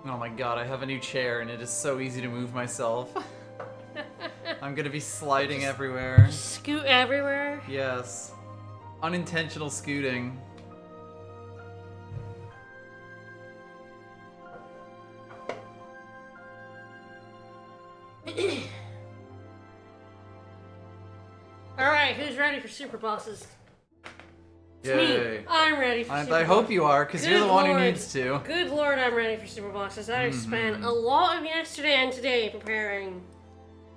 Oh my god, I have a new chair and it is so easy to move myself. I'm gonna be sliding everywhere. Scoot everywhere? Yes. Unintentional scooting. Alright, who's ready for super bosses? It's Yay. me. I'm ready for super I hope you are, because you're the one who needs to. Good lord, I'm ready for super bosses. I've spent a lot of yesterday and today preparing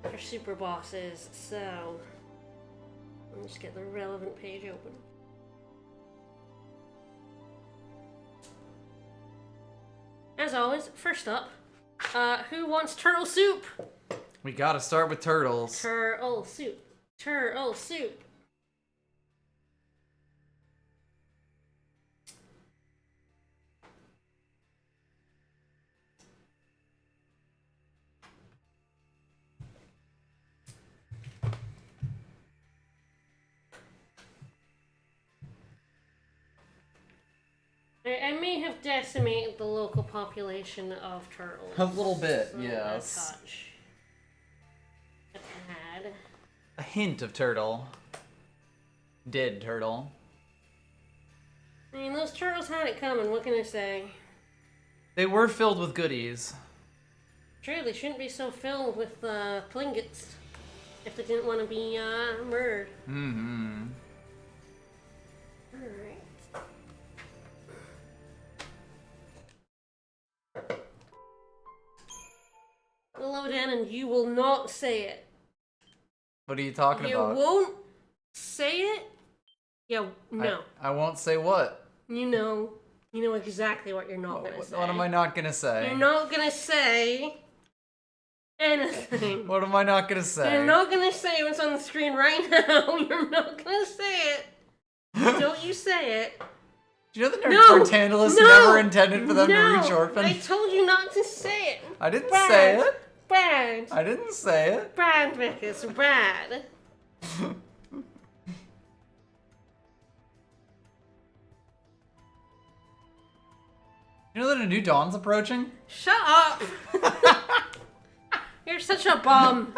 for super bosses, so let me just get the relevant page open. As always, first up, who wants turtle soup? We gotta start with turtles. Turtle soup. Turtle soup. I may have decimated the local population of turtles. A little bit, So yes. A touch. A tad. A hint of turtle. Dead turtle. I mean, those turtles had it coming, what can I say? They were filled with goodies. True, they shouldn't be so filled with plingets if they didn't want to be murdered. Mm-hmm. Alright. Hello, Dan, and you will not say it. What are you talking about? You won't say it? Yeah, no. I won't say what? You know exactly what you're not gonna say. What am I not gonna say? You're not gonna say anything. What am I not gonna say? You're not gonna say what's on the screen right now. You're not gonna say it. Don't you say it. Do you know that No! Nortantalus No! never intended for them to No! reach orphan? I told you not to say it. I didn't Bad. say it. Bad. I didn't say it. Bad, Vickers. Bad. You know that a new dawn's approaching? Shut up. You're such a bum.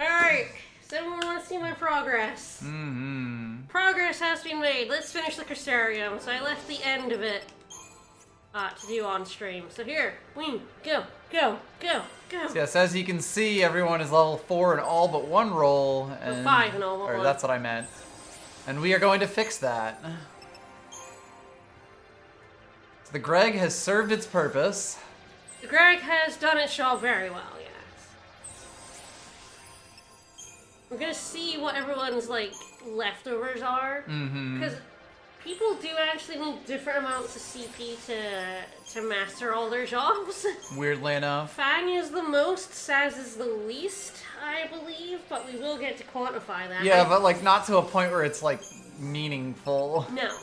Alright. Does everyone want to see my progress? Mm-hmm. Progress has been made. Let's finish the Crystarium. So I left the end of it to do on stream. So here, we go. Yes, as you can see, everyone is level 4 in all but one role. And, 5 in all but one. That's what I meant. And we are going to fix that. So the Greg has served its purpose. The Greg has done its job very well, yes. We're gonna see what everyone's, like, leftovers are. Mm-hmm. Because people do actually need different amounts of CP to master all their jobs. Weirdly enough. Fang is the most, Saz is the least, I believe, but we will get to quantify that. Yeah, but like not to a point where it's like meaningful. No.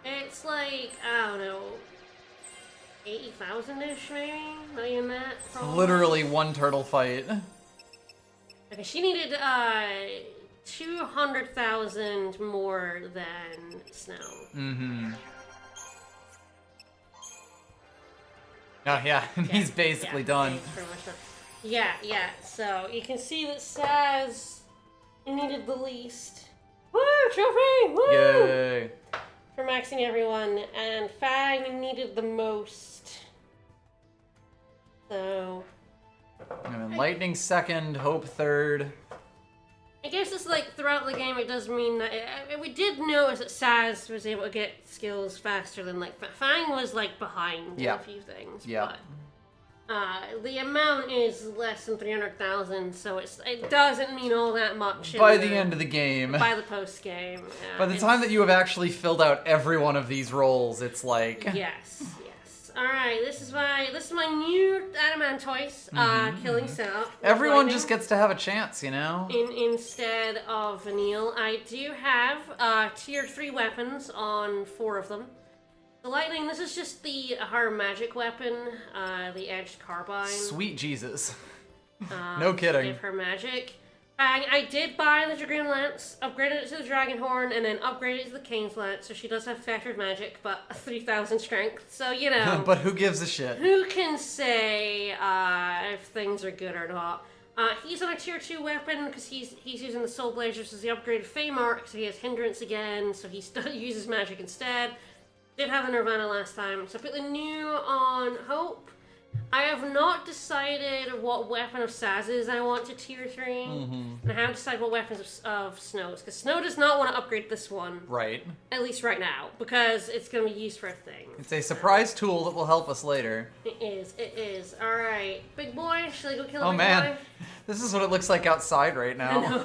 It's like, I don't know, 80,000-ish maybe? Not even that, probably. Literally one turtle fight. Okay, she needed 200,000 more than Snow. Mm-hmm. Oh yeah, he's basically done. He's pretty much done. Yeah, so you can see that Saz needed the least. Woo, trophy! Woo! Yay. For maxing everyone, and Fang needed the most. So... And then Lightning second, Hope third. I guess it's like throughout the game it does mean that we did notice that Saz was able to get skills faster than like Fang was like behind in a few things. Yeah. But the amount is less than 300,000, so it doesn't mean all that much. By the end of the game. By the post game. By the time that you have actually filled out every one of these roles, it's like. Yes. All right, this is my new Adamantoise killing setup. Everyone just gets to have a chance, you know? Instead of Vanille, I do have tier 3 weapons on 4 of them. The Lightning, this is just her magic weapon, the Edged Carbine. Sweet Jesus. No kidding. Give her magic. I did buy the Dragoon Lance, upgraded it to the Dragon Horn, and then upgraded it to the King's Lance, so she does have Fettered Magic, but 3,000 strength, so you know. But who gives a shit? Who can say if things are good or not? He's on a tier 2 weapon because he's using the Soul Blazer, so he upgraded Feymark, so he has Hindrance again, so he still uses magic instead. Did have the Nirvana last time, so I put the new on Hope. I have not decided what weapon of Saz's I want to tier 3. And I haven't decided what weapons of Snow's, because Snow does not want to upgrade this one. Right. At least right now, because it's going to be used for a thing. It's a surprise tool that will help us later. It is. Alright. Big boy, shall I go kill a Oh big man, boy? this is what it looks like outside right now.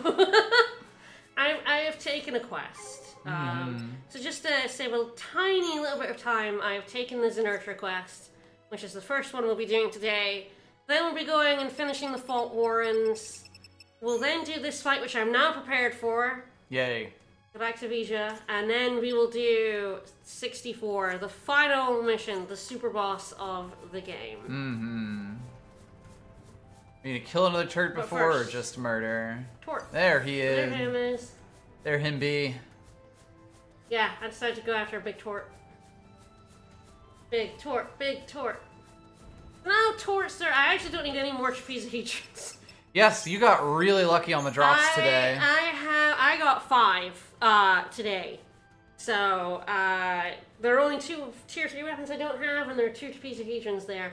I have taken a quest. So just to save a tiny little bit of time, I have taken the Zenertra quest, which is the first one we'll be doing today. Then we'll be going and finishing the Fault Warrens. We'll then do this fight, which I'm now prepared for. Yay. Go back to Vija. And then we will do 64, the final mission, the super boss of the game. You need to kill another turret But before or first, just murder? Tort. There he is. There him is. There him be. Yeah, I decided to go after a big Tort. Big Tort, big Tort. No, Tort, sir. I actually don't need any more trapezohedrons. Yes, you got really lucky on the drops today. I got 5 today. So, there are only 2 tier 3 weapons I don't have, and there are 2 trapezohedrons there.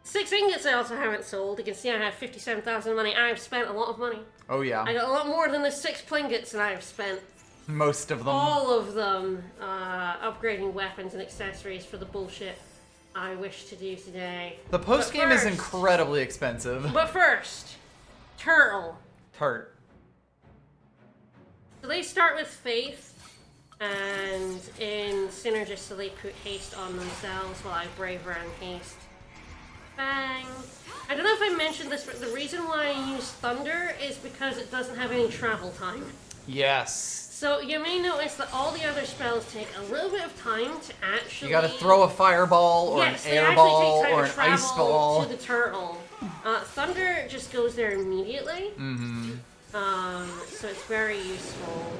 6 ingots I also haven't sold. You can see I have 57,000 money. I have spent a lot of money. Oh yeah. I got a lot more than the 6 plingots, and I have spent most of them. all of them upgrading weapons and accessories for the bullshit I wish to do today. The post game is incredibly expensive. But first, Turtle. Turt. So they start with Faith, and in Synergist, so they put haste on themselves while I Braver and haste. Bang. I don't know if I mentioned this, but the reason why I use Thunder is because it doesn't have any travel time. Yes. So you may notice that all the other spells take a little bit of time to actually... You gotta throw a fireball or an air ball or an ice ball. To the turtle. Thunder just goes there immediately. So it's very useful.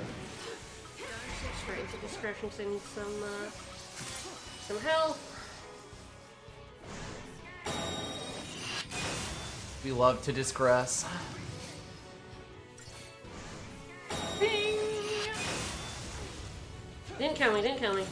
Straight into discretion because I need some health. We love to digress. Didn't kill me.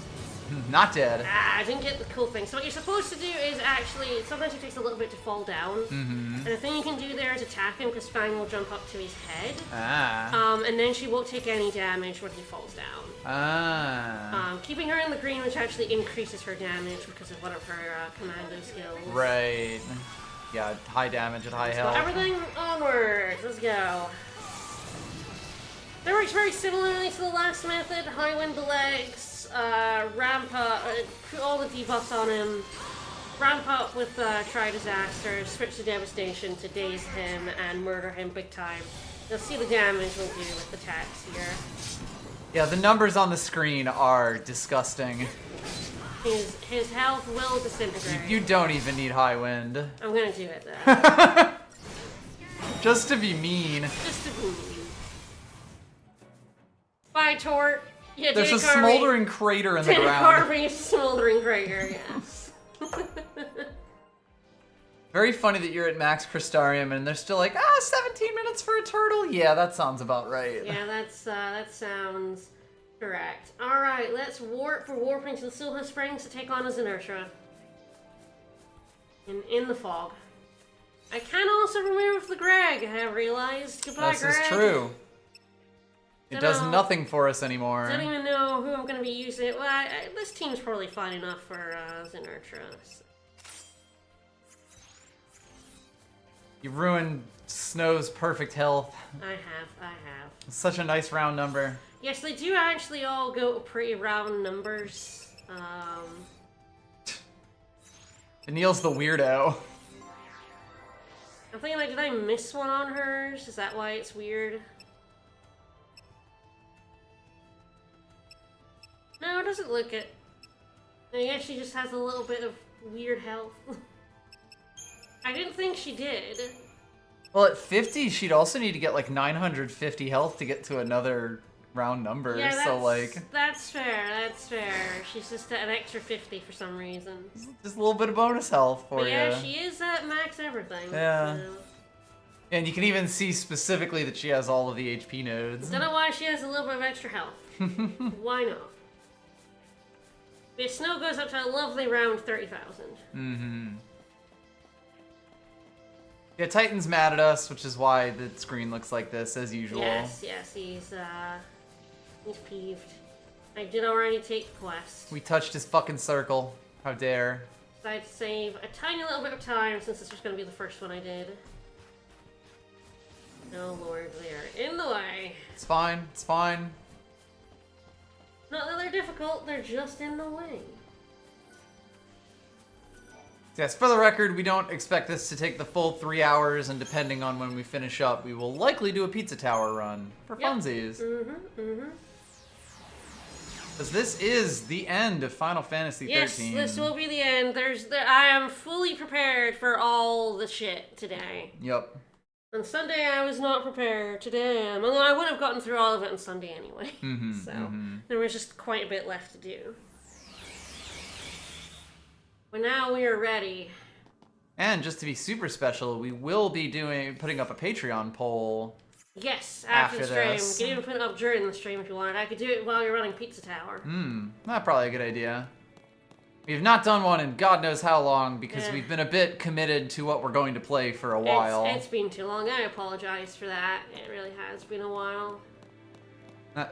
Not dead. I didn't get the cool thing. So what you're supposed to do is actually, sometimes it takes a little bit to fall down. And the thing you can do there is attack him, because Fang will jump up to his head. And then she won't take any damage when he falls down. Keeping her in the green, which actually increases her damage because of one of her commando skills. Right. Yeah, high damage and high health. So everything onwards. Let's go. That works very similarly to the last method. High wind the legs, ramp up, put all the debuffs on him, ramp up with Try Disaster, switch to Devastation to daze him and murder him big time. You'll see the damage we'll do with the attacks here. Yeah, the numbers on the screen are disgusting. His health will disintegrate. You don't even need high wind. I'm gonna do it though. Just to be mean. Just to be mean. Bye, Tort. Yeah, there's a smoldering crater in the ground. Carving a smoldering crater, yes. Very funny that you're at max Crystarium and they're still like, 17 minutes for a turtle? Yeah, that sounds about right. Yeah, that sounds correct. Alright, let's warp. We're warping to the Sulha Springs to take on a Zenertra. In the fog. I can also remove the Greg, I have realized. Goodbye, this Greg. This is true. It does nothing for us anymore. I don't even know who I'm going to be using. Well, this team's probably fine enough for Zenertra. So. You ruined Snow's perfect health. I have. It's such a nice round number. Yes, they do actually all go to pretty round numbers. Neil's the weirdo. I'm thinking, like, did I miss one on hers? Is that why it's weird? No, it doesn't look it. I guess she just has a little bit of weird health. I didn't think she did. Well, at 50, she'd also need to get like 950 health to get to another round number. Yeah, so like, that's fair. That's fair. She's just at an extra 50 for some reason. just a little bit of bonus health for But you. yeah, she is at max everything. Yeah. So. And you can even see specifically that she has all of the HP nodes. Don't know why she has a little bit of extra health. Why not? But Snow goes up to a lovely round 30,000. Mm-hmm. Yeah, Titan's mad at us, which is why the screen looks like this, as usual. Yes, he's peeved. I did already take the quest. We touched his fucking circle. How dare. Decided to save a tiny little bit of time since this was going to be the first one I did. Oh lord, they are in the way. It's fine, it's fine. Not that they're difficult, they're just in the way. Yes, for the record, we don't expect this to take the full 3 hours, and depending on when we finish up, we will likely do a pizza tower run for funsies. Because this is the end of Final Fantasy XIII. Yes, this will be the end. I am fully prepared for all the shit today. Yep. On Sunday, I was not prepared. Today, I am. Although I would have gotten through all of it on Sunday anyway. There was just quite a bit left to do. But now we are ready. And just to be super special, we will be putting up a Patreon poll. Yes, after the stream. This. You can even put it up during the stream if you wanted. I could do it while you're running Pizza Tower. That's probably a good idea. We've not done one in God knows how long because we've been a bit committed to what we're going to play for a while. It's been too long. I apologize for that. It really has been a while.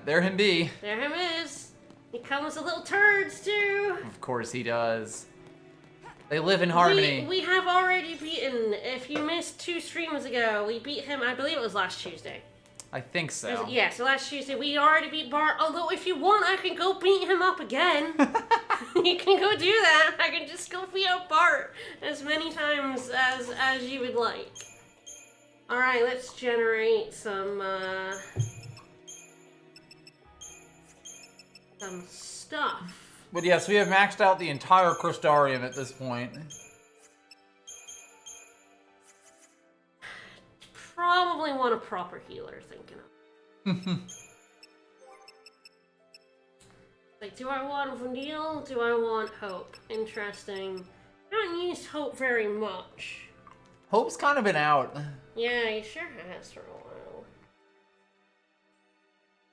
There him be. There him is. He comes with little turds too. Of course he does. They live in harmony. We have already beaten, if you missed 2 streams ago, we beat him, I believe it was last Tuesday. I think so. Yeah, so last Tuesday we already beat Bart, although if you want I can go beat him up again. You can go do that. I can just go beat up Bart as many times as you would like. Alright, let's generate some stuff. But yes, we have maxed out the entire Crystarium at this point. Probably want a proper healer, thinking of. Like, do I want Vanille? Do I want Hope? Interesting. I haven't used Hope very much. Hope's kind of been out. Yeah, he sure has for a while.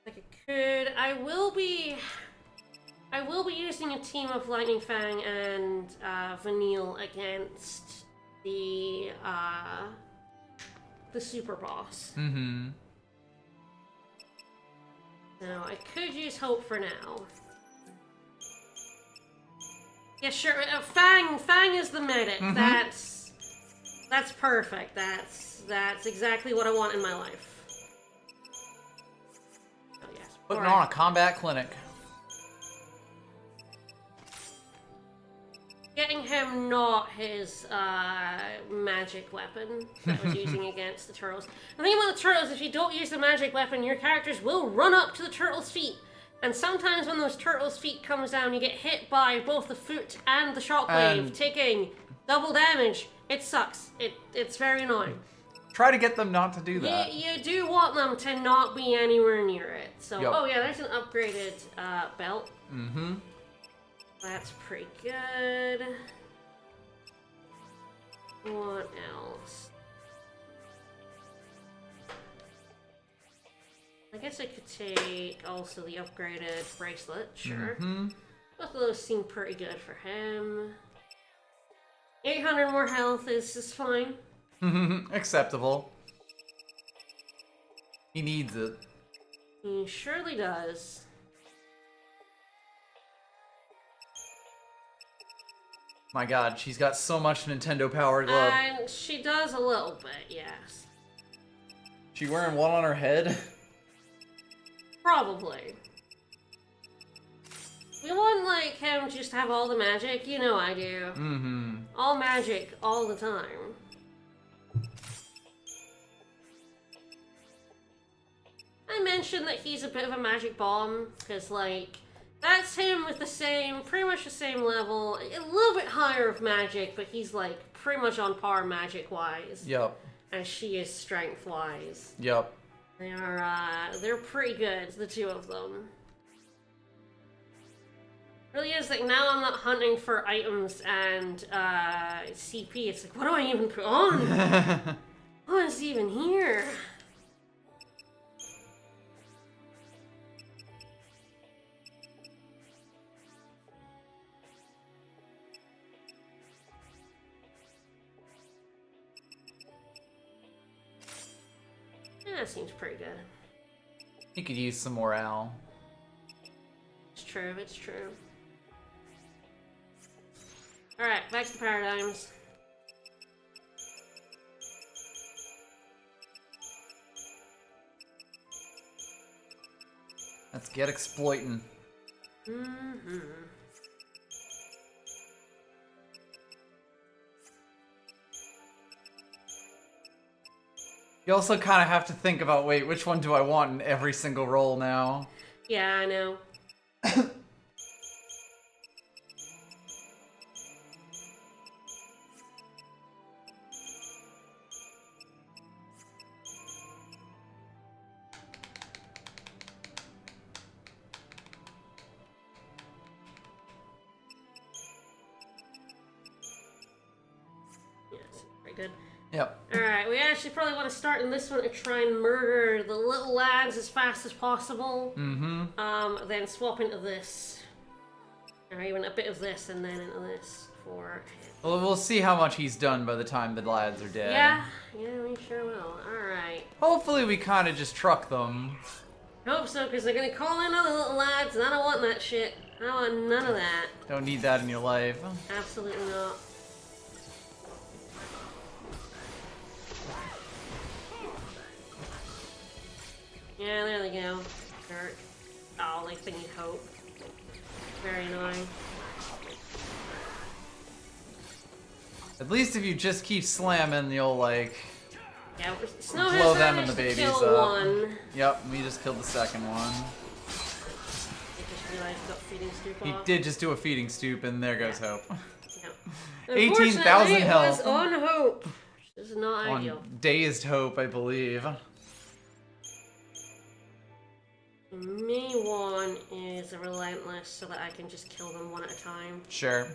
Like, it could. I will be using a team of Lightning Fang and Vanille against the super boss. So I could use Hope for now. Yeah, sure. Fang is the medic. That's perfect. That's exactly what I want in my life. Oh yes. Putting on a combat clinic. Getting him not his magic weapon that I was using against the turtles. The thing about the turtles, if you don't use the magic weapon, your characters will run up to the turtles' feet. And sometimes when those turtles' feet comes down, you get hit by both the foot and the shockwave, taking double damage. It sucks. It's very annoying. Try to get them not to do that. You do want them to not be anywhere near it. So, Yep. Oh yeah, there's an upgraded belt. That's pretty good. What else? I guess I could take also the upgraded bracelet, sure. Both of those seem pretty good for him. 800 more health is fine. Acceptable. He needs it. He surely does. My god, she's got so much Nintendo powered love. And she does a little bit, yes. She wearing one on her head? Probably. We want, like, him just to have all the magic. You know I do. All magic, all the time. I mentioned that he's a bit of a magic bomb, because, like, that's him with pretty much the same level. A little bit higher of magic, but he's, like, pretty much on par magic-wise. Yep. as she is strength-wise. Yep. They're pretty good, the two of them. Really is like now I'm not hunting for items and CP. It's like, what do I even put on? What is even here? Yeah, that seems pretty good. You could use some morale. It's true, it's true. Alright, back to the paradigms. Let's get exploiting. Mm-hmm. You also kind of have to think about, wait, which one do I want in every single role now? Yeah, I know. Yes, very good. Yep. Alright, we actually probably want to start in this one and try and murder the little lads as fast as possible. Mm-hmm. Then swap into this. Or even a bit of this and then into this for... Well, we'll see how much he's done by the time the lads are dead. Yeah, we sure will. Alright. Hopefully we kind of just truck them. Hope so, because they're gonna call in other little lads, and I don't want that shit. I don't want none of that. Don't need that in your life. Absolutely not. Yeah, there they go. Jerk. Oh, like thinking hope. Very annoying. At least if you just keep slamming, you'll like Yeah, Snow blow has them and the managed to babies kill up. one. Yep, we just killed the second one. I just realized he got feeding stoop He off. did just do a feeding stoop, and there goes Hope. Yeah. 18,000 Unfortunately, it health. was on hope. This is not On ideal. dazed Hope, I believe. Me one is a relentless so that I can just kill them one at a time. Sure.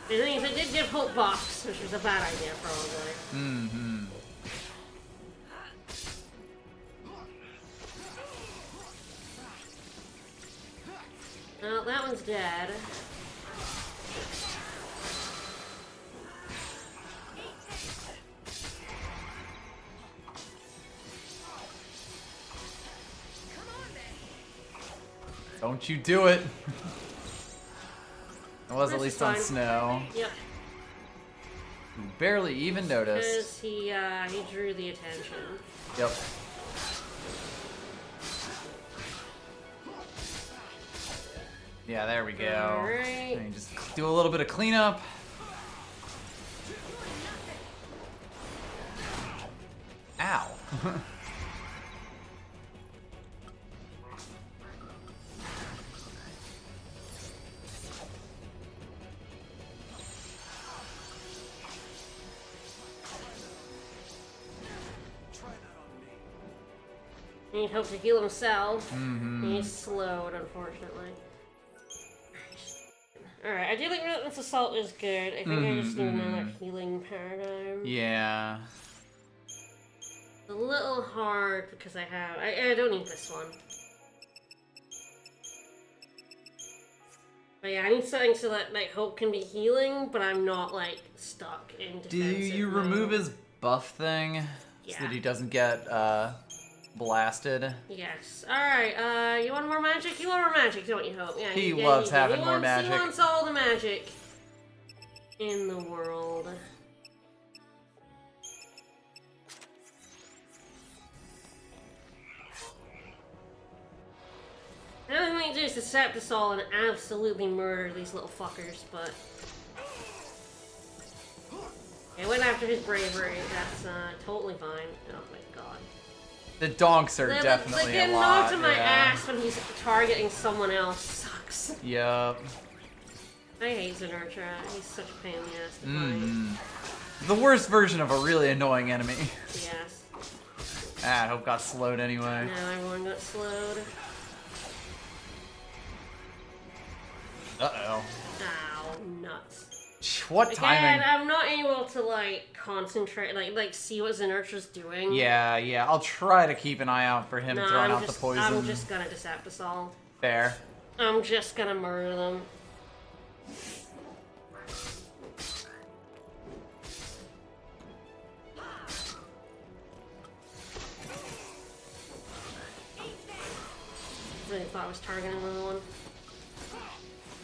The thing is, I did give Hope buffs, which was a bad idea, probably. Mm-hmm. Well, that one's dead. Don't you do it. It was at This least is on fine. Snow. Yep, Who barely even noticed. because he drew the attention. Yep. Yeah, there we go. Alright. And just do a little bit of cleanup. Ow. He'd hope to heal himself. Mm-hmm. He's slowed, unfortunately. Alright, I do think Relentless Assault is good. I think I just need another healing paradigm. Yeah. It's a little hard because I don't need this one. But yeah, I need something so that like Hope can be healing, but I'm not like stuck in defensive Do you mode. remove his buff thing? So Yeah. that he doesn't get blasted? Yes. Alright, you want more magic? You want more magic, don't you, Hope? Yeah, He yeah, loves you do. having more He magic. wants all the magic in the world. The only thing I do is to set this all and absolutely murder these little fuckers, but... It went after his bravery. That's totally fine. Oh my god. The donks are Like definitely getting a lot. knocked in my yeah. ass when he's targeting someone else sucks. Yup. I hate Zenertra. He's such a pain in the ass to fight. The worst version of a really annoying enemy. Yes. Ah, I hope got slowed anyway. Now everyone got slowed. Uh-oh. Ow, nuts. What timing? Again, I'm not able to, like, concentrate, like see what Zenertra's doing. Yeah, I'll try to keep an eye out for him throwing out the poison. I'm just gonna Disaptisol. Fair. I'm just gonna murder them. I really thought I was targeting another one.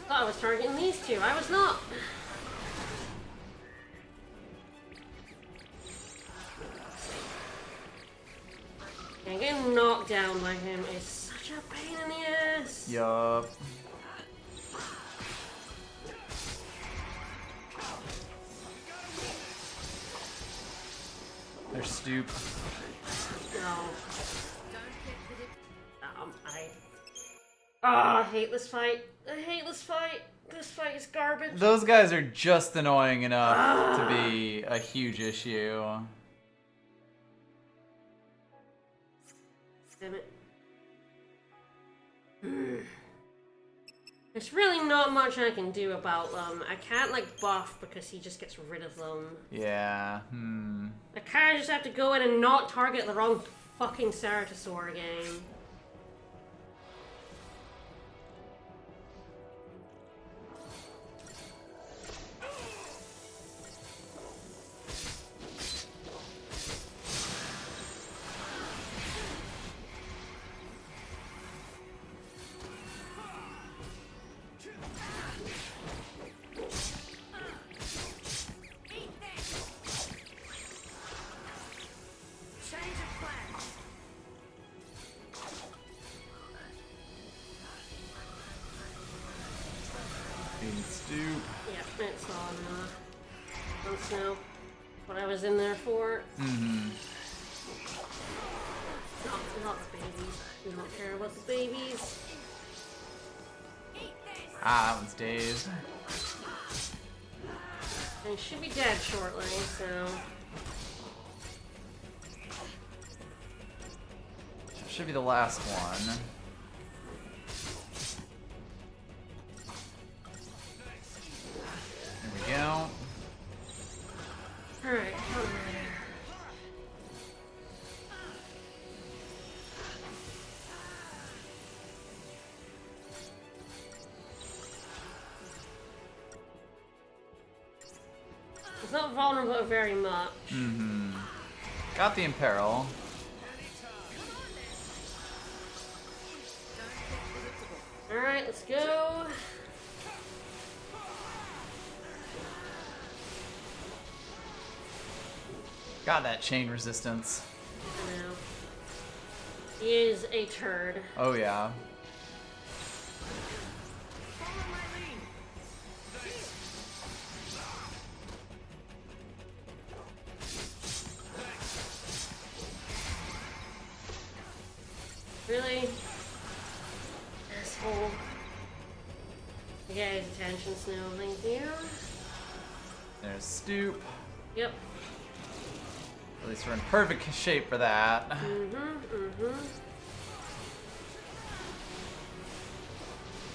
Thought I was targeting these two. I was not. And getting knocked down by him is such a pain in the ass. Yup. Their stoop. No. I hate this fight. I hate this fight. This fight is garbage. Those guys are just annoying enough to be a huge issue. Damn it. There's really not much I can do about them. I can't, like, buff because he just gets rid of them. Yeah, I kinda just have to go in and not target the wrong fucking Ceratosaur again. Stoop. Yeah, it's on Snow. What I was in there for. Not the babies. We don't care about the babies. Ah, that one's dazed. And he should be dead shortly, so... Should be the last one. There we go. Alright, it's not vulnerable very much. Got the Imperil. Alright, let's go. Got that chain resistance. I know. He is a turd. Oh yeah. Really? Asshole. Get his attention, Snow. Thank you. There's Stoop. Yep. At least we're in perfect shape for that.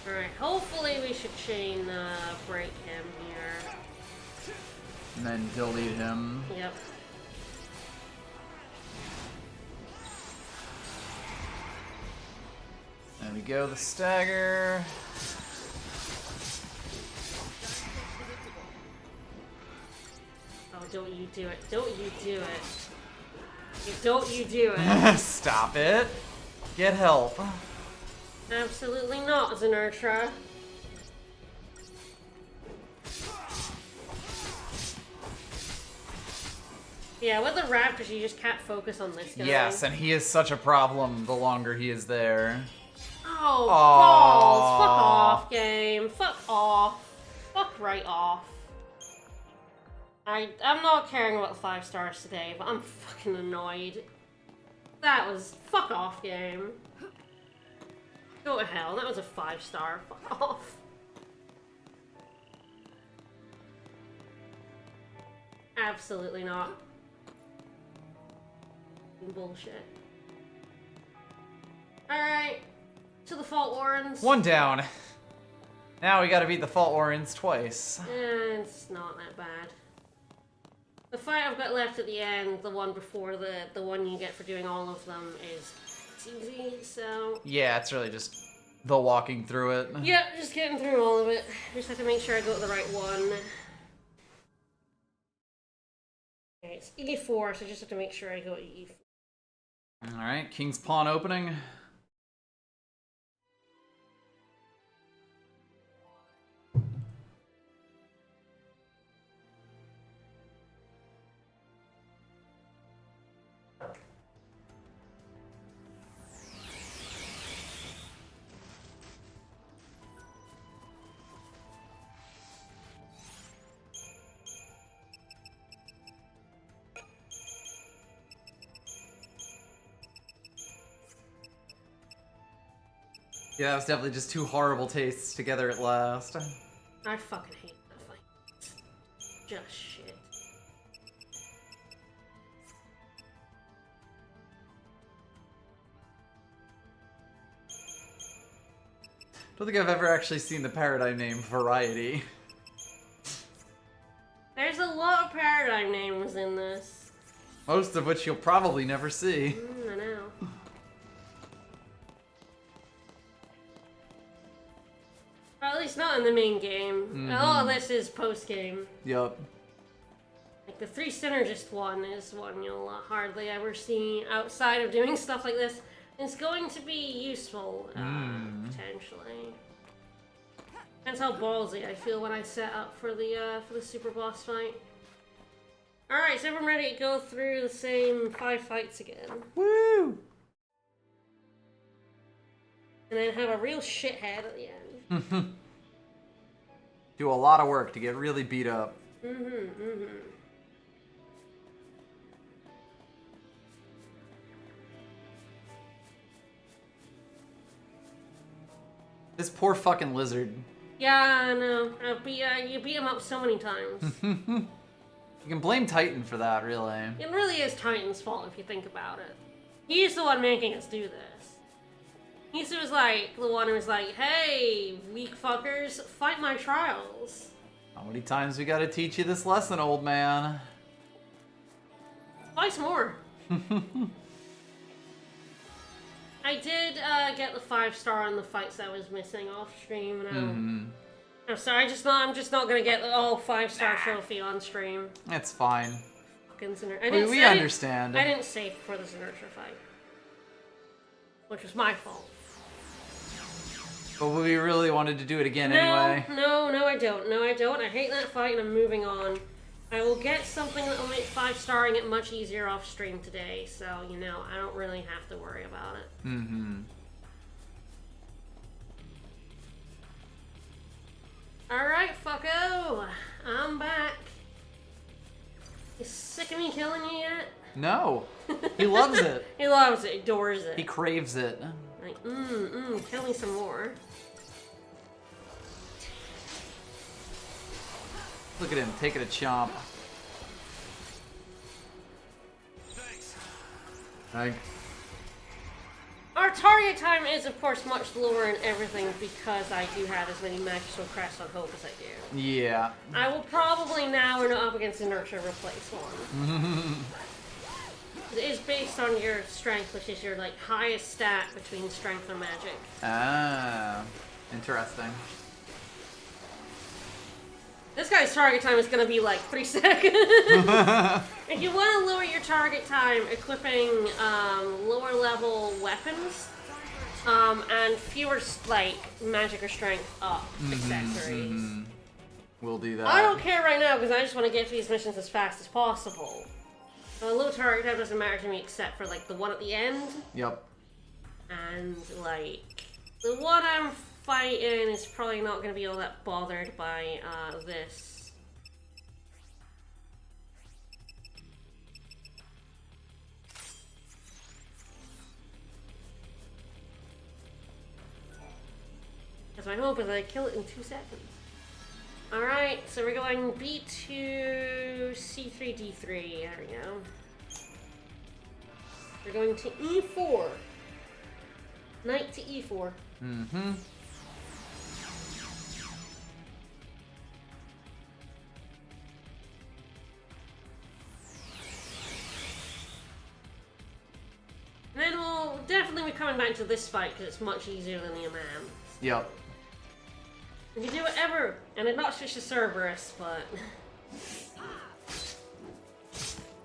Alright, hopefully we should chain break him here. And then delete him. Yep. There we go, the stagger. Oh, don't you do it. Don't you do it. Don't you do it. Stop it. Get help. Absolutely not, Zenertra. Yeah, with the raptors, you just can't focus on this guy. Yes, and he is such a problem the longer he is there. Oh, balls. Fuck off, game. Fuck off. Fuck right off. I'm not caring about the 5 stars today, but I'm fucking annoyed. That was fuck off game. Go to hell. That was a 5-star. Fuck off. Absolutely not. Bullshit. Alright. To the Fault Warrens. 1 down. Now we gotta beat the Fault Warrens twice. It's not that bad. The fight I've got left at the end, the one before the one you get for doing all of them, is easy, so... Yeah, it's really just the walking through it. Yep, just getting through all of it. Just have to make sure I go to the right one. Okay, it's E4, so I just have to make sure I go to E4. Alright, King's Pawn opening. Yeah, that was definitely just 2 horrible tastes together at last. I fucking hate that fight. Just shit. Don't think I've ever actually seen the paradigm name Variety. There's a lot of paradigm names in this. Most of which you'll probably never see. I know. Well, at least not in the main game. A lot of this is post-game. Yup. Like, the 3 Synergist one is one you'll hardly ever see outside of doing stuff like this. It's going to be useful, potentially. That's how ballsy I feel when I set up for the super boss fight. Alright, so I'm ready to go through the same 5 fights again. Woo! And then have a real shithead at the end. Do a lot of work to get really beat up. This poor fucking lizard. Yeah, I know. You beat him up so many times. You can blame Titan for that, really. It really is Titan's fault if you think about it. He's the one making us do this. He was like the one who was like, "Hey, weak fuckers, fight my trials." How many times we gotta teach you this lesson, old man? Twice more. I did get the 5-star on the fights I was missing off stream. I'm sorry, I'm just not gonna get the 5-star trophy on stream. It's fine. Fucking We understand. I didn't save for the Synergia fight, which was my fault. But we really wanted to do it again anyway. No, I don't. No, I don't. I hate that fight and I'm moving on. I will get something that will make 5-starring it much easier off stream today, so, you know, I don't really have to worry about it. Alright, fucko! I'm back. You sick of me killing you yet? No. He loves it. He loves it, adores it. He craves it. Like, kill me some more. Look at him, taking a chomp. Thanks. Our target time is, of course, much lower in everything because I do have as many magical crests on hope as I do. Yeah. I will probably now, when up against Inertia, replace one. It is based on your strength, which is your like highest stat between strength and magic. Ah, interesting. This guy's target time is going to be like 3 seconds. If you want to lower your target time, equipping lower level weapons and fewer like magic or strength up accessories. We'll do that. I don't care right now because I just want to get through these missions as fast as possible. Low target time doesn't matter to me except for like the one at the end. Yep. And like the one I'm fighting is probably not going to be all that bothered by this. my hope is I kill it in 2 seconds. Alright, so we're going B2, C3, D3. There we go. We're going to E4. Knight to E4. Mm-hmm. And then we'll definitely be coming back to this fight because it's much easier than the Amam. Yep. You can do whatever, and it's not just a Cerberus, but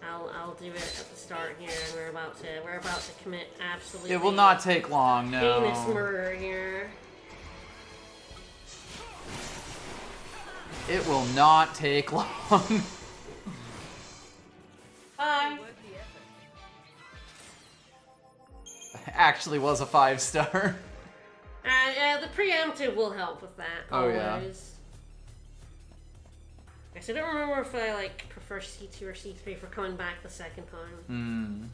I'll do it at the start here, and we're about to commit absolutely. It will not take long, no. Heinous murder here. It will not take long. Bye. Actually was a 5-star. The preemptive will help with that. Oh, yeah. Always. I don't remember if I prefer C2 or C3 for coming back the second time.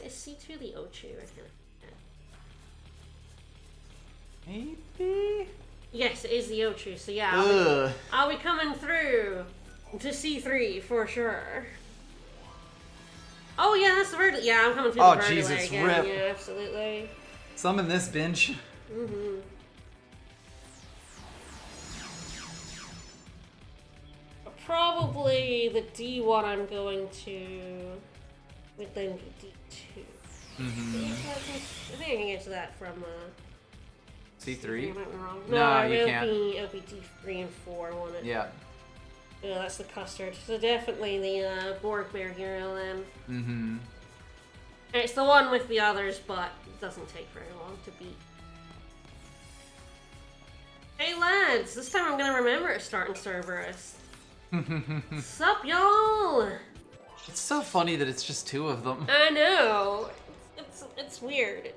Is C2 the Ochu? I can't. Maybe? Yes, it is the Ochu. So yeah, I'll be coming through to C3 for sure. Oh yeah, that's the Verdant. Yeah, I'm coming through the Verdant Jesus, again. rip. Yeah, absolutely. Summon this bench. Mm-hmm. Probably the D1 I'm going to would then be D2. Mm-hmm. I think I can get to that from C3? I might be wrong. No, you it'll can't. It'll be D3 and 4, won't it? Yeah. Yeah, that's the custard. So definitely the Borg Bear hero then. Mm-hmm. It's the one with the others, but it doesn't take very long to beat. Hey lads, this time I'm gonna remember to start in Cerberus. Sup, y'all? It's so funny that it's just 2 of them. I know. It's weird.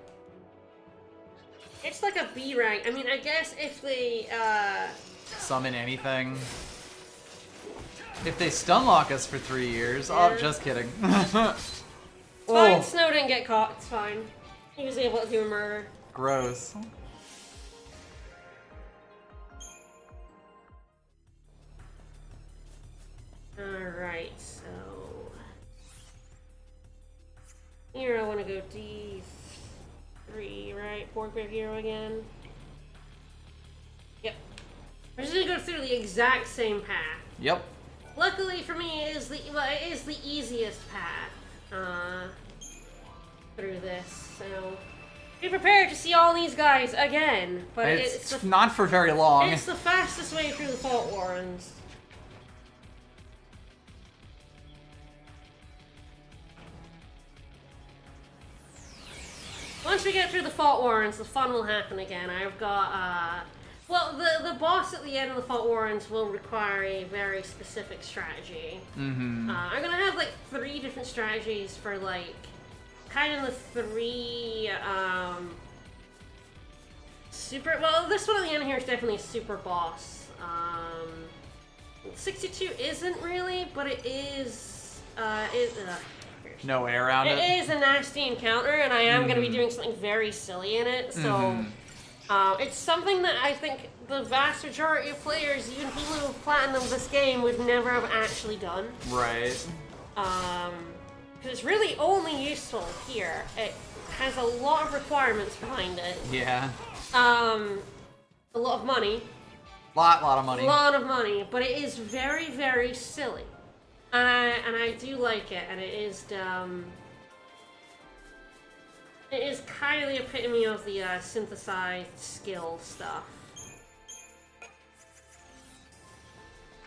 It's like a B rank. I mean, I guess if they Summon anything. If they stun lock us for 3 years. Yeah. Oh, just kidding. It's fine, Snow didn't get caught. It's fine. He was able to do a murder. Gross. Alright, so here I want to go D3, right? Borg Bear hero again. Yep. We're just gonna go through the exact same path. Yep. Luckily for me, it is the easiest path through this. So be prepared to see all these guys again. But It's not for very long. It's the fastest way through the Fault Warrens. Once we get through the Fault Warrens, the fun will happen again. I've got, well, the boss at the end of the Fault Warrens will require a very specific strategy. Mm-hmm. I'm gonna have, 3 different strategies for, kind of the 3, well, this one at the end here is definitely a super boss. 62 isn't really, but it is, No way around it. It is a nasty encounter, and I am going to be doing something very silly in it, so it's something that I think the vast majority of players, even people who have platinumed this game, would never have actually done. Right. Because it's really only useful here. It has a lot of requirements behind it. Yeah. A lot of money. Lot of money. A lot of money, but it is very, very silly. And I do like it, and it is kind of the epitome of the synthesized skill stuff.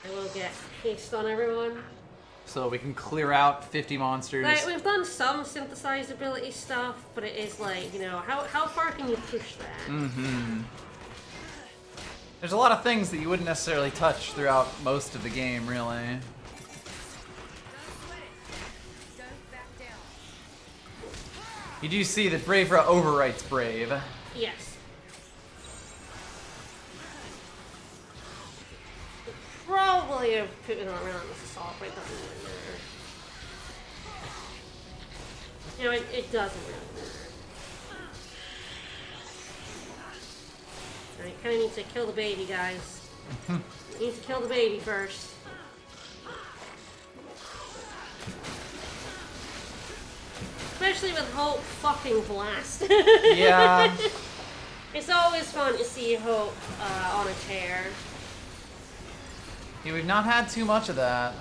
I will get haste on everyone. So we can clear out 50 monsters. We've done some synthesized ability stuff, but it is how far can you push that? Mm-hmm. There's a lot of things that you wouldn't necessarily touch throughout most of the game, really. You do see that Bravera overwrites Brave. Yes. Probably have put it on around this assault, but it doesn't really matter. It doesn't really matter. Right, kinda need to kill the baby, guys. Need to kill the baby first. Especially with Hope fucking blast. Yeah. It's always fun to see Hope on a tear. Yeah, we've not had too much of that.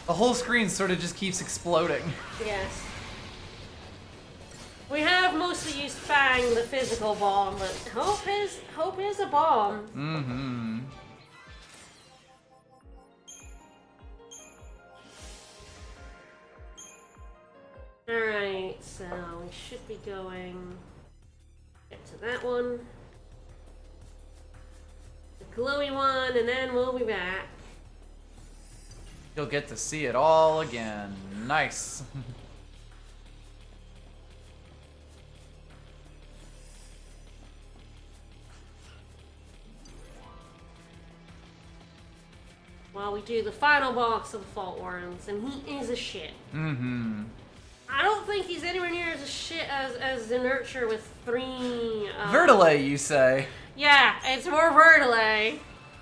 The whole screen sort of just keeps exploding. Yes. We have mostly used Fang, the physical bomb, but Hope is a bomb. Mm-hmm. Alright, so we should be going... Get to that one. The glowy one, and then we'll be back. You'll get to see it all again. Nice. While we do the final boss of the Fault Worms, and he is a shit. Mm-hmm. I don't think he's anywhere near as a shit as the Nurture with 3... Vertile, you say? Yeah, it's more Vertile.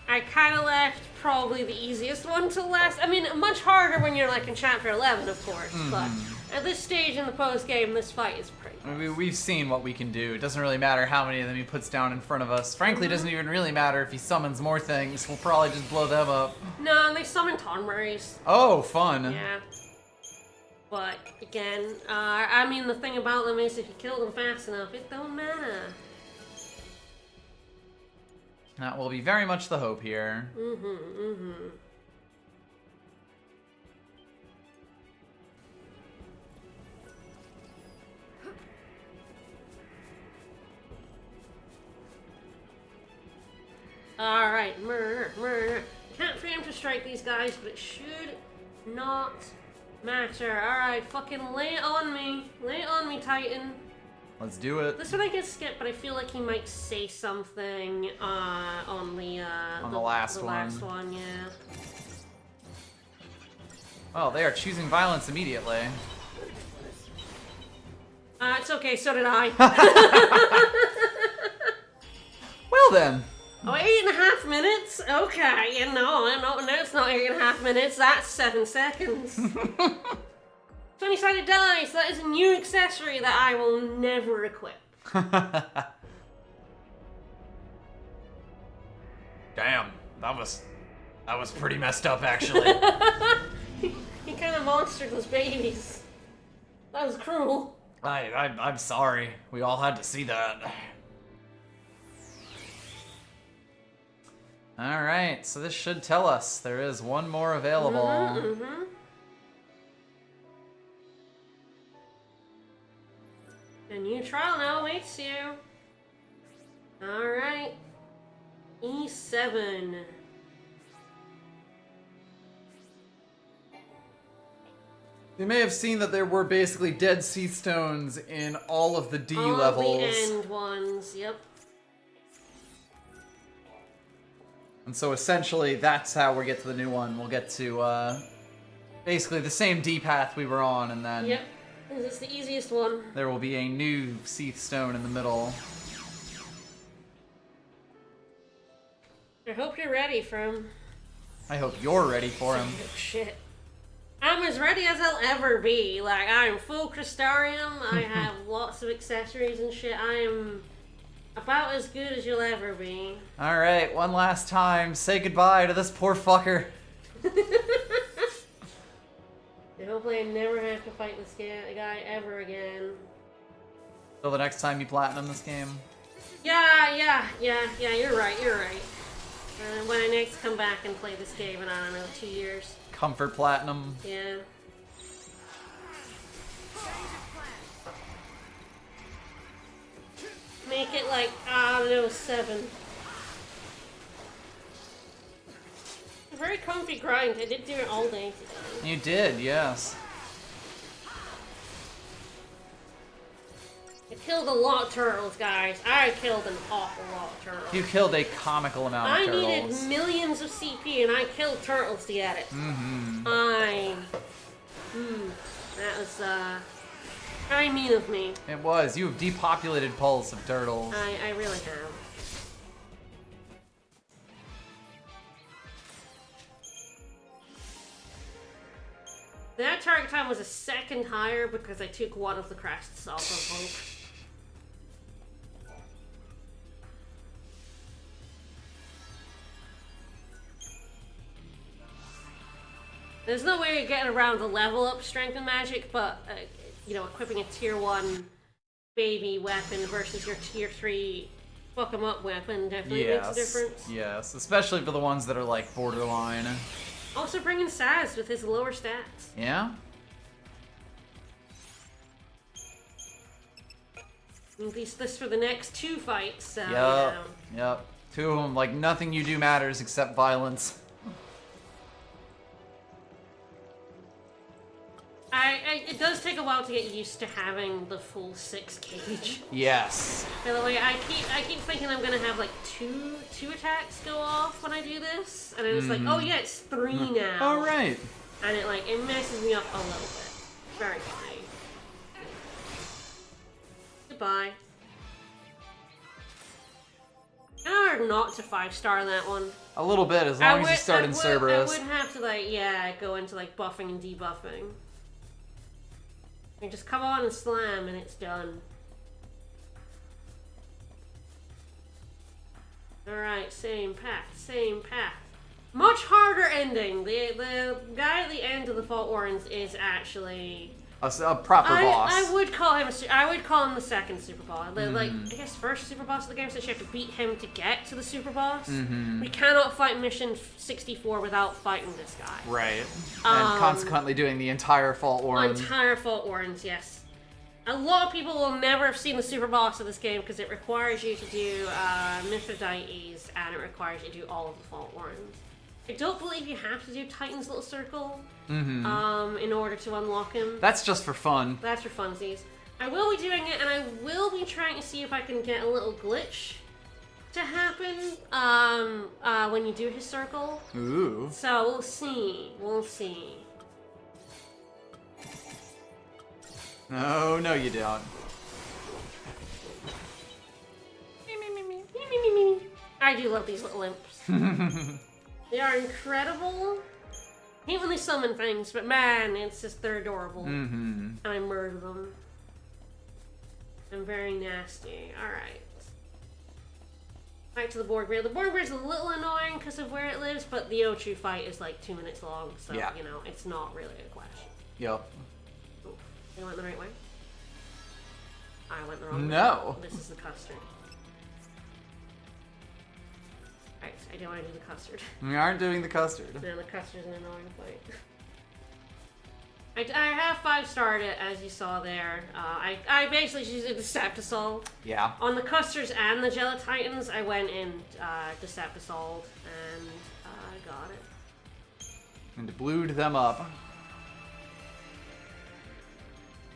I kind of left probably the easiest one to last. I mean, much harder when you're like in Chapter 11, of course, but at this stage in the post-game, this fight is pretty tough. We've seen what we can do. It doesn't really matter how many of them he puts down in front of us. Frankly, it doesn't even really matter if he summons more things. We'll probably just blow them up. No, and they summon Tonberries. Oh, fun. Yeah. But, again, I mean, the thing about them is if you kill them fast enough, it don't matter. That will be very much the hope here. Alright, murder. Can't preemptive strike these guys, but it should not matter. Alright, fucking lay it on me. Lay it on me, Titan. Let's do it. This one I get skipped, but I feel like he might say something on the last one, yeah. Well, they are choosing violence immediately. It's okay, so did I. Well then. Oh, 8.5 minutes? Okay, no, it's not 8.5 minutes, that's 7 seconds. 20-sided dice, that is a new accessory that I will never equip. Damn, that was pretty messed up, actually. He kind of monstered those babies. That was cruel. I'm sorry. We all had to see that. Alright, so this should tell us there is one more available. A new trial now awaits you. Alright. E7. You may have seen that there were basically dead sea stones in all of the D levels. All the end ones, yep. And so essentially, that's how we get to the new one. We'll get to basically the same D path we were on, and then Yep, this is the easiest one. there will be a new Seath Stone in the middle. I hope you're ready for him. I hope you're ready for him. Oh, shit. I'm as ready as I'll ever be. Like, I'm full Crystarium, I have lots of accessories and shit. I am about as good as you'll ever be. Alright, one last time. Say goodbye to this poor fucker. And hopefully I never have to fight this guy ever again. Till the next time you platinum this game. Yeah, you're right. When I next come back and play this game in, I don't know, 2 years. Comfort platinum. Yeah. Make it like, I don't know, 7. A very comfy grind. I did do it all day today. You did, yes. I killed a lot of turtles, guys. I killed an awful lot of turtles. You killed a comical amount of I turtles. needed millions of CP, and I killed turtles to get it. Mm-hmm. That was, Very mean of me. It was. You have depopulated pulse of turtles. I really have. That target time was a second higher because I took one of the crests off of Hope. There's no way of getting around the level up strength and magic, but, you know, equipping a tier 1 baby weapon versus your tier 3 fuck 'em up weapon definitely makes a difference. Yes, especially for the ones that are like borderline. Also bringing Saz with his lower stats. Yeah? At least this for the next 2 fights, so, Yep. you know. Yep. 2 of them, like nothing you do matters except violence. It does take a while to get used to having the full 6 gauge. Yes. By the way, I keep thinking I'm gonna have like two attacks go off when I do this, and it's like, oh yeah, it's 3 now. All right. And it messes me up a little bit. Very funny. Goodbye. Or not to 5-star that one. A little bit, as long as you start in Cerberus. I would have to go into like buffing and debuffing. You just come on and slam and it's done. Alright, same path, same path. Much harder ending. The guy at the end of the Fault Warrens is actually A proper boss. I would call him the second super boss. Like, I guess first super boss of the game, since you have to beat him to get to the super boss. We cannot fight mission 64 without fighting this guy. Right. And consequently doing the entire Fault Warrens. Entire Fault Warrens, yes. A lot of people will never have seen the super boss of this game because it requires you to do Mithridates and it requires you to do all of the Fault Warrens. I don't believe you have to do Titan's Little Circle in order to unlock him. That's just for fun. That's for funsies. I will be doing it, and I will be trying to see if I can get a little glitch to happen when you do his circle. Ooh. So we'll see. We'll see. No, no you don't. I do love these little imps. They are incredible. I hate when they summon things, but man, it's just, they're adorable. And I murder them. I'm very nasty. Alright. Back to the board grid. The board grid's a little annoying because of where it lives, but the Ochu fight is like 2 minutes long, so, yeah. You know, it's not really a question. Yep. Oh, I went the right way? I went the wrong way. No. This is the custard. Right, I don't want to do the custard. We aren't doing the custard. No, the custard's an annoying fight. I have 5-starred it, as you saw there. I basically just did Deceptisol. Yeah. On the custards and the Gelatitans, I went in Deceptisol and got it. And blued them up.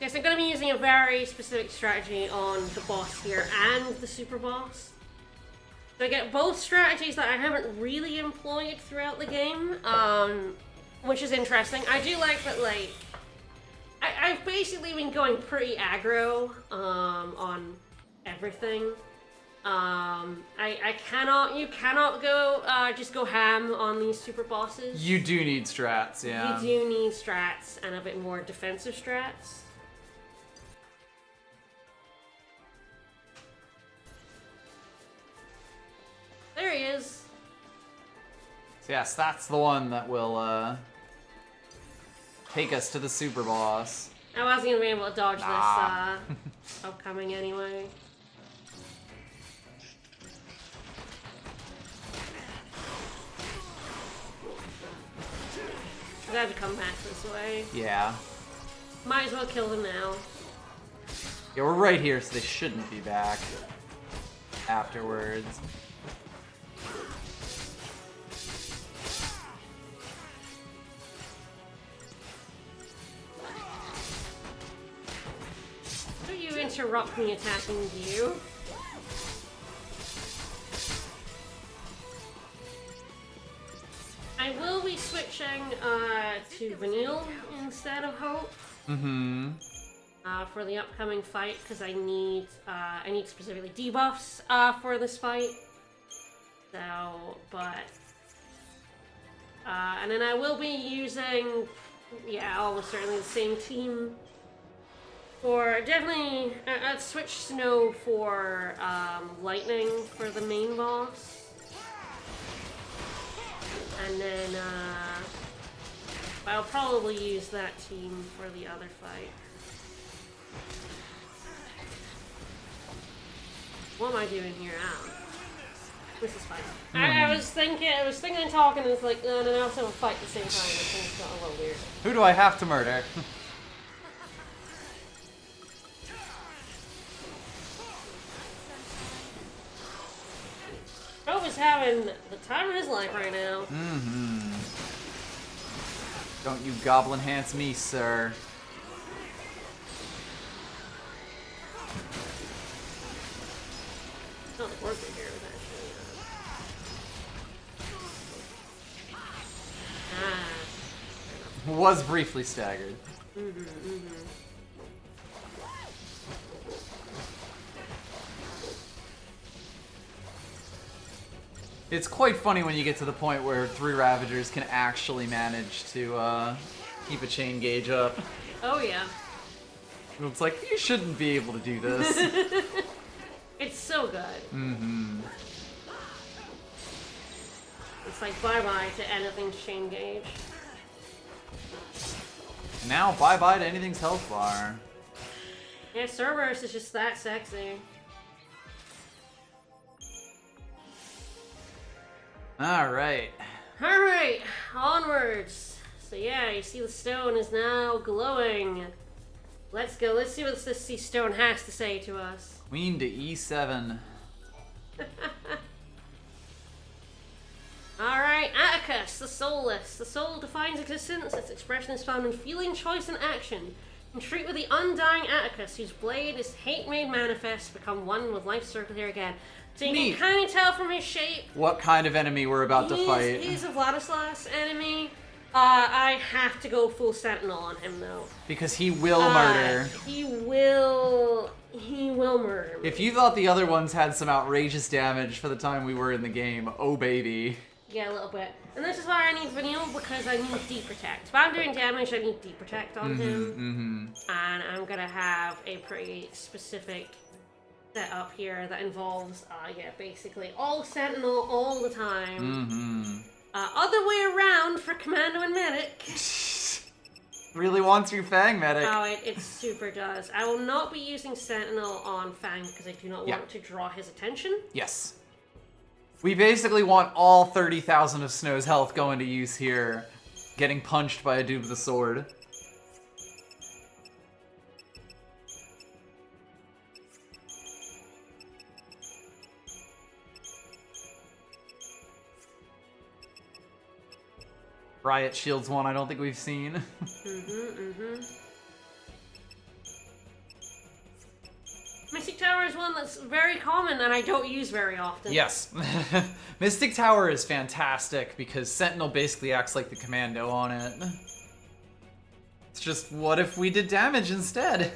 Yes, I'm going to be using a very specific strategy on the boss here and the super boss. So I get both strategies that I haven't really employed throughout the game, which is interesting. I do like that, like, I've basically been going pretty aggro on everything. You cannot go just go ham on these super bosses. You do need strats, yeah. You do need strats and a bit more defensive strats. There he is. So yes, that's the one that will take us to the super boss. I wasn't gonna be able to dodge this upcoming anyway. I gotta come back this way. Yeah. Might as well kill them now. Yeah, we're right here, so they shouldn't be back afterwards. Don't you interrupt me attacking you. I will be switching to Vanille instead of Hope. for the upcoming fight because I need specifically debuffs for this fight. So, but and then I will be using, almost certainly the same team. For definitely, I'd switch Snow for Lightning for the main boss, and then I'll probably use that team for the other fight. What am I doing here? This is fine. I was thinking and talking, and it's like, no, I also have a fight at the same time. It's got a little weird. Who do I have to murder? Rob is having the time of his life right now. Mm-hmm. Don't you goblin hands me, sir. It's not worth it here, actually. Was briefly staggered. It's quite funny when you get to the point where 3 Ravagers can actually manage to keep a chain gauge up. Oh yeah. It's like, you shouldn't be able to do this. It's so good. Mm-hmm. It's like bye-bye to anything's chain gauge. Now bye-bye to anything's health bar. Yeah, Cerberus is just that sexy. Alright. Alright, onwards. So yeah, you see the stone is now glowing. Let's go, let's see what this sea stone has to say to us. Queen to E7. Alright, Atticus, the soulless. The soul defines existence, its expression is found in feeling, choice, and action. Entreat with the undying Atticus, whose blade is hate made manifest, become one with life's circle here again. So you Neat. can kind of tell from his shape. What kind of enemy we're about to fight. He's a Vladislas enemy. I have to go full Sentinel on him though. Because he will murder. He will murder me. If you thought the other ones had some outrageous damage for the time we were in the game, oh baby. Yeah, a little bit. And this is why I need Vanille, because I need Deep Protect. If I'm doing damage, I need Deep Protect on him. And I'm gonna have a pretty specific setup here that involves, basically all Sentinel all the time. Other way around for Commando and Medic. Really wants your Fang Medic. Oh, it super does. I will not be using Sentinel on Fang because I do not want to draw his attention. Yes. We basically want all 30,000 of Snow's health going to use here, getting punched by a dude with a sword. Riot Shield's one I don't think we've seen. Mystic Tower is one that's very common and I don't use very often. Yes. Mystic Tower is fantastic because Sentinel basically acts like the commando on it. It's just, what if we did damage instead?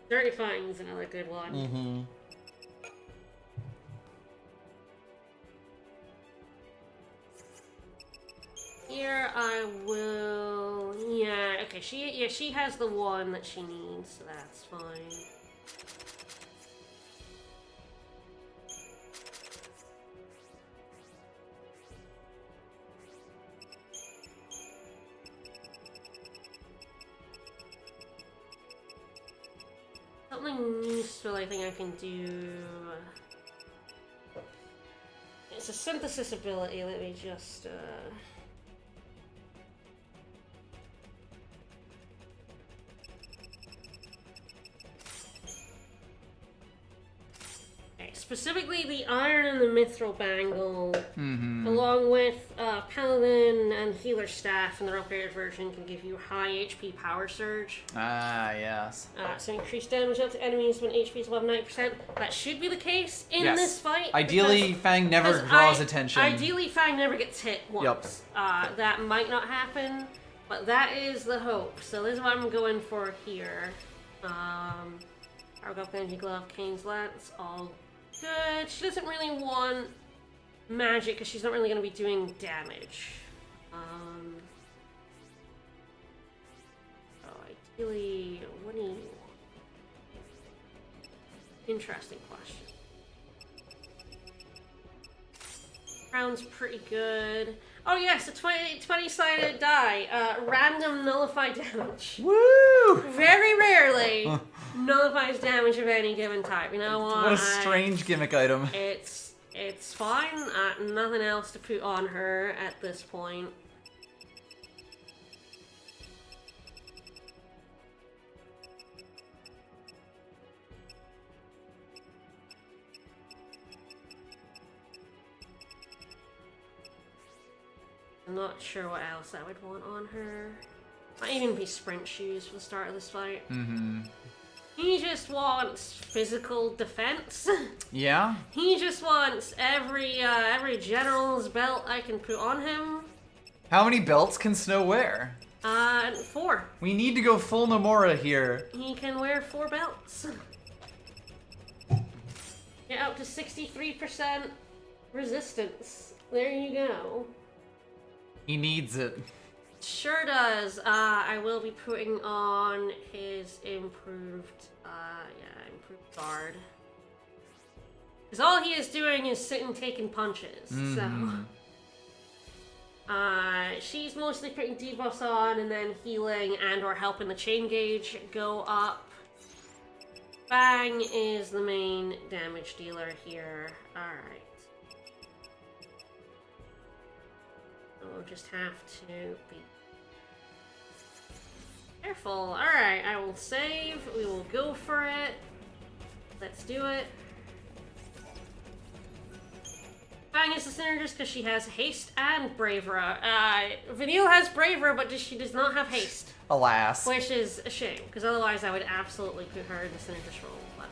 Dirty Fang is another good one. Here I will, okay, she has the one that she needs, so that's fine. Something useful I think I can do. It's a synthesis ability, let me just, specifically the Iron and the Mithril Bangle, along with Paladin and Healer Staff in their upgraded version can give you high HP Power Surge. Ah, yes. So increase damage up to enemies when HP is above 90%. That should be the case in this fight. Ideally, Fang never draws attention. Ideally, Fang never gets hit once. That might not happen. But that is the hope. So this is what I'm going for here. Power Glove, Energy Glove, Kane's Lance, all good. She doesn't really want magic because she's not really going to be doing damage. So ideally, what do you want? Interesting question. Crown's pretty good. Oh yes, a 20-sided die. Random nullify damage. Woo! Very rarely nullifies damage of any given type. You know what? What a strange gimmick item. It's fine. Nothing else to put on her at this point. I'm not sure what else I would want on her. Might even be sprint shoes for the start of this fight. He just wants physical defense. Yeah? He just wants every general's belt I can put on him. How many belts can Snow wear? 4. We need to go full Nomura here. He can wear 4 belts. Get up to 63% resistance. There you go. He needs it. Sure does. I will be putting on his improved guard. Because all he is doing is sitting taking punches, so... she's mostly putting debuffs on and then healing and or helping the chain gauge go up. Bang is the main damage dealer here. Alright. We'll just have to be careful. Alright, I will save. We will go for it. Let's do it. Bang is the synergist because she has haste and bravura. Vanille has bravura, but she does not have haste. Alas. Which is a shame, because otherwise I would absolutely put her in the synergist role. But...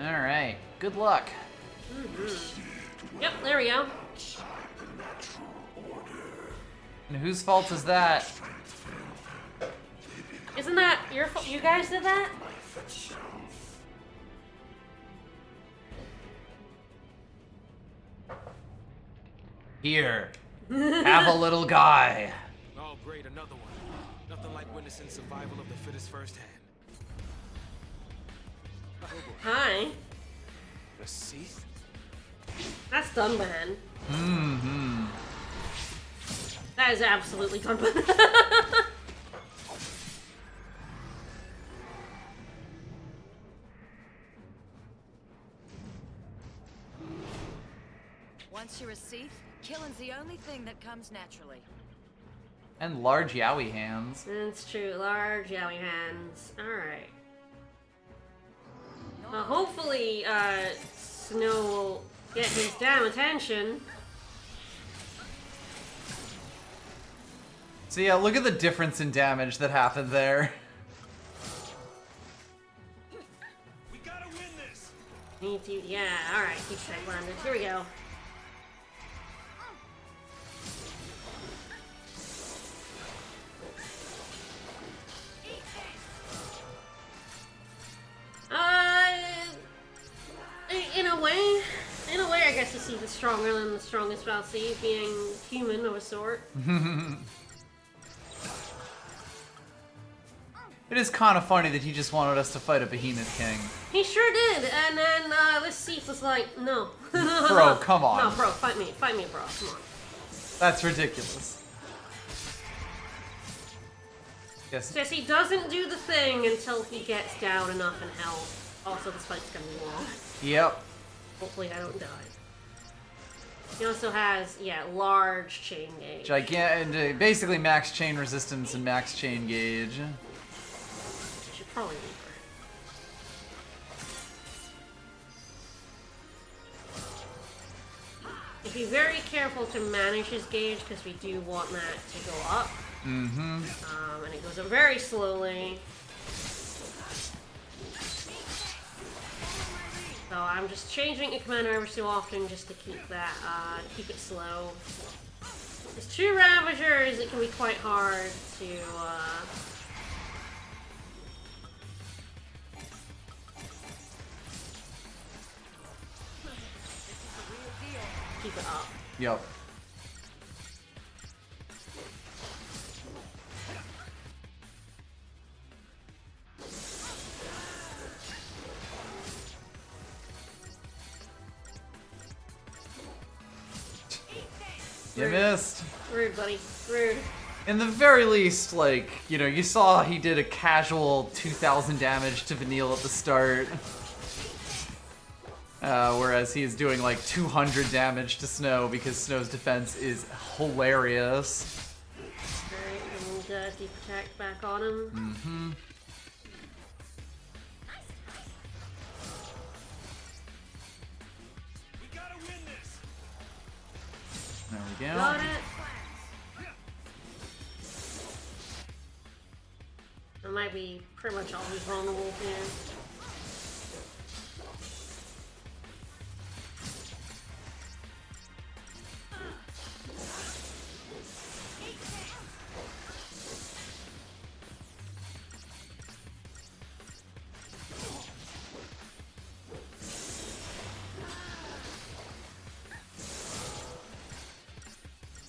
Alright, good luck. Yep, there we go. And whose fault is that? Isn't that your fault? You guys did that? Here. Have a little guy. Oh, great, another one. Nothing like witnessing survival of the fittest firsthand. Hi. The Seath? That's Dunban. That is absolutely Dunban. Once you're a Seath, killing's the only thing that comes naturally. And large yaoi hands. That's true. Large yaoi hands. Alright. Well, hopefully, Snow will get his damn attention. So yeah, look at the difference in damage that happened there. We gotta win this! Need to, yeah, alright, keep that landed. Here we go. In a way, I guess the Seath is stronger than the strongest Valsy, being human of a sort. It is kind of funny that he just wanted us to fight a Behemoth King. He sure did, and then this Seath was like, no. Bro, come on. No, bro, fight me, bro, come on. That's ridiculous. Yes. Says he doesn't do the thing until he gets down enough in health. Also, this fight's gonna be long. Yep. Hopefully I don't die. He also has, yeah, large chain gauge. Gigantic, basically max chain resistance and max chain gauge. Should probably leave her. Be very careful to manage his gauge because we do want that to go up. Mm-hmm. And it goes up very slowly. So I'm just changing a commander every so often just to keep that, keep it slow. With 2 Ravagers, it can be quite hard to, keep it up. Yep. You missed. Rude, buddy. Rude. In the very least, like, you know, you saw he did a casual 2,000 damage to Vanille at the start. Whereas he is doing like 200 damage to Snow because Snow's defense is hilarious. Alright, and deep attack back on him. Mm-hmm. We gotta win this. There we go. Got it. I might be pretty much always vulnerable here.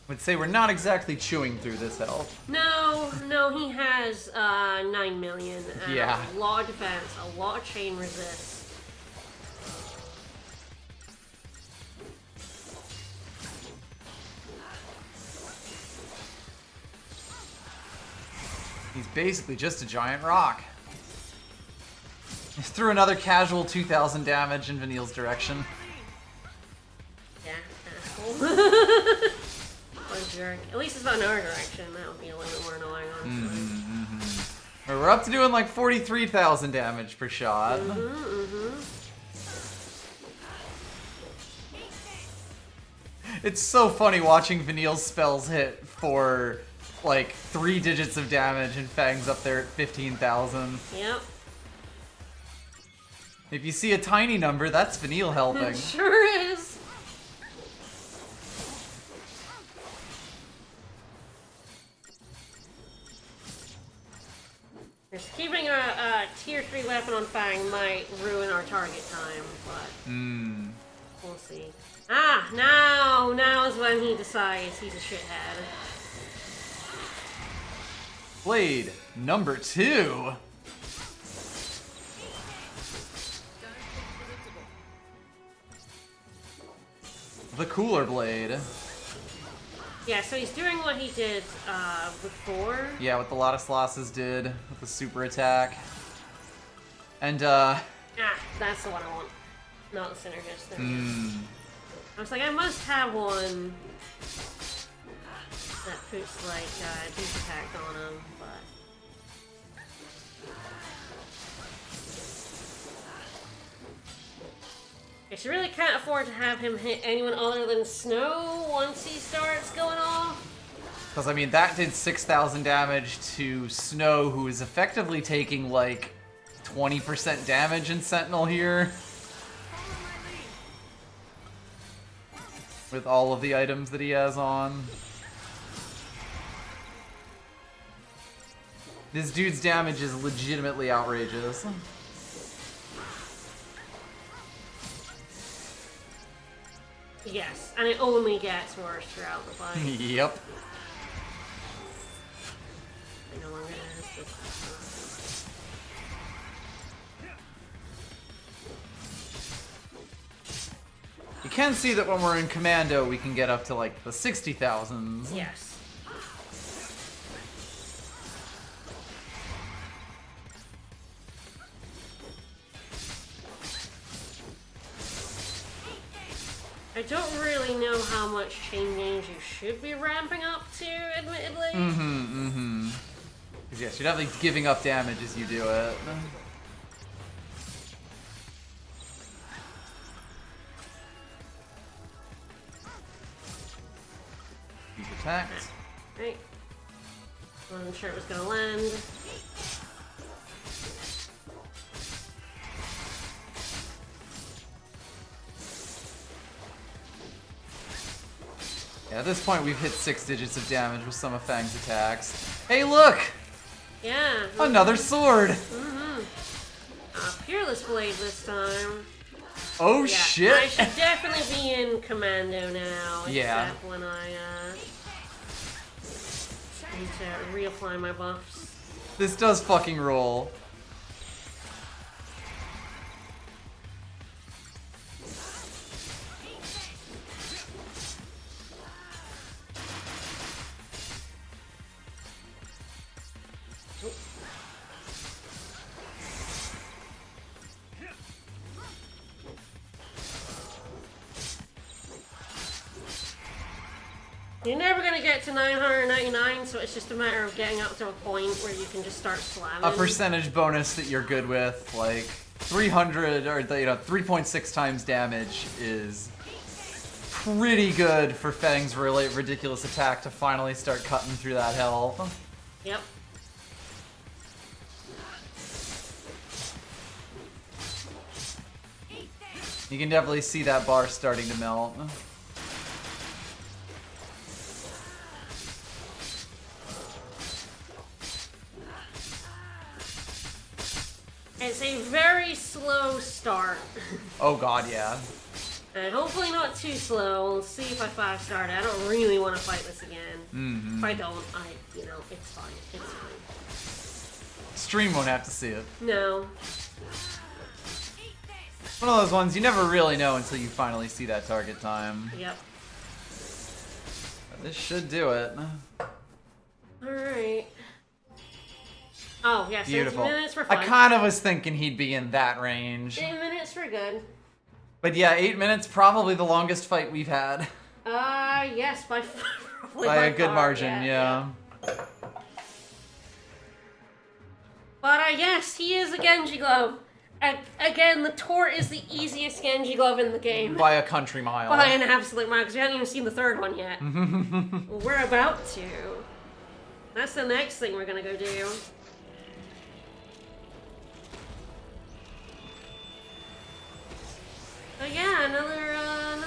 Would say we're not exactly chewing through this health. No, he has 9 million. Yeah. A lot of defense, a lot of chain resist. He's basically just a giant rock. He threw another casual 2,000 damage in Vanille's direction. Yeah, asshole. What a jerk. At least it's not in our direction. That would be a little bit more annoying, honestly. We're up to doing like 43,000 damage per shot. It's so funny watching Vanille's spells hit for like 3 digits of damage and Fang's up there at 15,000. Yep. If you see a tiny number, that's Vanille helping. It sure is. Just keeping a tier 3 weapon on Fang might ruin our target time, but we'll see. Ah, now is when he decides he's a shithead. Blade number 2. The cooler blade. Yeah, so he's doing what he did before. Yeah, what the Ladislas's did with the super attack. And, Ah, that's the one I want. Not the Synergist. There we go. I was like, I must have one that puts, like, deep attack on him, but... Yeah, she really can't afford to have him hit anyone other than Snow once he starts going off. because, I mean, that did 6,000 damage to Snow, who is effectively taking, like, 20% damage in Sentinel here. With all of the items that he has on. This dude's damage is legitimately outrageous. Yes, and it only gets worse throughout the fight. Yep. I no longer have this. You can see that when we're in Commando, we can get up to, like, the 60,000s. Yes. I don't really know how much chain gains you should be ramping up to, admittedly. Yes, you're definitely giving up damage as you do it. Be protect. Right. Wasn't sure it was gonna land. Yeah, at this point we've hit 6 digits of damage with some of Fang's attacks. Hey, look! Yeah. Another sword! Peerless Blade this time. Oh Yeah, shit! I should definitely be in Commando now. Yeah. Except when I need to reapply my buffs. This does fucking roll. You're never gonna get to 999, so it's just a matter of getting up to a point where you can just start slamming. A percentage bonus that you're good with, like 300 or 3.6 times damage is pretty good for Fang's really ridiculous attack to finally start cutting through that hell. Yep. You can definitely see that bar starting to melt. It's a very slow start. Oh god, yeah. And hopefully not too slow. We'll see if I 5-star it. I don't really want to fight this again. If I don't, it's fine. It's fine. Stream won't have to see it. No. One of those ones you never really know until you finally see that target time. Yep. But this should do it. Alright. Oh, yeah, 6 Beautiful. minutes for fun. I kind of was thinking he'd be in that range. 8 minutes for good. But yeah, 8 minutes, probably the longest fight we've had. Yes, by probably By a good far, margin, yeah. But yes, he is a Genji glove. Again, the Tort is the easiest Genji glove in the game. By a country mile. By an absolute mile, because we haven't even seen the third one yet. We're about to. That's the next thing we're gonna go do. So yeah, another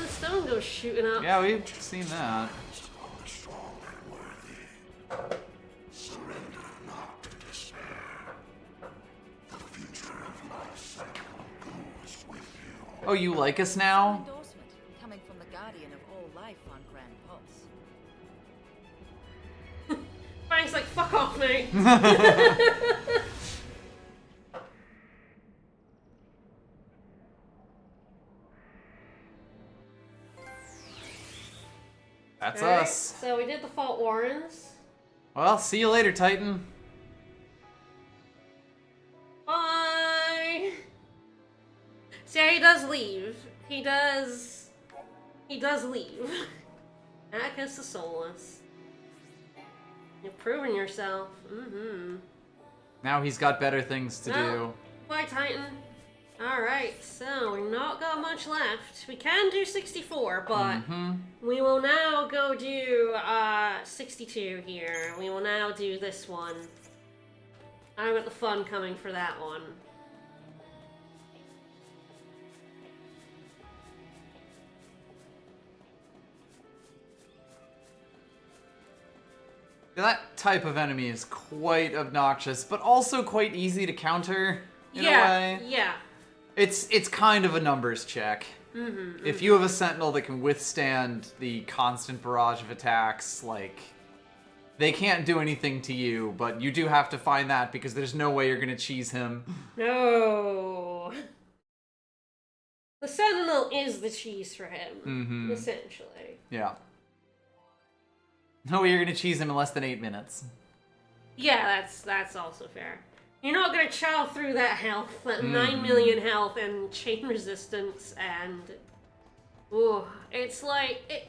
stone goes shooting up. Yeah, we've seen that. Oh, you like us now? Endorsement coming from the guardian of all life on Grand Pulse. Frank's like, fuck off, mate. That's Alright, us. so we did the Fault Warrens. Well, see you later, Titan. Bye. See, he does leave. He does leave. Atticus the Soulless. You've proven yourself. Now he's got better things to Well, do. Bye, Titan. Alright, so we've not got much left. We can do 64, but we will now go do 62 here. We will now do this one. I got the fun coming for that one. That type of enemy is quite obnoxious, but also quite easy to counter in a way. Yeah. It's kind of a numbers check. If you have a sentinel that can withstand the constant barrage of attacks, like, they can't do anything to you, but you do have to find that because there's no way you're gonna cheese him. No. The Sentinel is the cheese for him, essentially. Yeah. No way you're gonna cheese him in less than 8 minutes. Yeah, that's also fair. You're not gonna chow through that health, that 9 million health and chain resistance, and ooh, it's like it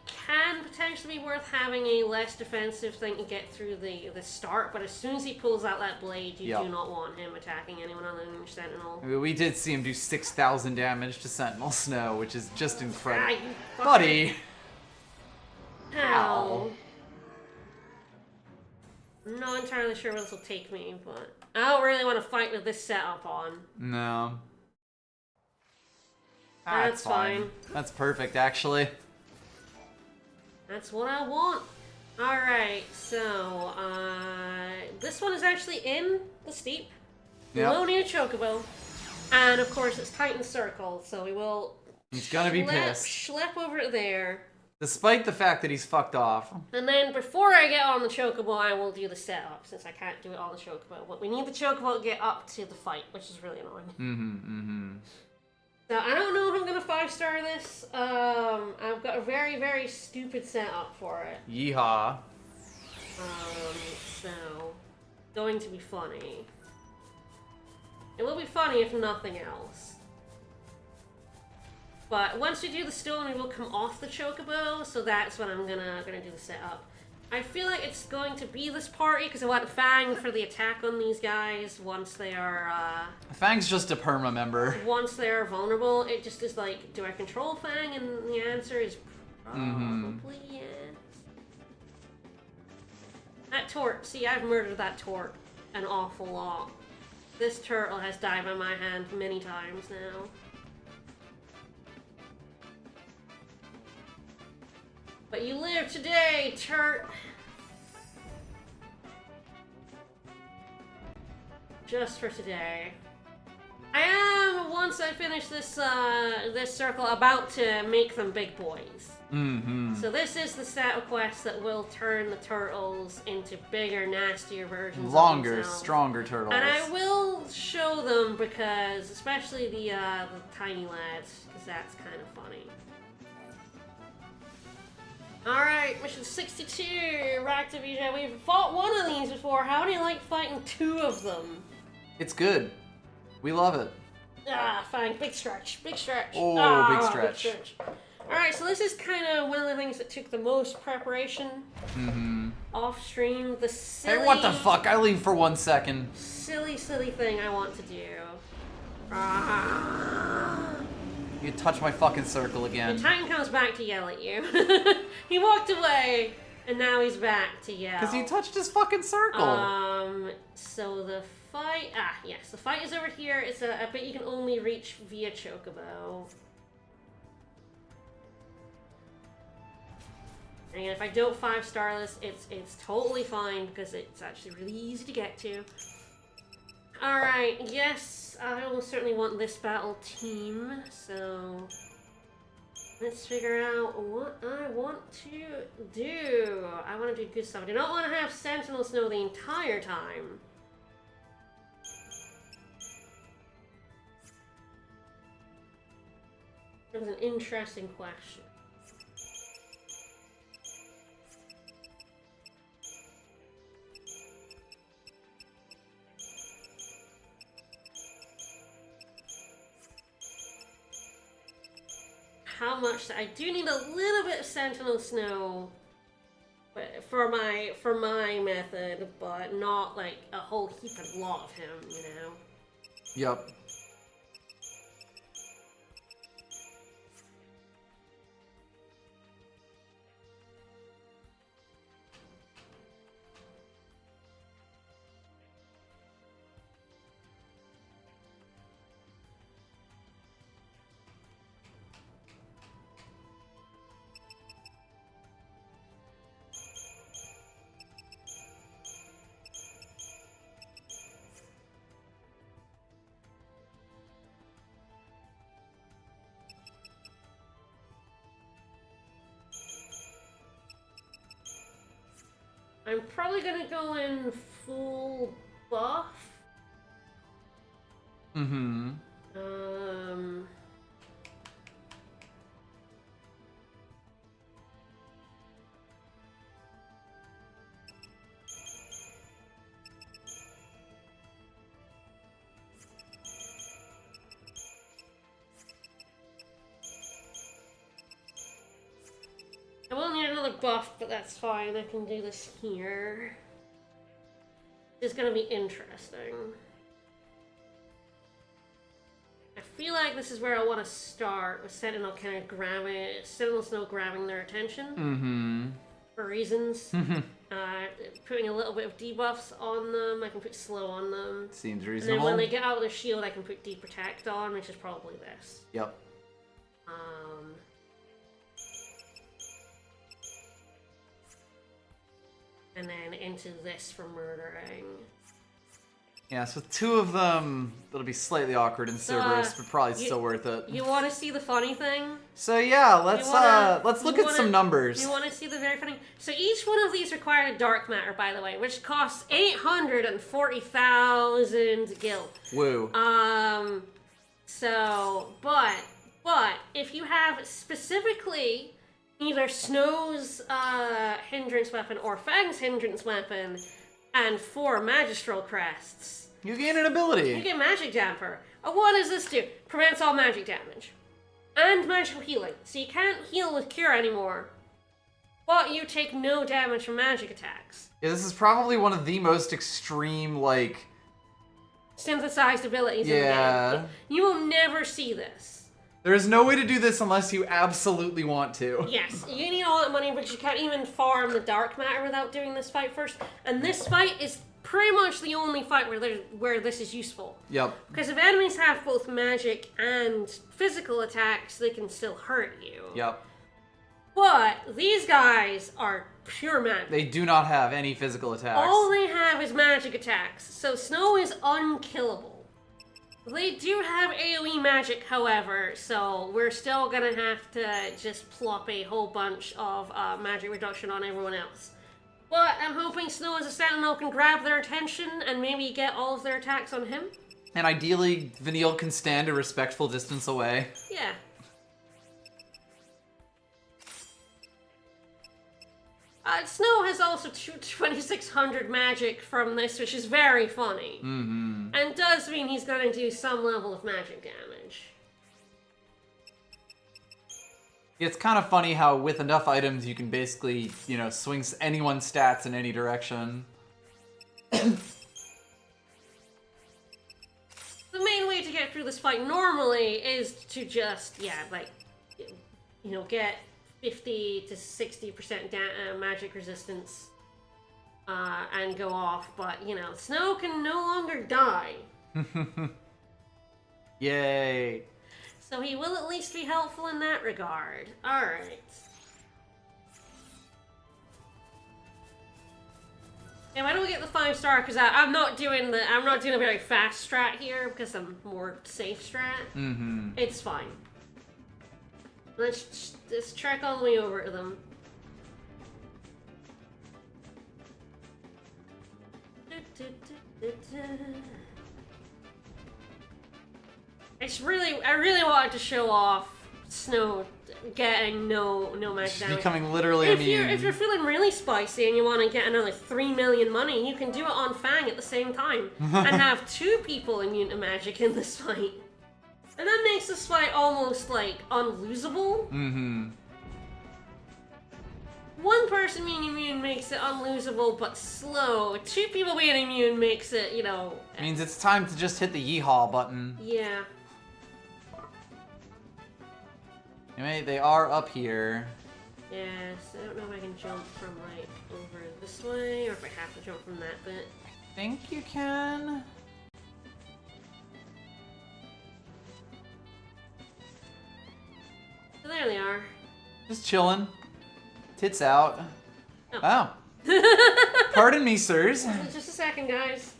can potentially be worth having a less defensive thing to get through the start, but as soon as he pulls out that blade, you do not want him attacking anyone other than your Sentinel. We did see him do 6,000 damage to Sentinel Snow, which is just incredible. Ah, you fucker. Buddy! How? I'm not entirely sure where this will take me, but I don't really want to fight with this setup on. No. That's fine. That's perfect, actually. That's what I want. Alright, so, this one is actually in the steep. Yep. Below near Chocobo. And, of course, it's Titan Circle, so we will... He's gonna be pissed. Schlep over there. Despite the fact that he's fucked off. And then, before I get on the Chocobo, I will do the setup, since I can't do it on the Chocobo. But we need the Chocobo to get up to the fight, which is really annoying. So, I don't know if I'm gonna 5-star this. I've got a very, very stupid setup for it. Yeehaw. So... Going to be funny. It will be funny if nothing else. But once we do the stone, we will come off the Chocobo, so that's when I'm gonna do the setup. I feel like it's going to be this party, because I want Fang for the attack on these guys once they are, Fang's just a perma member. Once they are vulnerable. It just is like, do I control Fang? And the answer is probably yes. That Tort, see, I've murdered that Tort an awful lot. This turtle has died by my hand many times now. But you live today, Turt. Just for today. I am, once I finish this this circle, about to make them big boys. So this is the set of quests that will turn the turtles into bigger, nastier versions Longer, of themselves. stronger turtles. And I will show them because, especially the tiny lads, because that's kind of funny. Alright, mission 62, Raktavisha. We've fought one of these before. How do you like fighting two of them? It's good. We love it. Ah, fine. Big stretch. Big stretch. Oh, big stretch. Alright, so this is kind of one of the things that took the most preparation off stream. The silly... Hey, what the fuck? I leave for 1 second. Silly thing I want to do. You touch my fucking circle again. The Titan comes back to yell at you. He walked away, and now he's back to yell. Because he touched his fucking circle. So the fight... Ah, yes, the fight is over here. It's a bit you can only reach via Chocobo. And if I don't 5-star this, it's totally fine, because it's actually really easy to get to. Alright, yes, I will certainly want this battle team, so... Let's figure out what I want to do. I want to do good stuff. I do not want to have Sentinel Snow the entire time. That was an interesting question. How much I do need a little bit of Sentinel Snow for my method, but not like a whole heap of lot of him, you know. Yup. I'm probably gonna go in full buff. I will need another buff, but that's fine. I can do this here. It's gonna be interesting. I feel like this is where I want to start with Sentinel kind of Sentinel Snow grabbing their attention. for reasons. Putting a little bit of debuffs on them. I can put slow on them. Seems And reasonable. then when they get out of their shield, I can put deprotect on, which is probably this. Yep. And then into this for murdering. Yeah, so with 2 of them, it'll be slightly awkward in Cerberus, but probably still worth it. You want to see the funny thing? So yeah, let's look at some numbers. You want to see the very funny? So each one of these required a dark matter, by the way, which costs 840,000 gil. Woo. But if you have specifically either Snow's hindrance weapon or Fang's hindrance weapon and 4 magistral crests, You gain an ability. you get magic damper. What does this do? Prevents all magic damage. And magical healing. So you can't heal with cure anymore. But you take no damage from magic attacks. Yeah, this is probably one of the most extreme, like... Synthesized abilities in the game. You will never see this. There is no way to do this unless you absolutely want to. Yes, you need all that money, but you can't even farm the dark matter without doing this fight first. And this fight is pretty much the only fight where this is useful. Yep. Because if enemies have both magic and physical attacks, they can still hurt you. Yep. But these guys are pure magic. They do not have any physical attacks. All they have is magic attacks, so Snow is unkillable. They do have AoE magic, however, so we're still gonna have to just plop a whole bunch of magic reduction on everyone else. But I'm hoping Snow as a Sentinel can grab their attention and maybe get all of their attacks on him. And ideally, Vanille can stand a respectful distance away. Yeah. Snow has also 2,600 magic from this, which is very funny. Mm-hmm. And does mean he's going to do some level of magic damage. It's kind of funny how with enough items you can basically, you know, swing anyone's stats in any direction. The main way to get through this fight normally is to just, get 50 to 60% magic resistance and go off. But, Snow can no longer die. Yay. So he will at least be helpful in that regard. Alright. And I don't get the 5-star because I'm not doing a very fast strat here because I'm more safe strat. Mm-hmm. It's fine. Let's trek all the way over to them. I really wanted to show off Snow getting no magic damage. Becoming literally immune. If you're feeling really spicy and you want to get another 3 million money, you can do it on Fang at the same time and have 2 people immune to magic in this fight. And that makes this fight almost, unlosable. Mm-hmm. One person being immune makes it unlosable, but slow. 2 people being immune makes it, Means it's time to just hit the yeehaw button. Yeah. Anyway, they are up here. Yes, I don't know if I can jump from, over this way, or if I have to jump from that bit. I think you can. So there they are. Just chilling. Tits out. Oh. Pardon me, sirs. Just a second, guys.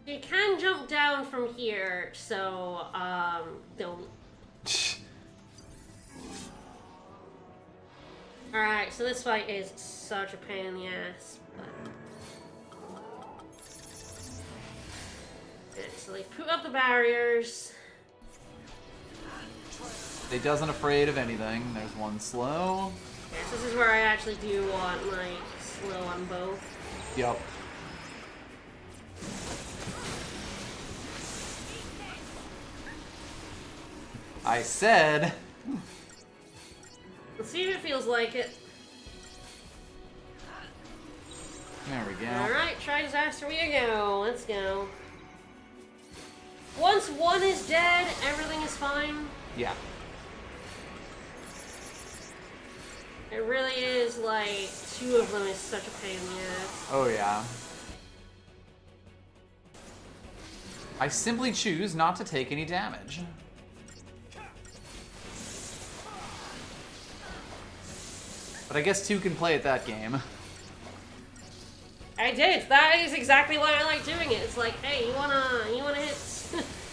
You can jump down from here, so, don't. Alright, so this fight is such a pain in the ass, but... Okay, so they put up the barriers. They doesn't afraid of anything. There's one slow. Yes, this is where I actually do want, slow on both. Yep. I said. Let's see if it feels like it. There we go. Alright, try disaster we go. Let's go. Once one is dead, everything is fine. Yeah. It really is like 2 of them is such a pain in the ass. Oh yeah. I simply choose not to take any damage. But I guess 2 can play at that game. I did. That is exactly why I like doing it. It's like, hey, you wanna hit,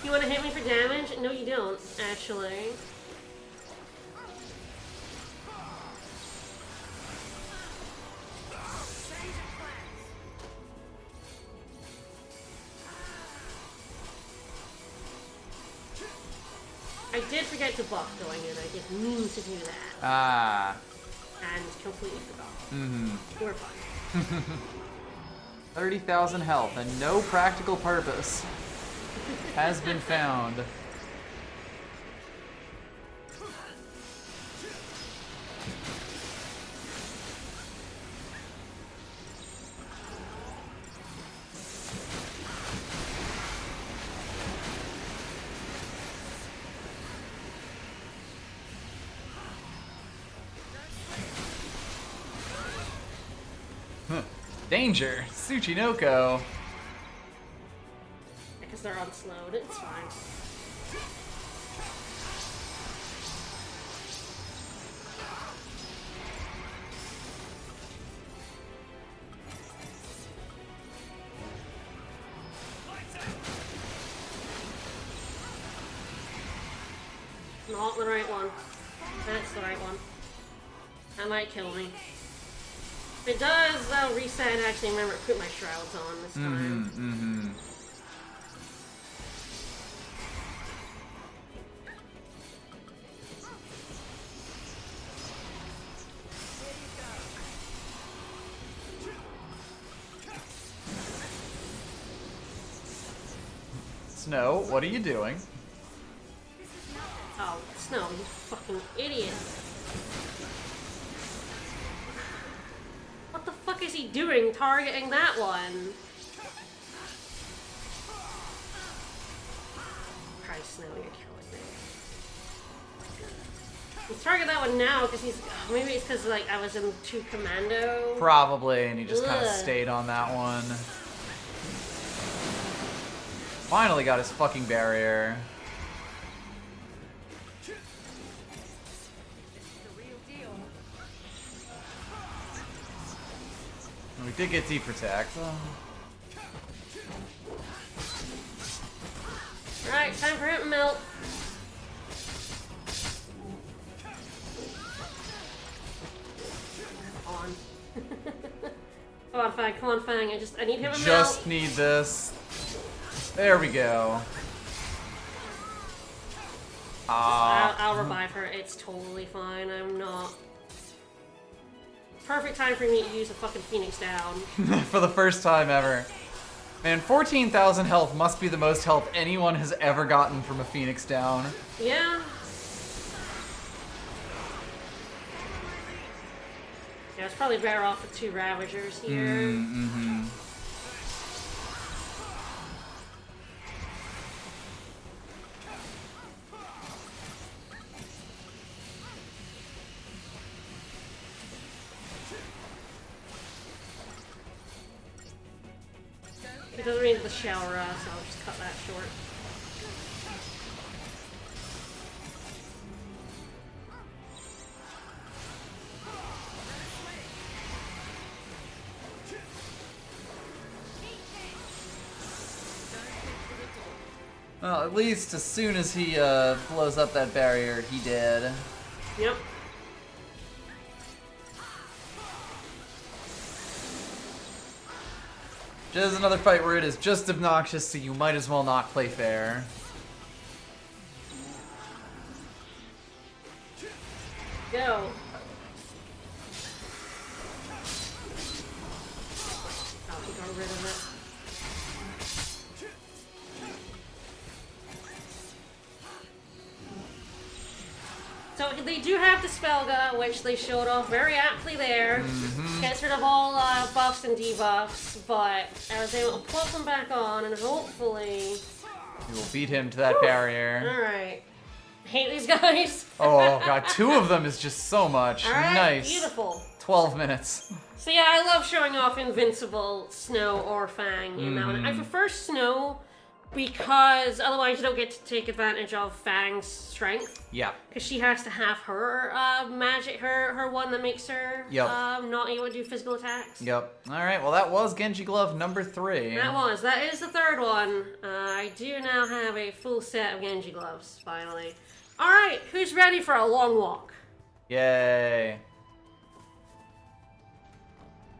you wanna hit me for damage? No, you don't, actually. I did forget to buff going in. I did mean to do that. Ah. And completely forgot. Mm-hmm. We're fine. 30,000 health and no practical purpose has been found. Danger! Tsuchinoko! Because they're unslowed, it's fine. Not the right one. That's the right one. That might kill me. If it does, I'll reset and actually remember to put my shrouds on this time. Mm-hmm. Snow, what are you doing? Oh, Snow, you fucking idiot. What the fuck is he doing targeting that one? Christ, Snow, you're killing me. He's targeting that one now because he's... maybe it's because like I was in 2 commando. Probably, and he just kind of Ugh. stayed on that one. Finally got his fucking barrier. We did get deep protect. Alright, time for him to melt. Come on. Come on, Fang. Come on, Fang. I need him to melt. Just need this. There we go. I'll revive her. It's totally fine. I'm not... Perfect time for me to use a fucking Phoenix down. For the first time ever. Man, 14,000 health must be the most health anyone has ever gotten from a Phoenix down. Yeah. Yeah, it's probably better off with 2 Ravagers here. Mm-hmm. It doesn't mean the shower, so I'll just cut that short. Well, at least as soon as he blows up that barrier, he did. Yep. Just another fight where it is just obnoxious, so you might as well not play fair. Go. Oh, he got rid of it. So they do have the Spellga, which they showed off very aptly there. Gets rid of all buffs and debuffs, but I was able to put them back on, and hopefully... You will beat him to that barrier. Alright. Hate these guys. Oh god, 2 of them is just so much. Alright, Nice. beautiful. 12 minutes. So yeah, I love showing off Invincible, Snow, or Fang in that one. I prefer Snow because otherwise you don't get to take advantage of Fang's strength. Yeah. Because she has to have her magic, her one that makes her not able to do physical attacks. Yep. Alright, well that was Genji Glove number 3. That is the third one. I do now have a full set of Genji Gloves, finally. Alright, who's ready for a long walk? Yay.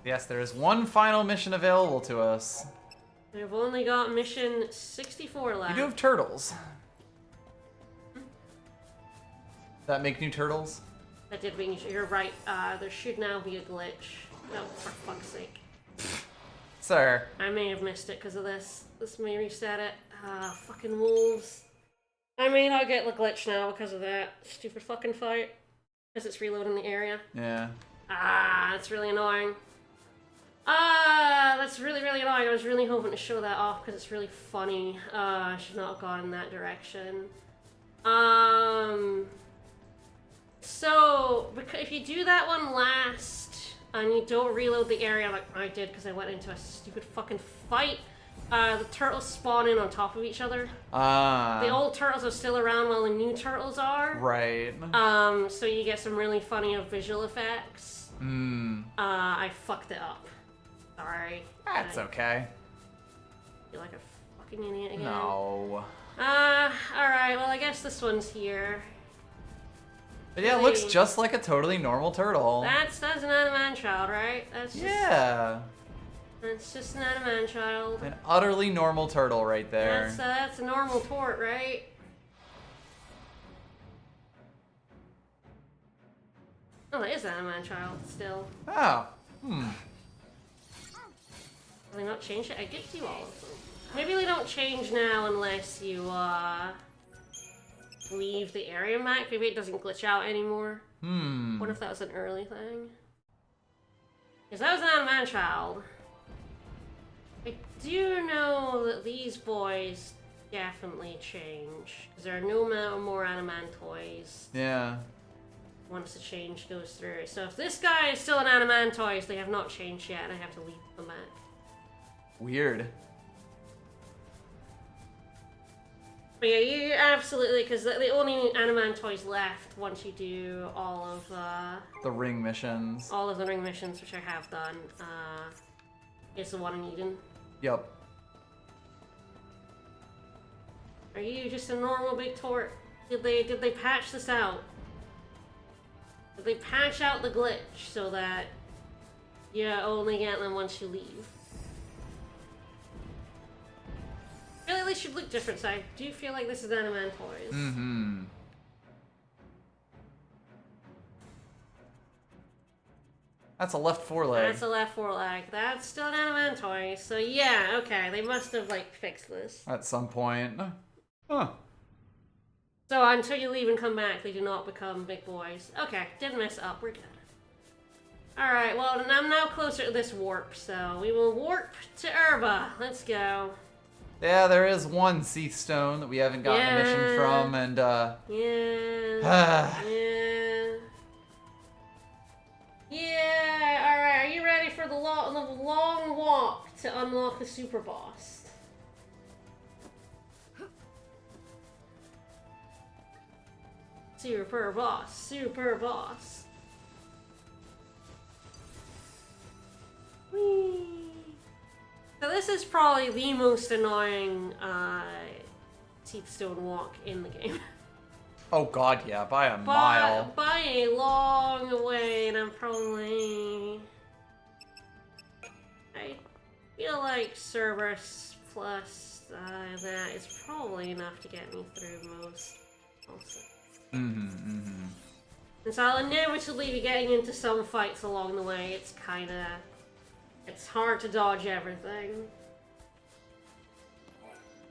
Yes, there is one final mission available to us. We've only got mission 64 left. You do have turtles. That make new turtles? That did mean you're right. There should now be a glitch. Oh, for fuck's sake. Sir. I may have missed it because of this. This may reset it. Fucking wolves. I may not get the glitch now because of that stupid fucking fight. Because it's reloading the area. Yeah. That's really annoying. That's really, really annoying. I was really hoping to show that off because it's really funny. I should not have gone in that direction. So, if you do that one last, and you don't reload the area like I did because I went into a stupid fucking fight, the turtles spawn in on top of each other. The old turtles are still around while the new turtles are. Right. So you get some really funny visual effects. I fucked it up. Sorry. That's okay. I feel like a fucking idiot again. No. Alright, well I guess this one's here. But yeah, it looks just like a totally normal turtle. That's an Animan child, right? That's just, yeah. That's just an Animan child. An utterly normal turtle right there. That's a normal tort, right? Oh, that is an Animan child still. Oh. Have they not changed it? I did do all of them. Maybe they don't change now unless you leave the area map. Maybe it doesn't glitch out anymore. What if that was an early thing? Because that was an Animan child. I do know that these boys definitely change. Because there are no more Animan toys. Yeah. Once the change goes through. So if this guy is still an Animan toys, they have not changed yet and I have to leave them back. Weird. But yeah, you absolutely, because the only Animan toys left once you do all of the ring missions. All of the ring missions, which I have done, is the one in Eden. Yep. Are you just a normal big tort? Did they patch this out? Did they patch out the glitch so that you only get them once you leave? Really, they should look different, so I do feel like this is Animan toys. That's a left foreleg. That's a left foreleg. That's still an Animan toy. So yeah, okay, they must have like fixed this. At some point. Huh. So until you leave and come back, they do not become big boys. Okay, didn't mess up. We're good. Alright, well, I'm now closer to this warp, so we will warp to Erba. Let's go. Yeah, there is one Seath Stone that we haven't gotten a mission from, and Yeah, alright, are you ready for the long walk to unlock the super boss? Super boss, super boss. Whee! So this is probably the most annoying Seath Stone walk in the game. oh god, yeah, by a mile. By a long way, and I'm probably... I feel like Cerberus plus that is probably enough to get me through most of it. And so I'll inevitably be getting into some fights along the way. It's hard to dodge everything.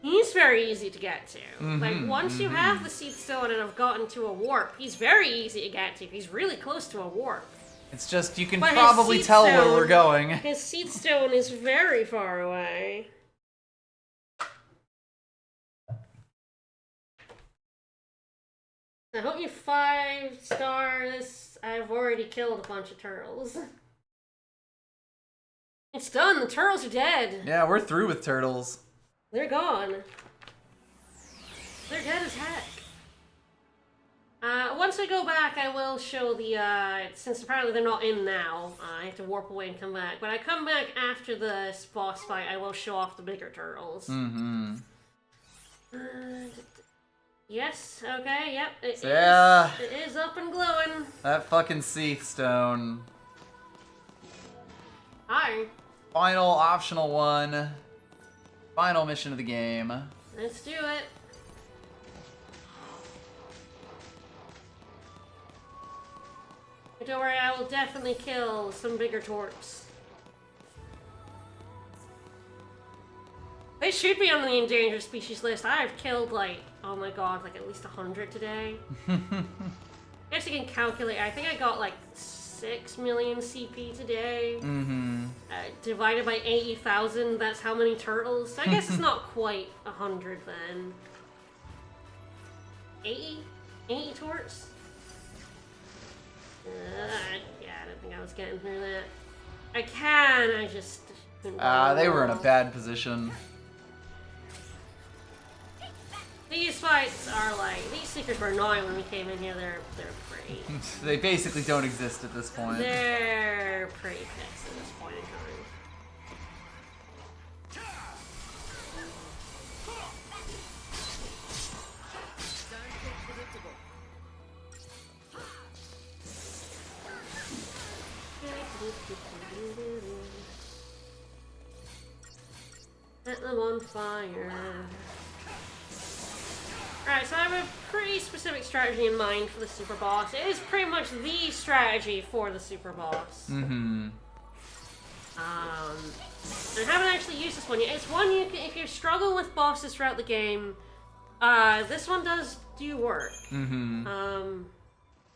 He's very easy to get to. Like, once you have the Seed Stone and have gotten to a warp, he's very easy to get to. He's really close to a warp. It's just, you can But his probably Seed tell where Stone- we're going. His Seed Stone is very far away. I hope you 5-star this. I've already killed a bunch of turtles. It's done. The turtles are dead. Yeah, we're through with turtles. They're gone. They're dead as heck. Once I go back, I will show the, since apparently they're not in now, I have to warp away and come back. When I come back after the boss fight, I will show off the bigger turtles. Yes, okay, yep, it is up and glowing. That fucking Seed Stone. Hi. Final optional one. Final mission of the game. Let's do it. Don't worry, I will definitely kill some bigger torps. They should be on the endangered species list. I've killed like, oh my god, like at least 100 today. I guess you can calculate. I think I got like 6 million CP today. Divided by 80,000, that's how many turtles. I guess it's not quite 100 then. 80? 80 torts? Yeah, I don't think I was getting through that. I can, I just... They were in a bad position. These fights are like, these secrets were annoying when we came in here. They're pretty. They basically don't exist at this point. They're pretty pissed at this point in time. Set them on fire. Alright, so I have a pretty specific strategy in mind for the super boss. It is pretty much the strategy for the super boss. I haven't actually used this one yet. It's one you can, if you struggle with bosses throughout the game, this one does do work.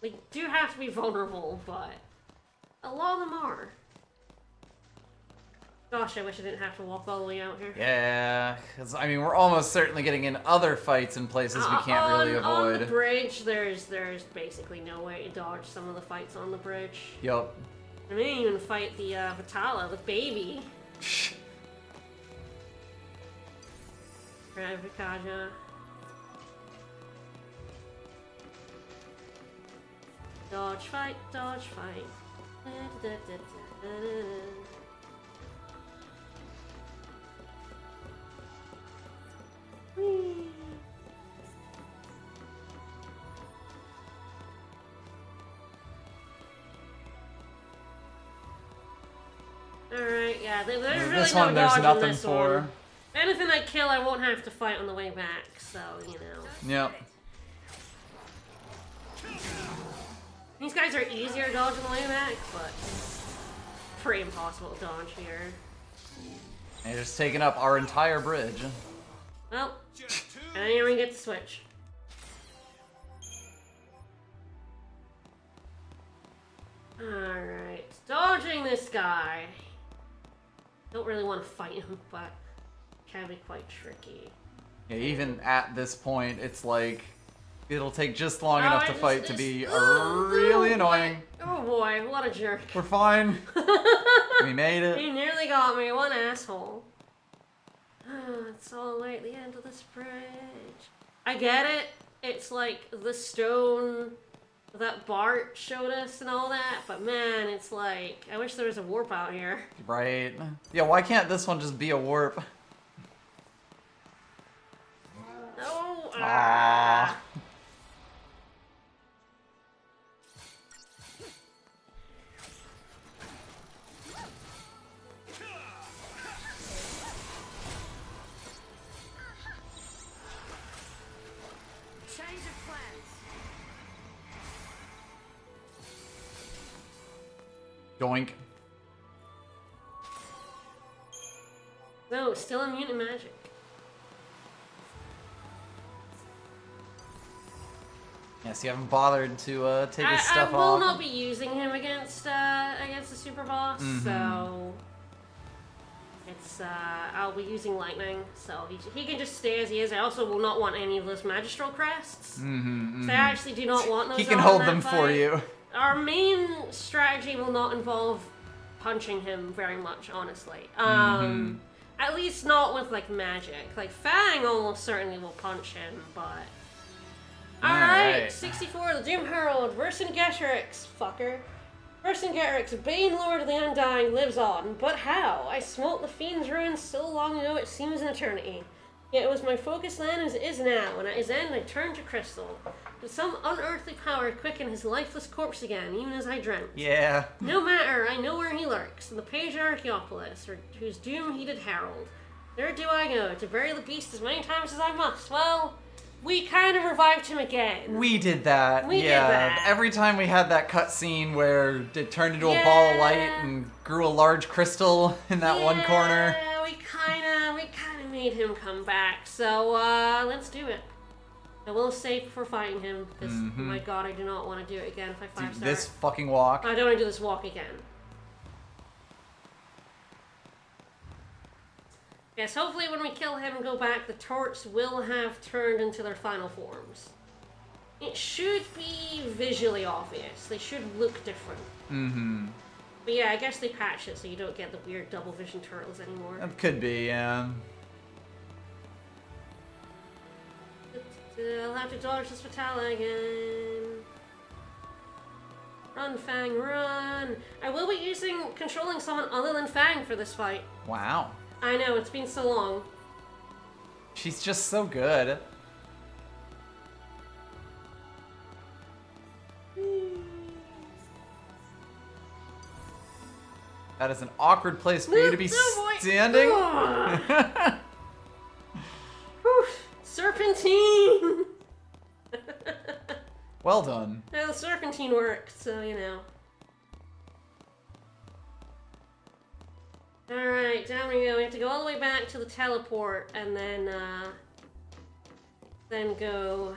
They do have to be vulnerable, but a lot of them are. Gosh, I wish I didn't have to walk all the way out here. Yeah, because, I mean, we're almost certainly getting in other fights in places we can't really avoid. On the bridge, there's basically no way to dodge some of the fights on the bridge. Yup. I didn't even fight the Vitala, the baby. Right, Vikaja. Dodge fight, dodge fight. Alright, yeah, there's really This no one, there's dodging nothing this for. one. Anything I kill, I won't have to fight on the way back, so, you know. Yep. These guys are easier to dodge on the way back, but pretty impossible to dodge here. And just taking up our entire bridge. Well, I didn't even get to switch. Alright, dodging this guy. Don't really want to fight him, but it can be quite tricky. Yeah, even at this point, it's like, it'll take just long enough to fight to be really annoying. Oh boy, what a jerk. We're fine. We made it. He nearly got me, one asshole. It's all the way at the end of this bridge. I get it. It's like the stone that Bart showed us and all that, but man, it's like, I wish there was a warp out here. Right. Yeah, why can't this one just be a warp? No. Ah. Change of plans. Doink. No, still immune to magic. Yes, you haven't bothered to take his stuff I will off. not be using him against the super boss, so it's I'll be using lightning, so he can just stay as he is. I also will not want any of those magistral crests. So I actually do not want those. He can on hold that them fight. for you. Our main strategy will not involve punching him very much, honestly. At least not with like magic. Like Fang almost certainly will punch him, but. Alright, 64, the Doom Herald, Vercingetor-X, fucker. Vercingetor-X, Bane Lord of the Undying, lives on. But how? I smote the Fiend's ruins so long ago it seems an eternity. Yet it was my focus then as it is now, and at his end I turned to crystal. Did some unearthly power quicken his lifeless corpse again, even as I dreamt? Yeah. No matter, I know where he lurks, in the Patriarchopolis, or whose doom he did herald. There do I go, to bury the beast as many times as I must. Well, we kind of revived him again. We did that. We did that. Every time we had that cutscene where it turned into a ball of light and grew a large crystal in that one corner. Yeah, we kind of made him come back. So let's do it. I will save before fighting him because, my God, I do not want to do it again if I 5-star. This fucking walk. I don't want to do this walk again. Yes, hopefully when we kill him and go back, the torts will have turned into their final forms. It should be visually obvious. They should look different. But yeah, I guess they patched it so you don't get the weird double vision turtles anymore. That could be, yeah. I'll have to dodge this Fatala again. Run, Fang, run! I will be controlling someone other than Fang for this fight. Wow. I know, it's been so long. She's just so good. That is an awkward place for you to be standing. Whew, Serpentine! Well done. Yeah, the Serpentine worked, so you know. Alright, down we go. We have to go all the way back to the teleport and then go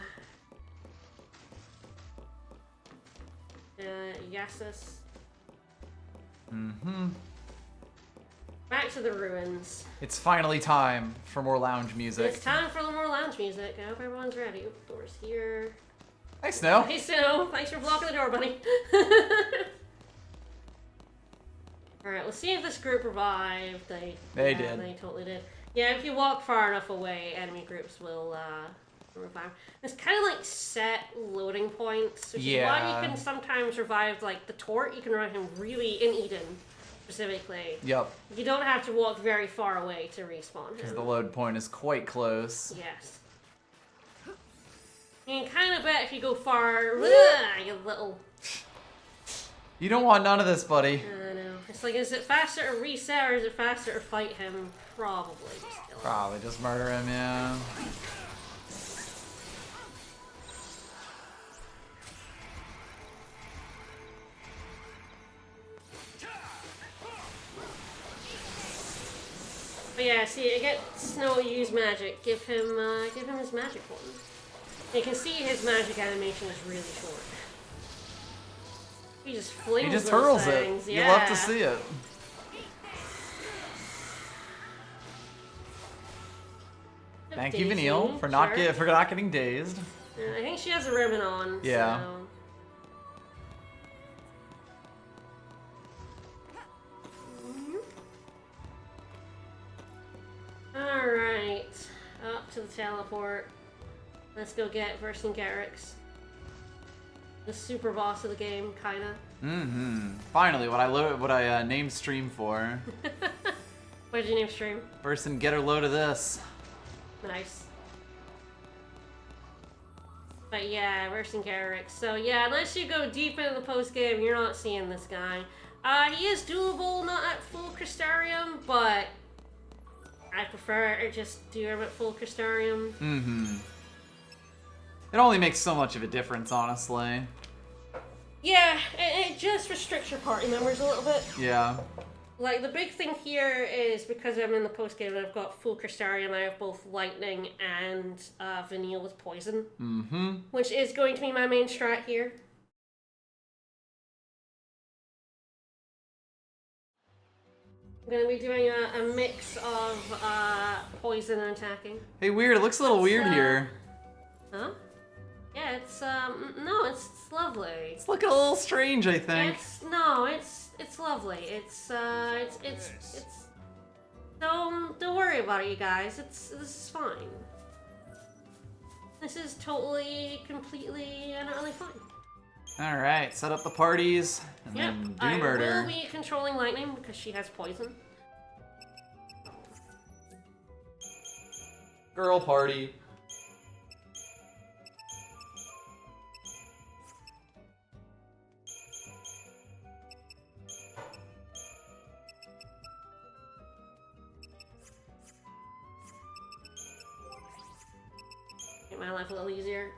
Yassus. Back to the ruins. It's finally time for more lounge music. It's time for more lounge music. I hope everyone's ready. Oop, door's here. Hey, Snow. Hey, Snow. Thanks for blocking the door, buddy. Alright, let's see if this group revived. They did. They totally did. Yeah, if you walk far enough away, enemy groups will revive. It's kind of like set loading points, which is why you can sometimes revive, like, the Tort. You can revive him really in Eden, specifically. Yep. You don't have to walk very far away to respawn him. Because the load point is quite close. Yes. You can kind of bet if you go far, you little... You don't want none of this, buddy. I know. It's like, is it faster to reset or is it faster to fight him? Probably just kill him. Probably just murder him, yeah. But yeah, see, get Snow use magic. Give him his magic one. You can see his magic animation is really short. He just flings. He just those hurls things. it. Yeah. You love to see it. Thank you, Vanille, for not getting dazed. I think she has a ribbon on. Yeah. So. Alright. Up to the teleport. Let's go get Vercingetor-X. The super boss of the game, kinda. Finally, what I named stream for. What did you name stream? Vercingetor-Load-Of-This. Nice. But yeah, Vercingetor-X. So yeah, unless you go deep into the post game, you're not seeing this guy. He is doable, not at full Crystarium, but I prefer to just do him at full Crystarium. It only makes so much of a difference, honestly. Yeah, it just restricts your party members a little bit. Yeah. like, the big thing here is because I'm in the post-game, I've got full Crystarium, I have both Lightning and Vanille with Poison. Mm-hmm. Which is going to be my main strat here. I'm going to be doing a mix of Poison and attacking. Hey, weird. It looks a little weird here. Huh? Yeah, it's, no, it's lovely. It's looking a little strange, I think. It's lovely. It's don't worry about it, you guys. This is fine. This is totally, completely, and utterly fine. Alright, set up the parties, and then do murder. I will be controlling Lightning because she has Poison. Girl party. Make my life a little easier.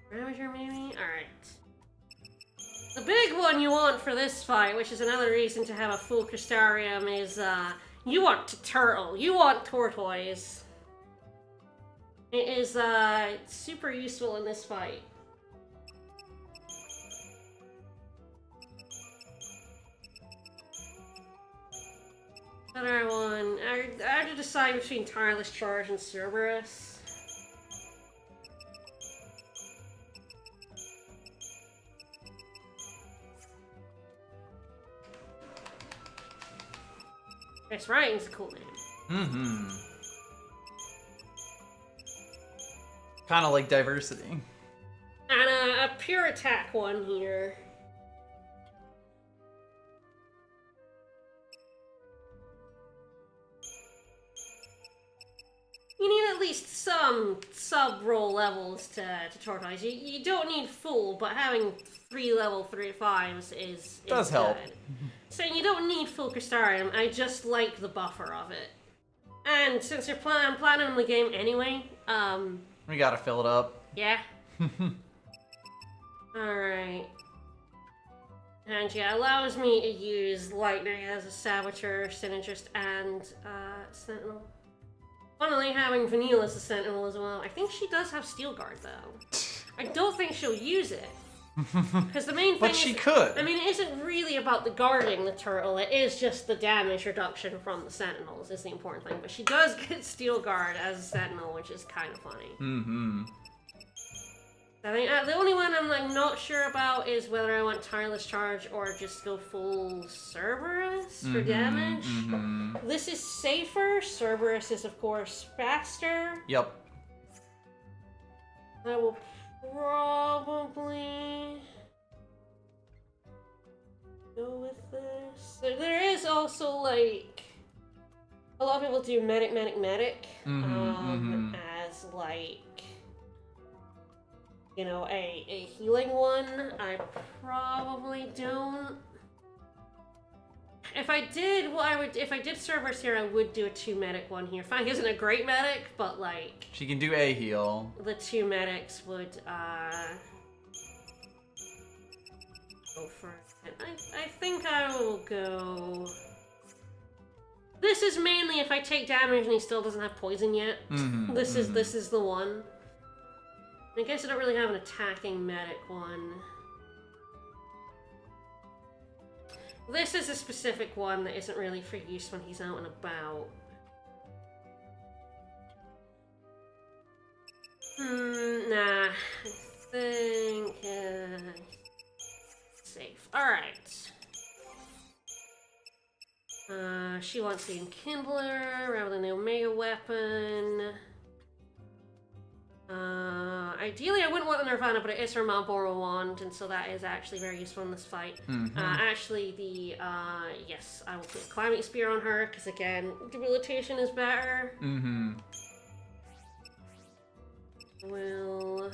Ravager, maybe? Alright. The big one you want for this fight, which is another reason to have a full Crystarium, is, you want Turtle. You want Tortoise. It is, super useful in this fight. Another one. I have to decide between Tireless Charge and Cerberus. Chris Writing's a cool name. Mm-hmm. Kind of like diversity. And a pure attack one here. You need at least some sub-roll levels to Tortoise. You don't need full, but having 3 level 3/5s is Does help. good. So you don't need full Crystarium, I just like the buffer of it. And since I'm planning on the game anyway, We gotta fill it up. yeah. Alright. And yeah, allows me to use Lightning as a Saboteur, Synergist, and Sentinel. Funnily, having Vanille as a Sentinel as well. I think she does have Steel Guard, though. I don't think she'll use it. Because the main thing But she is, could. I mean, it isn't really about the guarding the turtle, it is just the damage reduction from the Sentinels is the important thing. But she does get Steel Guard as a Sentinel, which is kind of funny. Mm-hmm. I think the only one I'm like not sure about is whether I want Tireless Charge or just go full Cerberus for damage. Mm-hmm. This is safer. Cerberus is of course faster. Yep. I will probably go with this. There is also like a lot of people do medic as like, you know, a healing one. I probably don't. If I did Cerberus here, I would do a 2 medic one here. Fang isn't a great medic, but like She can do a heal. the 2 medics would go for it. I think I will go. This is mainly if I take damage and he still doesn't have poison yet. This is the one. I guess I don't really have an attacking medic one. This is a specific one that isn't really for use when he's out and about. Nah. I think... safe. Alright. She wants the Enkindler rather than the Omega Weapon. Ideally, I wouldn't want the Nirvana, but it is her Malboro Wand, and so that is actually very useful in this fight. Actually, yes, I will put Climbing Spear on her, because again, debilitation is better. Will...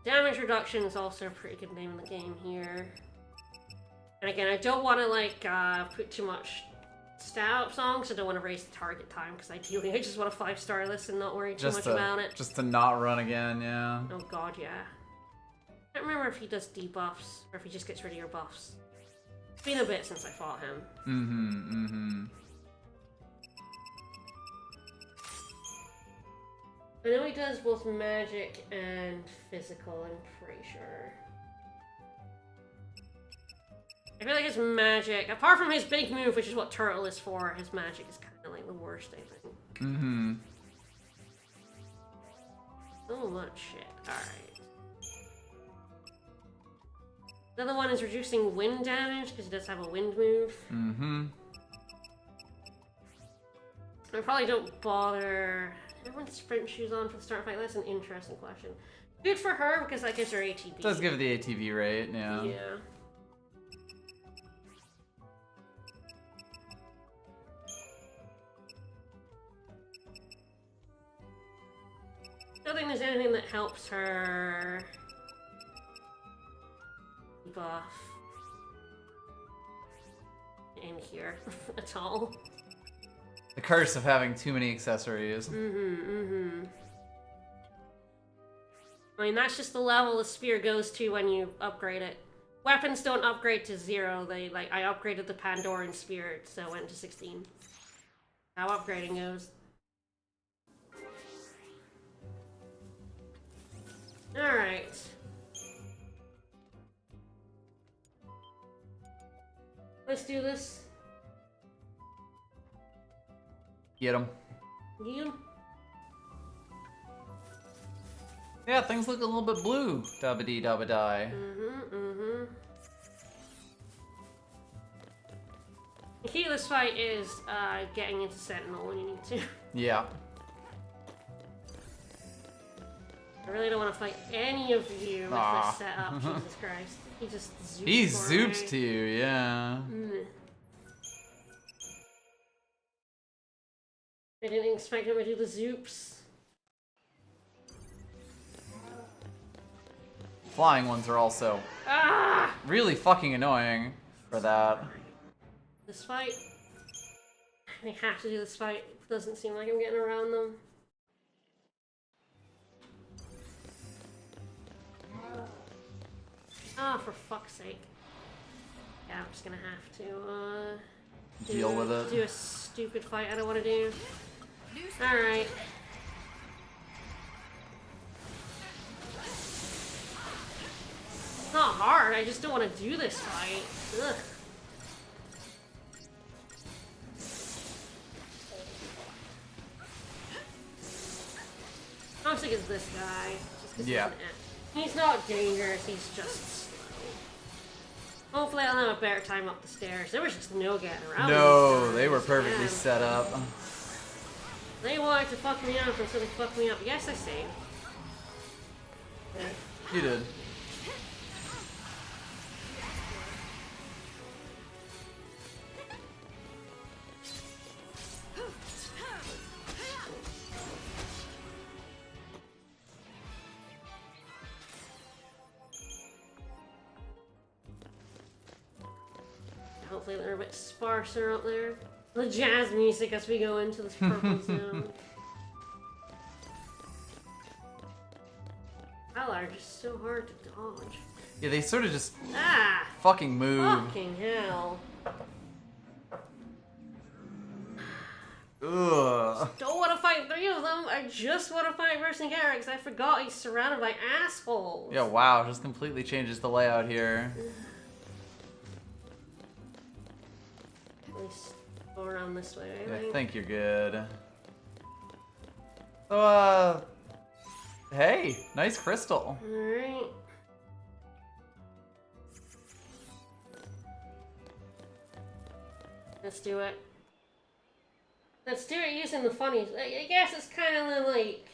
Damage reduction is also a pretty good name in the game here. And again, I don't want to like put too much stat ups on because I don't want to raise the target time because ideally I just want a 5-star list and not worry too much about it. Just to not run again, yeah. Oh god, yeah. I don't remember if he does debuffs or if he just gets rid of your buffs. It's been a bit since I fought him. I know he does both magic and physical, I'm pretty sure. I feel like his magic, apart from his big move, which is what Turtle is for, his magic is kind of like the worst, I think. So much shit. Alright. The other one is reducing wind damage, because he does have a wind move. I probably don't bother... Everyone's sprint shoes on for the start fight? That's an interesting question. Good for her, because that gives her ATB. Does give the ATB rate, yeah. Yeah. I don't think there's anything that helps her buff in here at all. The curse of having too many accessories. I mean, that's just the level the spear goes to when you upgrade it. Weapons don't upgrade to 0. They, like, I upgraded the Pandoran spear, so it went to 16. How upgrading goes. Alright. Let's do this. Get him. You? Yeah, things look a little bit blue. Dabba-dee, dabba-die. The key to this fight is getting into Sentinel when you need to. Yeah. I really don't want to fight any of you with this setup. Jesus Christ. He just zoops. He zoops to you, yeah. I didn't expect him to do the zoops. Flying ones are also really fucking annoying for that. This fight. I have to do this fight. It doesn't seem like I'm getting around them. For fuck's sake. Yeah, I'm just gonna have to, deal with it. Do a stupid fight I don't want to do. Alright. It's not hard, I just don't want to do this fight. Ugh. I'm sick as this guy. Just 'cause Yeah. He's not dangerous, he's just... Hopefully I'll have a better time up the stairs. There was just no getting around. No, they were perfectly set up. They wanted to fuck me up, and so they fucked me up. Yes, I saved. You did. Hopefully they're a bit sparser up there. The jazz music as we go into this purple zone. Hell, are just so hard to dodge. Yeah, they sort of just Fucking move. Fucking hell. Ugh. Don't want to fight 3 of them. I just want to fight Vercingetor because I forgot he's surrounded by assholes. Yeah, wow, just completely changes the layout here. At least go around this way. I think you're good. So, hey, nice crystal. Alright. Let's do it. Let's do it using the funnies. I guess it's kind of like...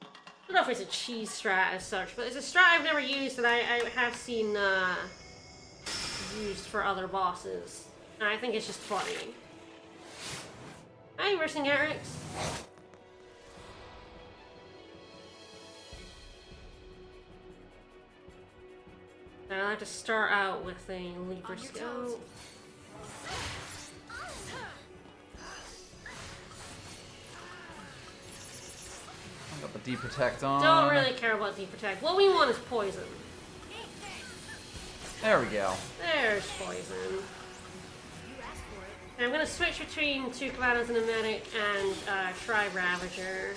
I don't know if it's a cheese strat as such, but it's a strat I've never used that I have seen used for other bosses. And I think it's just funny. Hi, Vercingetor. I'll have to start out with a Leaper Scout. Got the D-Protect on. Don't really care about D-Protect. What we want is poison. There we go. There's poison. And I'm gonna switch between 2 Commandos and a Medic and try Ravager.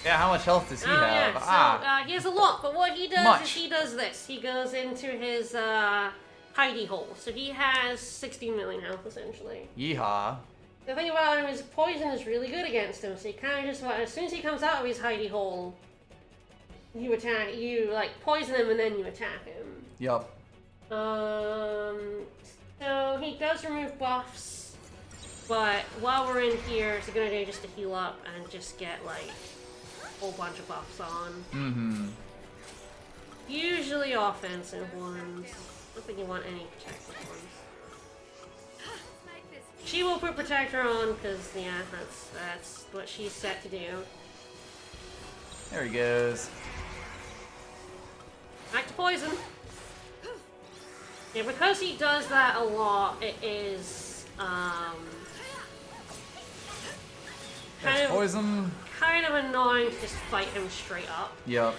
Yeah, how much health does he have? Yeah, so he has a lot, but what he does is he does this. He goes into his hidey hole. So he has 16 million health, essentially. Yeehaw. The thing about him is poison is really good against him, so you kind of just, as soon as he comes out of his hidey hole, you like, poison him and then you attack him. Yup. So he does remove buffs, but while we're in here, it's a good idea just to heal up and just get, like, a whole bunch of buffs on. Mm-hmm. Usually offensive ones. I don't think you want any protective ones. She will put Protector on, because, yeah, that's what she's set to do. There he goes. Back to poison. Yeah, because he does that a lot, it is, Poison. kind of annoying to just fight him straight up. Yep.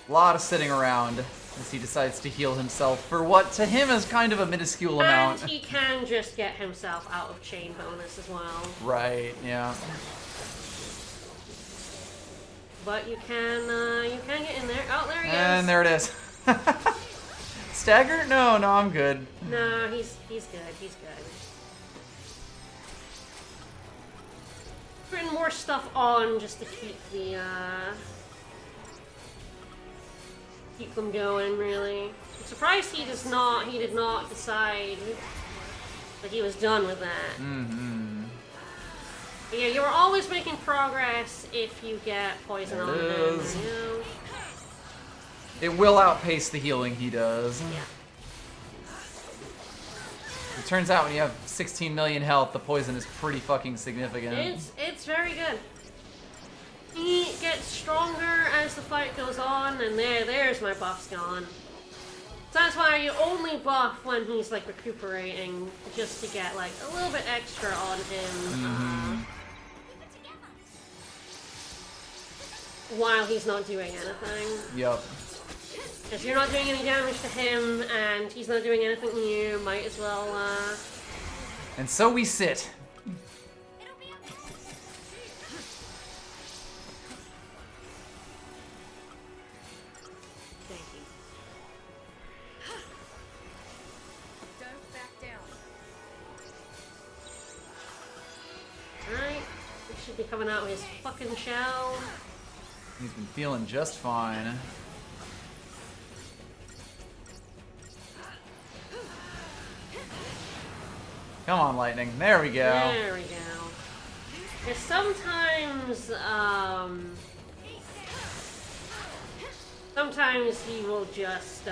A lot of sitting around as he decides to heal himself for what to him is kind of a minuscule amount. And he can just get himself out of chain bonus as well. Right, yeah. But you can get in there. Oh, there he is. And there it is. Stagger? No, I'm good. No, he's good. He's good. Putting more stuff on just to keep the keep them going. Really, I'm surprised he did not decide that he was done with that. Mm-hmm. But yeah, you are always making progress if you get poison on him. It will outpace the healing he does. Yeah. It turns out when you have 16 million health, the poison is pretty fucking significant. It's very good. He gets stronger as the fight goes on, and there's my buffs gone. So that's why you only buff when he's like recuperating, just to get like a little bit extra on him. While he's not doing anything. Yep. If you're not doing any damage to him, and he's not doing anything to you, might as well, And so we sit. Thank you. Don't back down. Alright. He should be coming out with his fucking shell. He's been feeling just fine. Come on, Lightning. There we go. There we go. And sometimes he will just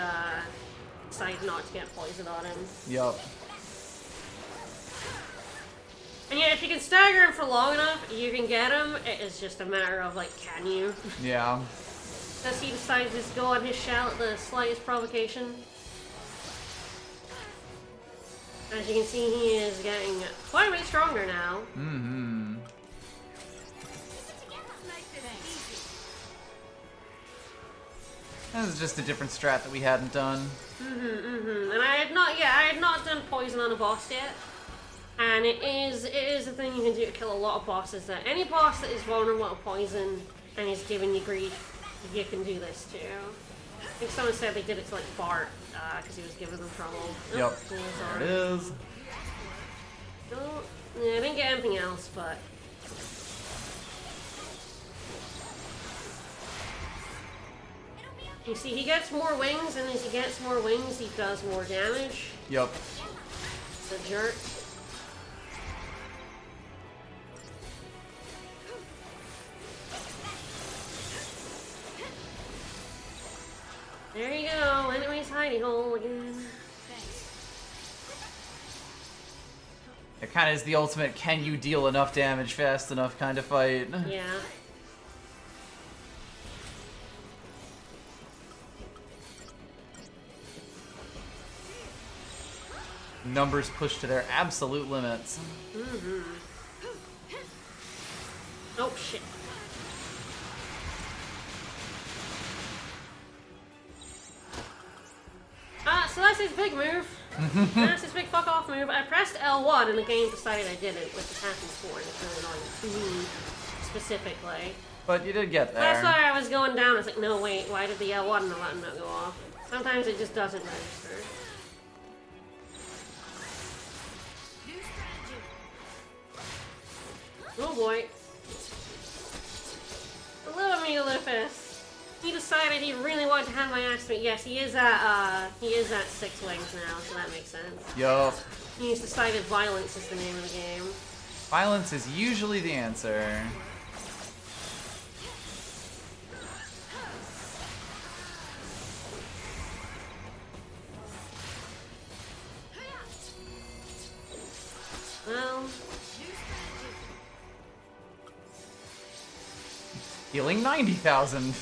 decide not to get poison on him. Yup. And yeah, if you can stagger him for long enough, you can get him. It is just a matter of, like, can you? Yeah. Does he decide to just go on his shell at the slightest provocation? As you can see, he is getting quite a bit stronger now. Mm-hmm. This is just a different strat that we hadn't done. And I had not done poison on a boss yet. And it is a thing you can do to kill a lot of bosses. That any boss that is vulnerable to poison and is giving you grief, you can do this too. I think someone said they did it to like Bart because he was giving them trouble. Yep. Oh, There it is. Yeah, I didn't get anything else, but. You see, he gets more wings, and as he gets more wings, he does more damage. Yup. It's a jerk. There you go, enemy's hidey hole again. It kind of is the ultimate can you deal enough damage fast enough kind of fight. Yeah. Numbers pushed to their absolute limits. Oh, shit. So that's his big move. That's his big fuck off move. I pressed L1 and the game decided I didn't, which happens for it. It's really annoying to me specifically. But you did get there. That's why I was going down. I was like, no, wait, why did the L1 button not go off? Sometimes it just doesn't register. Oh boy. Hello, Megalithus. He decided he really wanted to have my ass beat. Yes, he is at 6 wings now, so that makes sense. Yup. He's decided violence is the name of the game. Violence is usually the answer. Well, Healing 90,000.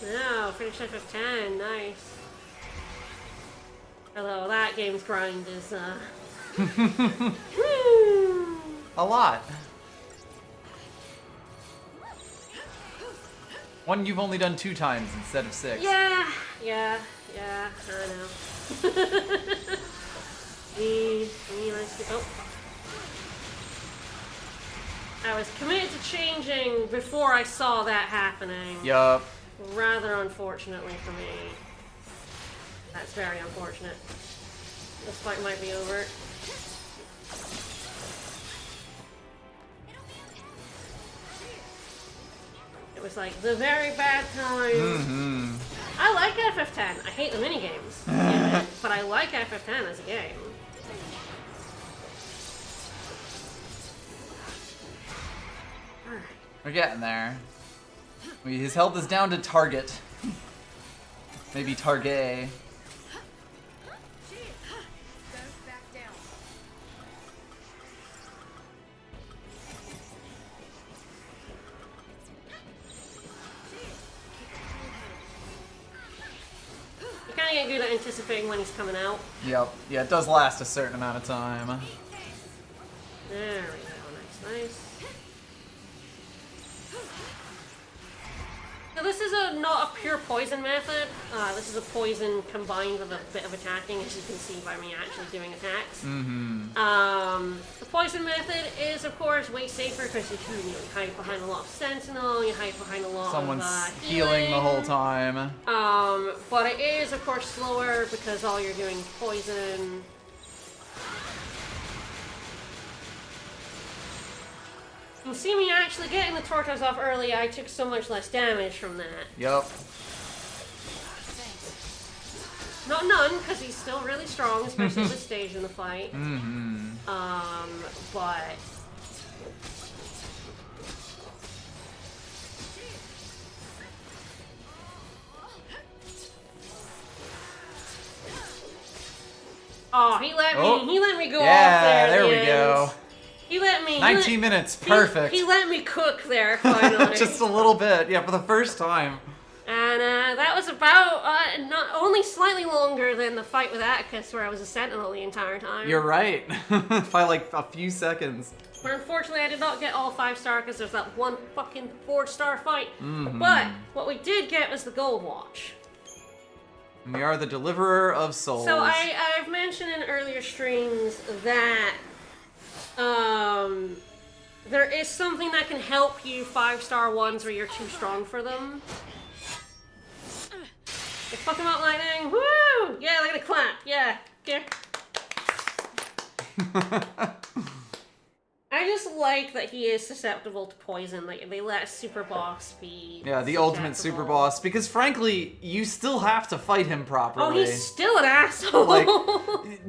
no, finish FF10, nice. Although that game's grind is, A lot. One you've only done 2 times instead of 6. Yeah, I know. Oh. I was committed to changing before I saw that happening. Yup. Rather unfortunately for me. That's very unfortunate. This fight might be over. It was like the very bad time. I like FF10. I hate the minigames, but I like FF10 as a game. Alright. We're getting there. His health is down to target. Maybe target. You kind of get good at anticipating when he's coming out. Yep. Yeah, it does last a certain amount of time. There we go. Nice. So this is not a pure poison method. This is a poison combined with a bit of attacking, as you can see by me actually doing attacks. The poison method is, of course, way safer because you hide behind a lot of sentinel, you hide behind a lot Someone's of healing the whole time. But it is, of course, slower because all you're doing is poison. You see me actually getting the tortoise off early, I took so much less damage from that. Yup. Not none, because he's still really strong, especially at this stage in the fight. But... Oh, he let me go off there. There we go. He let me. 19 minutes, perfect. He let me cook there finally. Just a little bit, yeah, for the first time. And that was about not only slightly longer than the fight with Atticus, where I was a sentinel the entire time. You're right. By like a few seconds. But unfortunately, I did not get all 5-star because there's that one fucking 4-star fight. But what we did get was the gold watch. We are the deliverer of souls. So I've mentioned in earlier streams that there is something that can help you 5-star ones where you're too strong for them. You fuck him out, lightning! Woo! Yeah, they're gonna clap. Yeah. I just like that he is susceptible to poison. Like, they let super boss be the ultimate super boss. Because frankly, you still have to fight him properly. Oh, he's still an asshole! Like,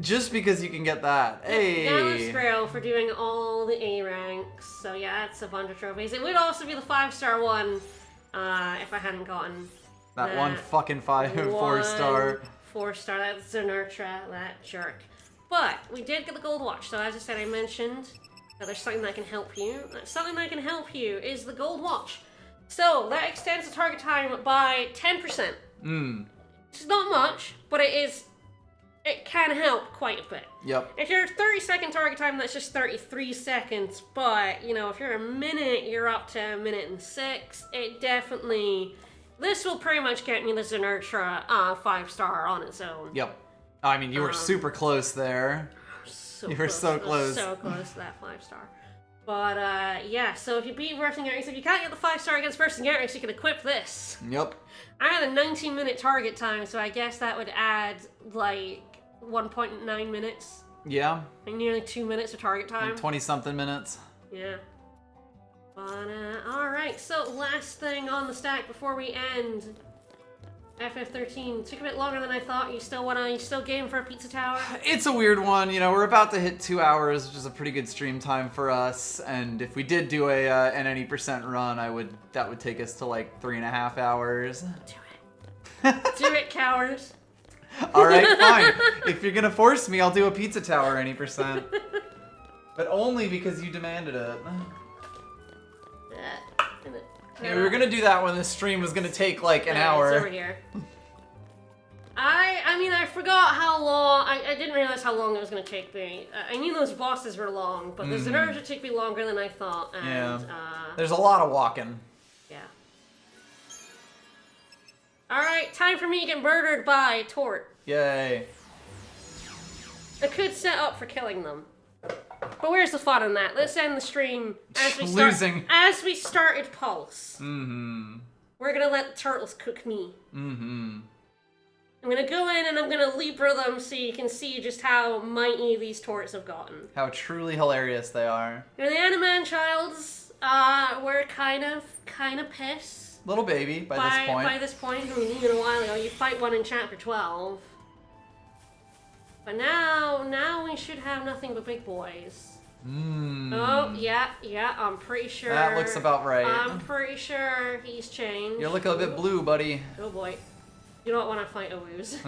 just because you can get that. Hey! Dallas Grail for doing all the A ranks. So yeah, that's a bunch of trophies. It would also be the 5-star one, if I hadn't gotten that one fucking 4-star. 4-star, that's Zenertra, that jerk. But, we did get the gold watch, so as I said, I mentioned there's something that can help you. Something that can help you is the gold watch. So that extends the target time by 10%. It's not much, but it can help quite a bit. Yep. If you're 30-second target time, that's just 33 seconds. But, you know, if you're a minute, you're up to a minute and 6. It definitely... This will pretty much get me the Zenurtra 5-star on its own. Yep. I mean, you were super close there. You were so close. So close to that 5-star. But, yeah, so if you beat Vercingetor, if you can't get the 5-star against Vercingetor, you can equip this. Yep. I had a 19-minute target time, so I guess that would add, like, 1.9 minutes. Yeah. Like nearly 2 minutes of target time. 20-something minutes. Yeah. But, alright, so last thing on the stack before we end. FF13 took a bit longer than I thought. You still game for a pizza tower? It's a weird one. You know, we're about to hit 2 hours, which is a pretty good stream time for us. And if we did do an any percent run, that would take us to like 3.5 hours. Do it. Do it, cowards. All right, fine. If you're gonna force me, I'll do a pizza tower any percent. But only because you demanded it. Yeah, we were gonna do that when the stream was gonna take like an hour. It's over here. I mean, I forgot how long. I didn't realize how long it was gonna take me. I knew those bosses were long, but the Zenurtra took me longer than I thought. And, yeah. There's a lot of walking. Yeah. All right, time for me to get murdered by Tort. Yay. I could set up for killing them. But where's the fun in that? Let's end the stream as we losing. As we started Pulse. Mm-hmm. We're gonna let the turtles cook me. Mm-hmm. I'm gonna go in and I'm gonna Libra them so you can see just how mighty these torts have gotten. How truly hilarious they are. You know, the Animan Childs were kind of pissed. Little baby by this point. By this point, I mean, even a while ago, you fight one in chapter 12. But now we should have nothing but big boys. Oh, yeah, I'm pretty sure. That looks about right. I'm pretty sure he's changed. You're looking a bit blue, buddy. Oh boy. You don't want to fight Owus.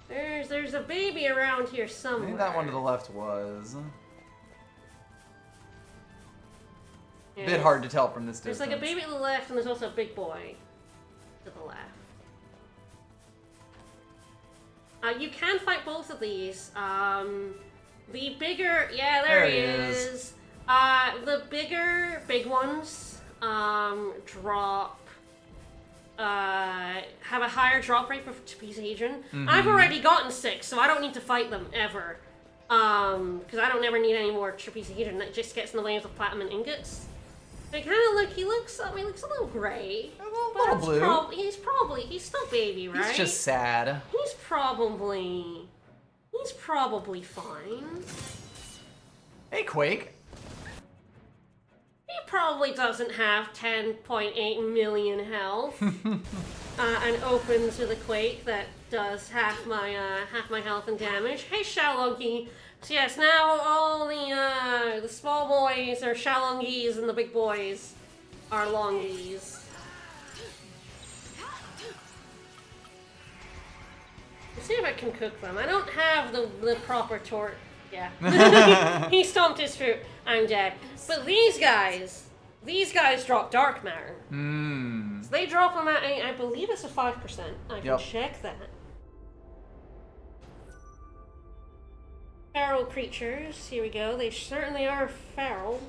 There's a baby around here somewhere. I think that one to the left was. Yeah, Bit hard to tell from this There's distance. like a baby to the left and there's also a big boy to the left. You can fight both of these. The bigger, yeah, there he is. The big ones drop, have a higher drop rate for Trapezehedron. I've already gotten 6, so I don't need to fight them ever. Because I don't ever need any more Trapezehedron. That just gets in the way of the platinum ingots. They kind of look, he looks a little gray. A little blue. He's still baby, right? He's just sad. He's probably fine. Hey, Quake. He probably doesn't have 10.8 million health. And open to the Quake that does half my health and damage. Hey, Xiaolongi. So yes, now all the small boys are Xiaolongis and the big boys are Longies. Let's see if I can cook them. I don't have the proper tort. Yeah. He stomped his fruit. I'm dead. But these guys drop dark matter. So they drop them at, I believe it's a 5%. I can check that. Feral creatures. Here we go. They certainly are feral.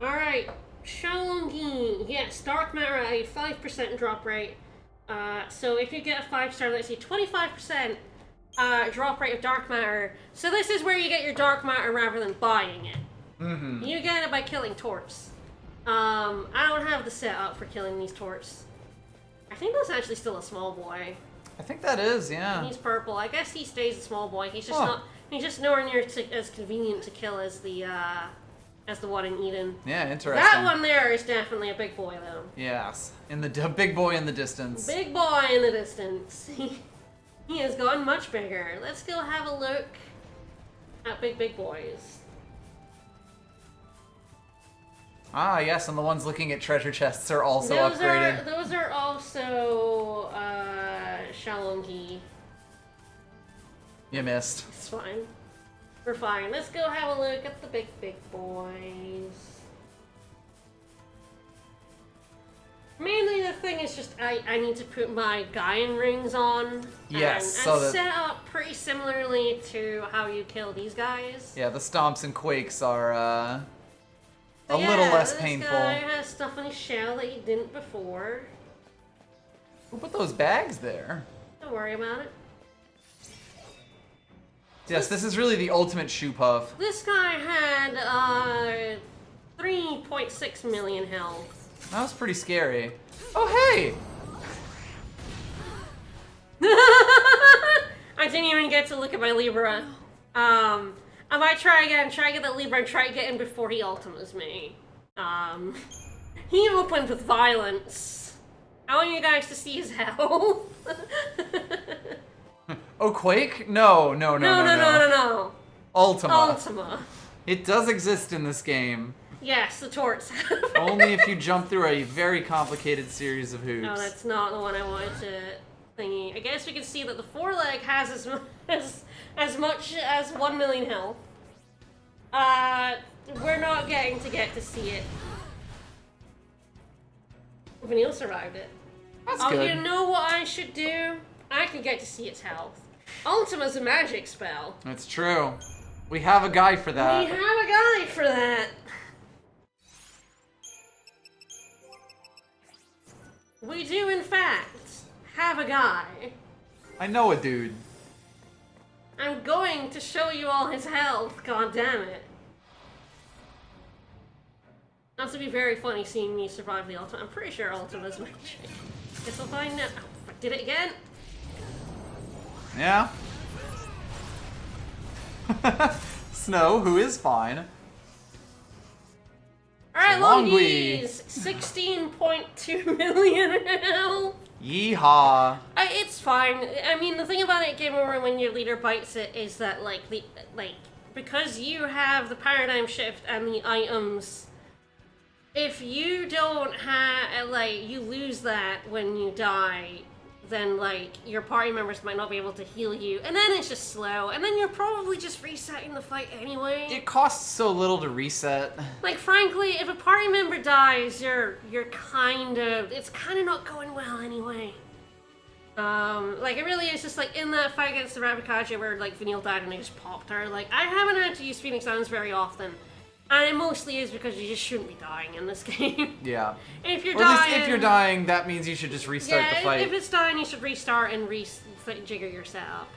Alright. Xiaolongi. Yes, dark matter at a 5% drop rate. So if you get a 5-star, let's see, 25% drop rate of dark matter. So this is where you get your dark matter rather than buying it. You get it by killing torts. I don't have the setup for killing these torts. I think that's actually still a small boy. I think that is, yeah. He's purple. I guess he stays a small boy. He's just not. He's just nowhere near as convenient to kill as the one in Eden. Yeah, interesting. That one there is definitely a big boy, though. Yes, in the big boy in the distance. Big boy in the distance. He has gotten much bigger. Let's go have a look at big boys. Ah, yes, and the ones looking at treasure chests are also upgraded. Those are also Xiaolongi. You missed. It's fine. We're fine. Let's go have a look at the big boys. Mainly the thing is just I need to put my Gaian rings on. Yes, and so that... set up pretty similarly to how you kill these guys. Yeah, the stomps and quakes are a But little less painful. This guy has stuff on his shell that he didn't before. Who put those bags there? Don't worry about it. Yes, this is really the ultimate shoe puff. This guy had 3.6 million health. That was pretty scary. Oh, hey! I didn't even get to look at my Libra. I might try again, try to get that Libra and try to get in before he ultimates me. He opened with violence. I want you guys to see his health. Oh, Quake? No. No. Ultima. Ultima. It does exist in this game. Yes, the torts. Only if you jump through a very complicated series of hoops. No, that's not the one I wanted to thingy. I guess we can see that the foreleg has as much as 1 million health. We're not getting to get to see it. Vanille survived it. That's Oh, good. you know what I should do? I can get to see its health. Ultima's a magic spell. It's true. We have a guy for that. We have a guy for that. We do, in fact, have a guy. I know a dude. I'm going to show you all his health, god damn it. That's to be very funny seeing me survive the Ultima. I'm pretty sure Ultima's magic. Guess we'll find out. Oh, I did it again. Yeah. Snow, who is fine. Alright, Longwy. Longies! 16.2 million health. Yeehaw. It's fine. I mean, the thing about it, Game Over, when your leader bites it, is that, because you have the paradigm shift and the items, if you don't have, you lose that when you die, then, your party members might not be able to heal you, and then it's just slow, and then you're probably just resetting the fight anyway. It costs so little to reset. Frankly, if a party member dies, you're it's kind of not going well anyway. It really is just, in that fight against the Rabbit where, Vanille died and I just popped her, I haven't had to use Phoenix Downs very often. And it mostly is because you just shouldn't be dying in this game. Yeah. If you're or at dying... least if you're dying, that means you should just restart the fight. If it's dying, you should restart and jigger your setup.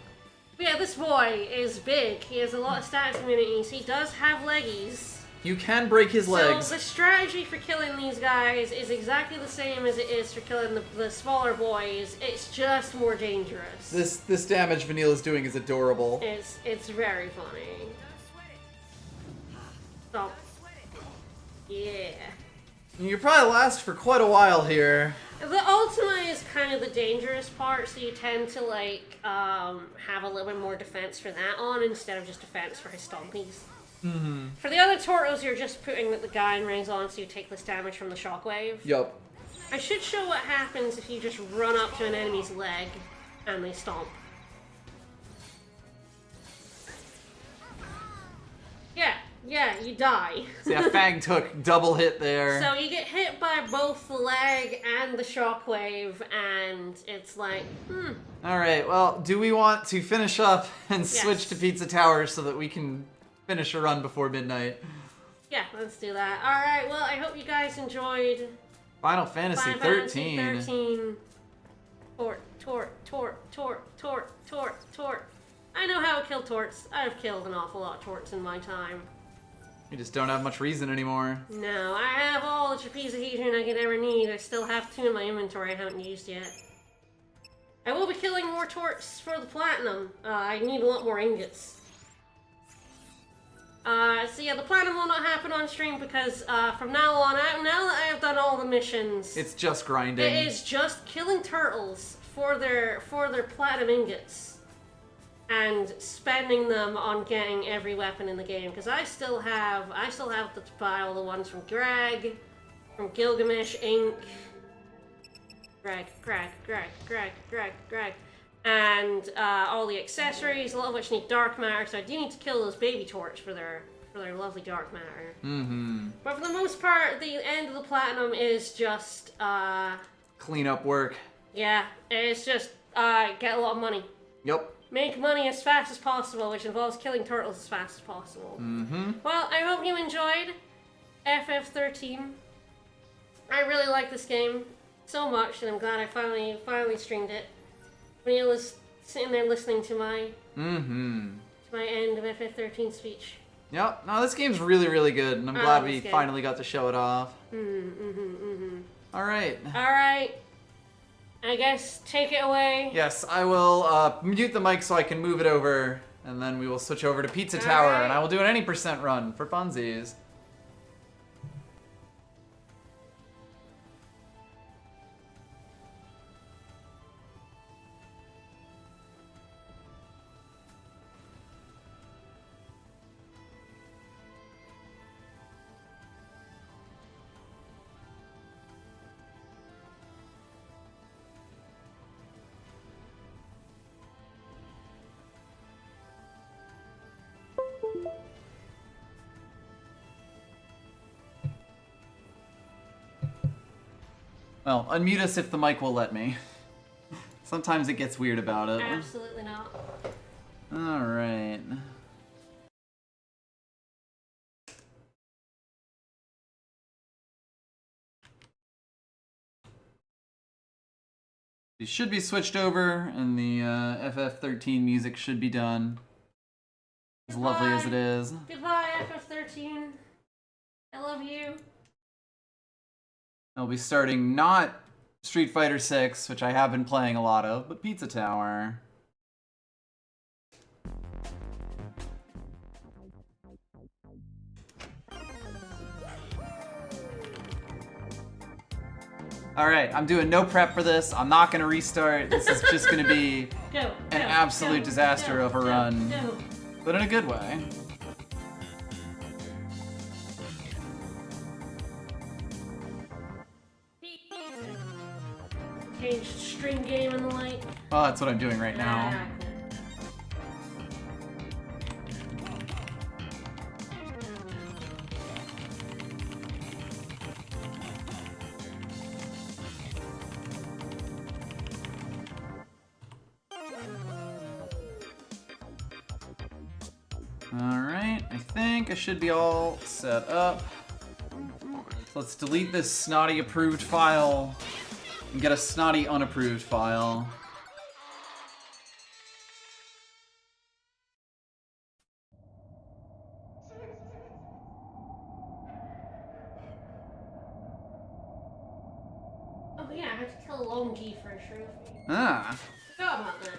But yeah, this boy is big. He has a lot of stats immunities. He does have leggies. You can break his legs. So the strategy for killing these guys is exactly the same as it is for killing the smaller boys. It's just more dangerous. This damage Vanille is doing is adorable. It's very funny. Stop. Yeah. You'll probably last for quite a while here. The Ultima is kind of the dangerous part, so you tend to have a little bit more defense for that on instead of just defense for his stompies. Mm-hmm. For the other Tortos, you're just putting the Gaian rings on so you take less damage from the shockwave. Yup. I should show what happens if you just run up to an enemy's leg and they stomp. Yeah, you die. So yeah, Fang took double hit there. So you get hit by both the leg and the shockwave, and it's Alright, well, do we want to finish up and switch to Pizza Tower so that we can finish a run before midnight? Yeah, let's do that. Alright, well, I hope you guys enjoyed Final Fantasy XIII. Tort. I know how to kill torts. I've killed an awful lot of torts in my time. We just don't have much reason anymore. No, I have all the trapezohedron I could ever need. I still have 2 in my inventory I haven't used yet. I will be killing more torts for the platinum. I need a lot more ingots. So yeah, the platinum will not happen on stream because from now on, now that I have done all the missions, It's just grinding. it is just killing turtles for their platinum ingots. And spending them on getting every weapon in the game, because I still have to buy all the ones from Greg, from Gilgamesh Inc. Greg, and all the accessories, a lot of which need dark matter, so I do need to kill those baby torch for their lovely dark matter. Mm-hmm. But for the most part, the end of the platinum is just, Cleanup work. yeah, it's just, get a lot of money. Yep. Make money as fast as possible, which involves killing turtles as fast as possible. Mm-hmm. Well, I hope you enjoyed FF13. I really like this game so much, and I'm glad I finally streamed it. When I was sitting there listening to my end of FF13 speech. Yep. No, this game's really, really good, and I'm glad we finally got to show it off. All right. All right. I guess take it away. Yes, I will mute the mic so I can move it over, and then we will switch over to Pizza Tower, and I will do an any % run for funsies. Well, unmute us if the mic will let me. Sometimes it gets weird about it. Absolutely not. Alright. You should be switched over, and the FF13 music should be done. As lovely as it is. Goodbye, FF13. I love you. I'll be starting not Street Fighter VI, which I have been playing a lot of, but Pizza Tower. Alright, I'm doing no prep for this. I'm not going to restart. This is just going to be an absolute disaster of a run. But in a good way. Change stream game and the like. Well, that's what I'm doing right now. Alright, I think I should be all set up. So let's delete this snotty approved file and get a snotty unapproved file. Oh yeah, I have to kill Longy for a trophy. Ah. Forgot about that.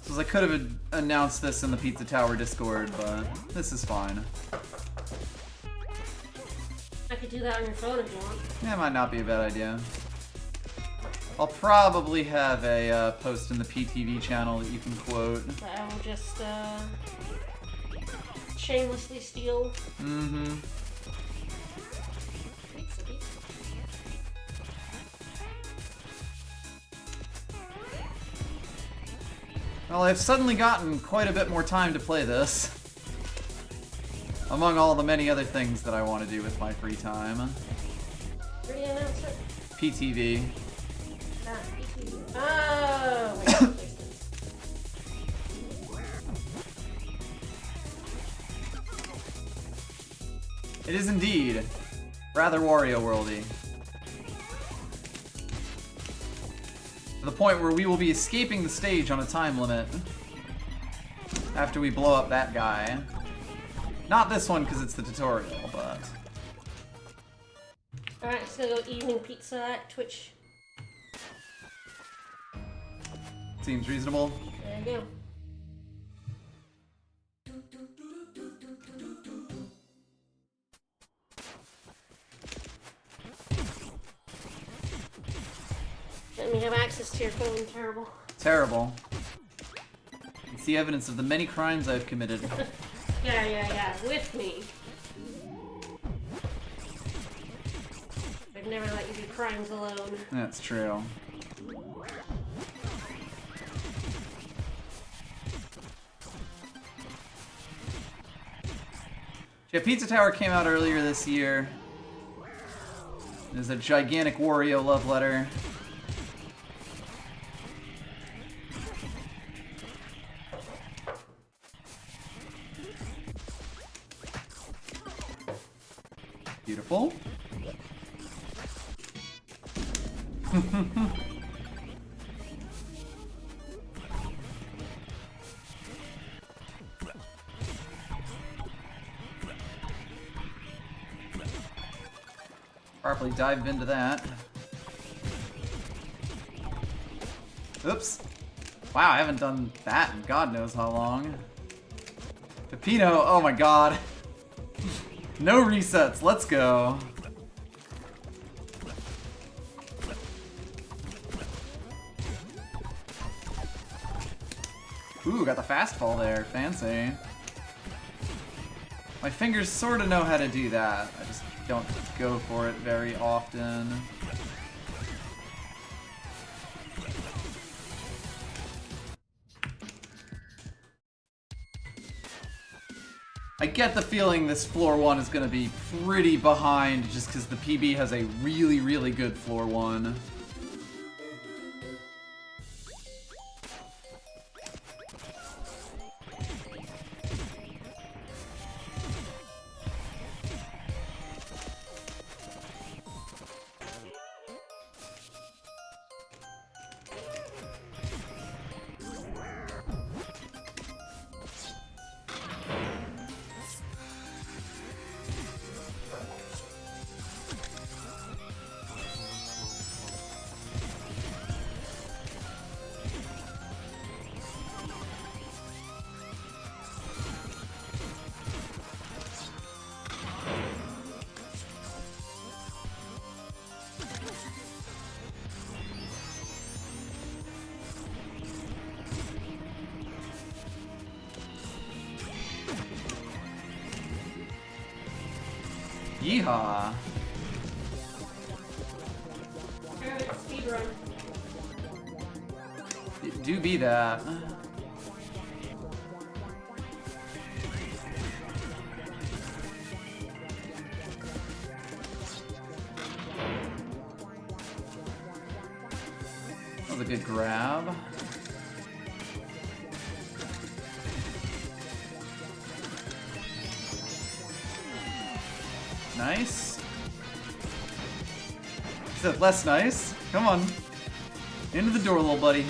So I could have announced this in the Pizza Tower Discord, but this is fine. I could do that on your phone if you want. Yeah, it might not be a bad idea. I'll probably have a post in the PTV channel that you can quote. That I will just shamelessly steal. Mm-hmm. Well, I've suddenly gotten quite a bit more time to play this. Among all the many other things that I want to do with my free time. Where do you announce it? PTV. Ah, PTV. Oh, wait, there's this. It is indeed rather Wario Worldy. To the point where we will be escaping the stage on a time limit after we blow up that guy. Not this one because it's the tutorial, but... Alright, it's gonna go evening pizza at Twitch. Seems reasonable. There you go. Let me have access to your phone, terrible. Terrible. It's the evidence of the many crimes I've committed. Yeah, with me. I'd never let you do crimes alone. That's true. Yeah, Pizza Tower came out earlier this year. There's a gigantic Wario love letter. Beautiful. Properly dive into that. Oops. Wow, I haven't done that in God knows how long. Pepino, oh my god. No resets, let's go. Ooh, got the fast fall there, fancy. My fingers sort of know how to do that. I just don't go for it very often. I get the feeling this floor 1 is going to be pretty behind just because the PB has a really, really good floor 1. Yeehaw. Speedrun. Do be that. That was a good grab. Nice. Is that less nice? Come on. Into the door, little buddy.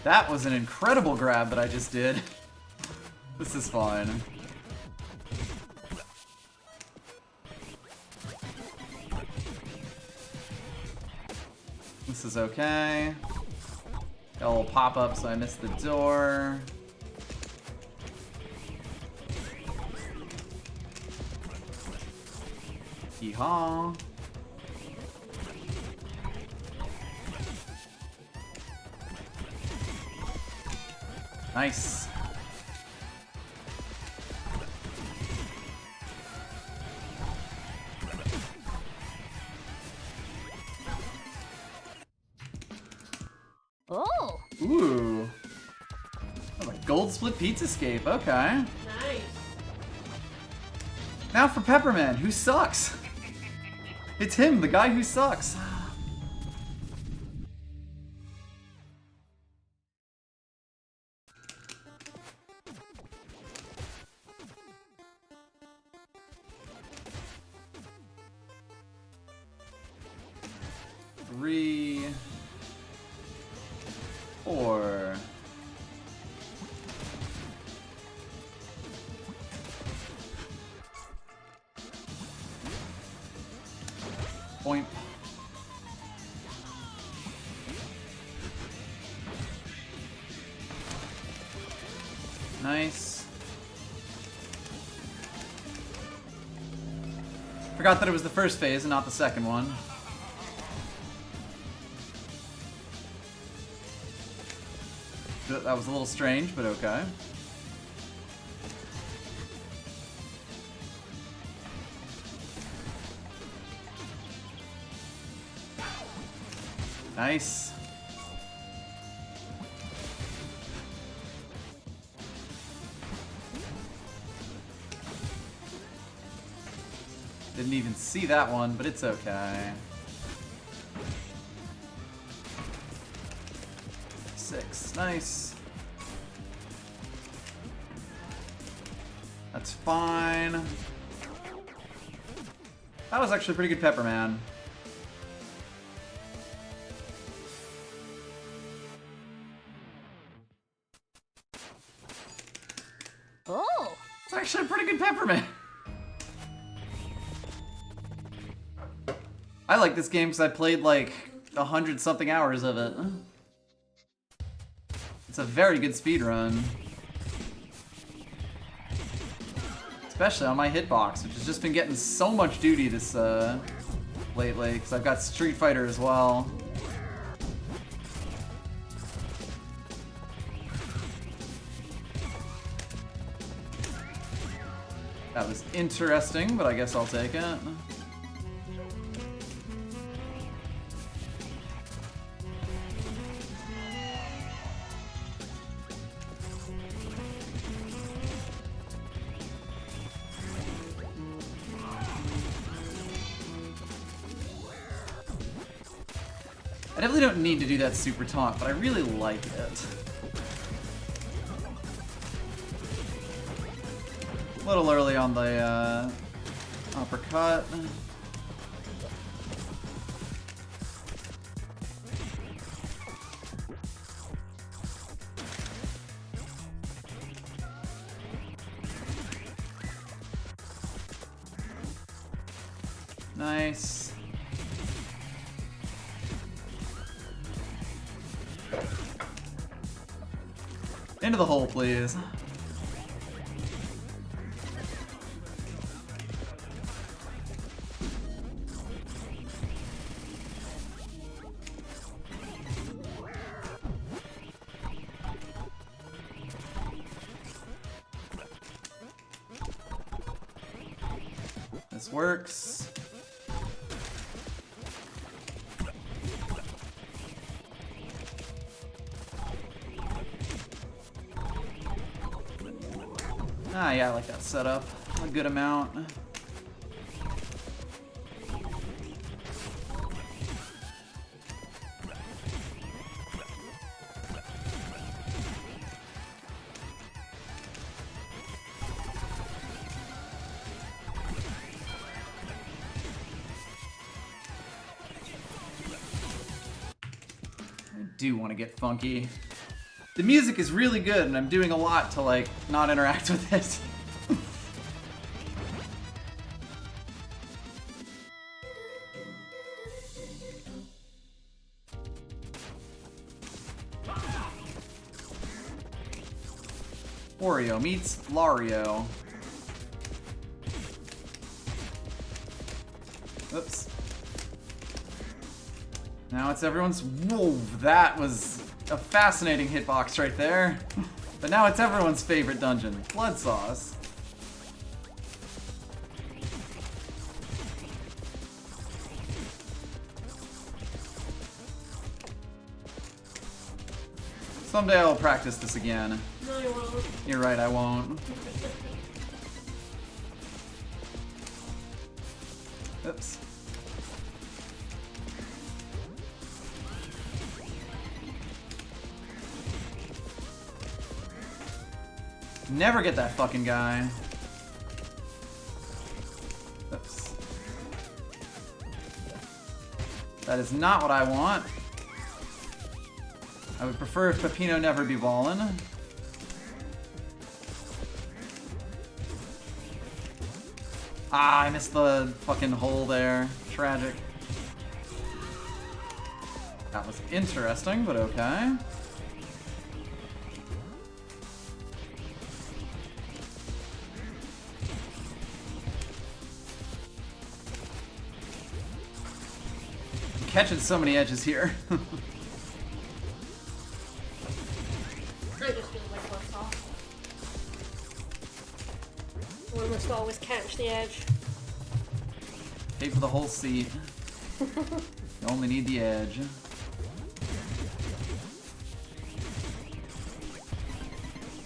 That was an incredible grab that I just did. This is fine. This is okay. Got a little pop-up, so I missed the door. Yeehaw. Nice. Oh! Ooh. Oh, a gold split pizza scape, okay. Nice. Now for Pepperman, who sucks. It's him, the guy who sucks. Three, four. Point. Nice. Forgot that it was the first phase and not the second one. That was a little strange, but okay. Nice. Didn't even see that one, but it's okay. 6, nice. That's fine. That was actually a pretty good pepper, man. Oh! It's actually a pretty good pepper, man. I like this game because I played like 100-something hours of it. It's a very good speed run. Especially on my hitbox, which has just been getting so much duty this lately, because I've got Street Fighter as well. That was interesting, but I guess I'll take it. I definitely don't need to do that super taunt, but I really like it. A little early on the uppercut. Nice. Into the hole, please. This works. Ah, yeah, I like that setup. A good amount. I do want to get funky. The music is really good, and I'm doing a lot to, like, not interact with it. Wario meets Lario. Oops. Now it's everyone's... Whoa, that was a fascinating hitbox right there. But now it's everyone's favorite dungeon, Blood Sauce. Someday I'll practice this again. No, you won't. You're right, I won't. Oops. Never get that fucking guy. Oops. That is not what I want. I would prefer if Peppino never be ballin'. Ah, I missed the fucking hole there. Tragic. That was interesting, but okay. I'm catching so many edges here. One must always catch the edge. Pay for the whole seat. You only need the edge.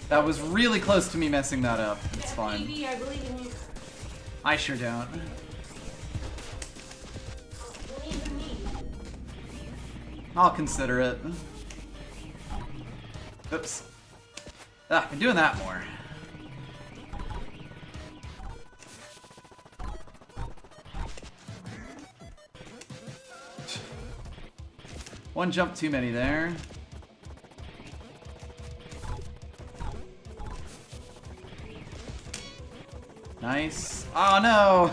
That was really close to me messing that up. It's fine. Baby, I believe in you. I sure don't. Believe in me. I'll consider it. Oops. Ah, been doing that more. One jump too many there. Nice. Oh no!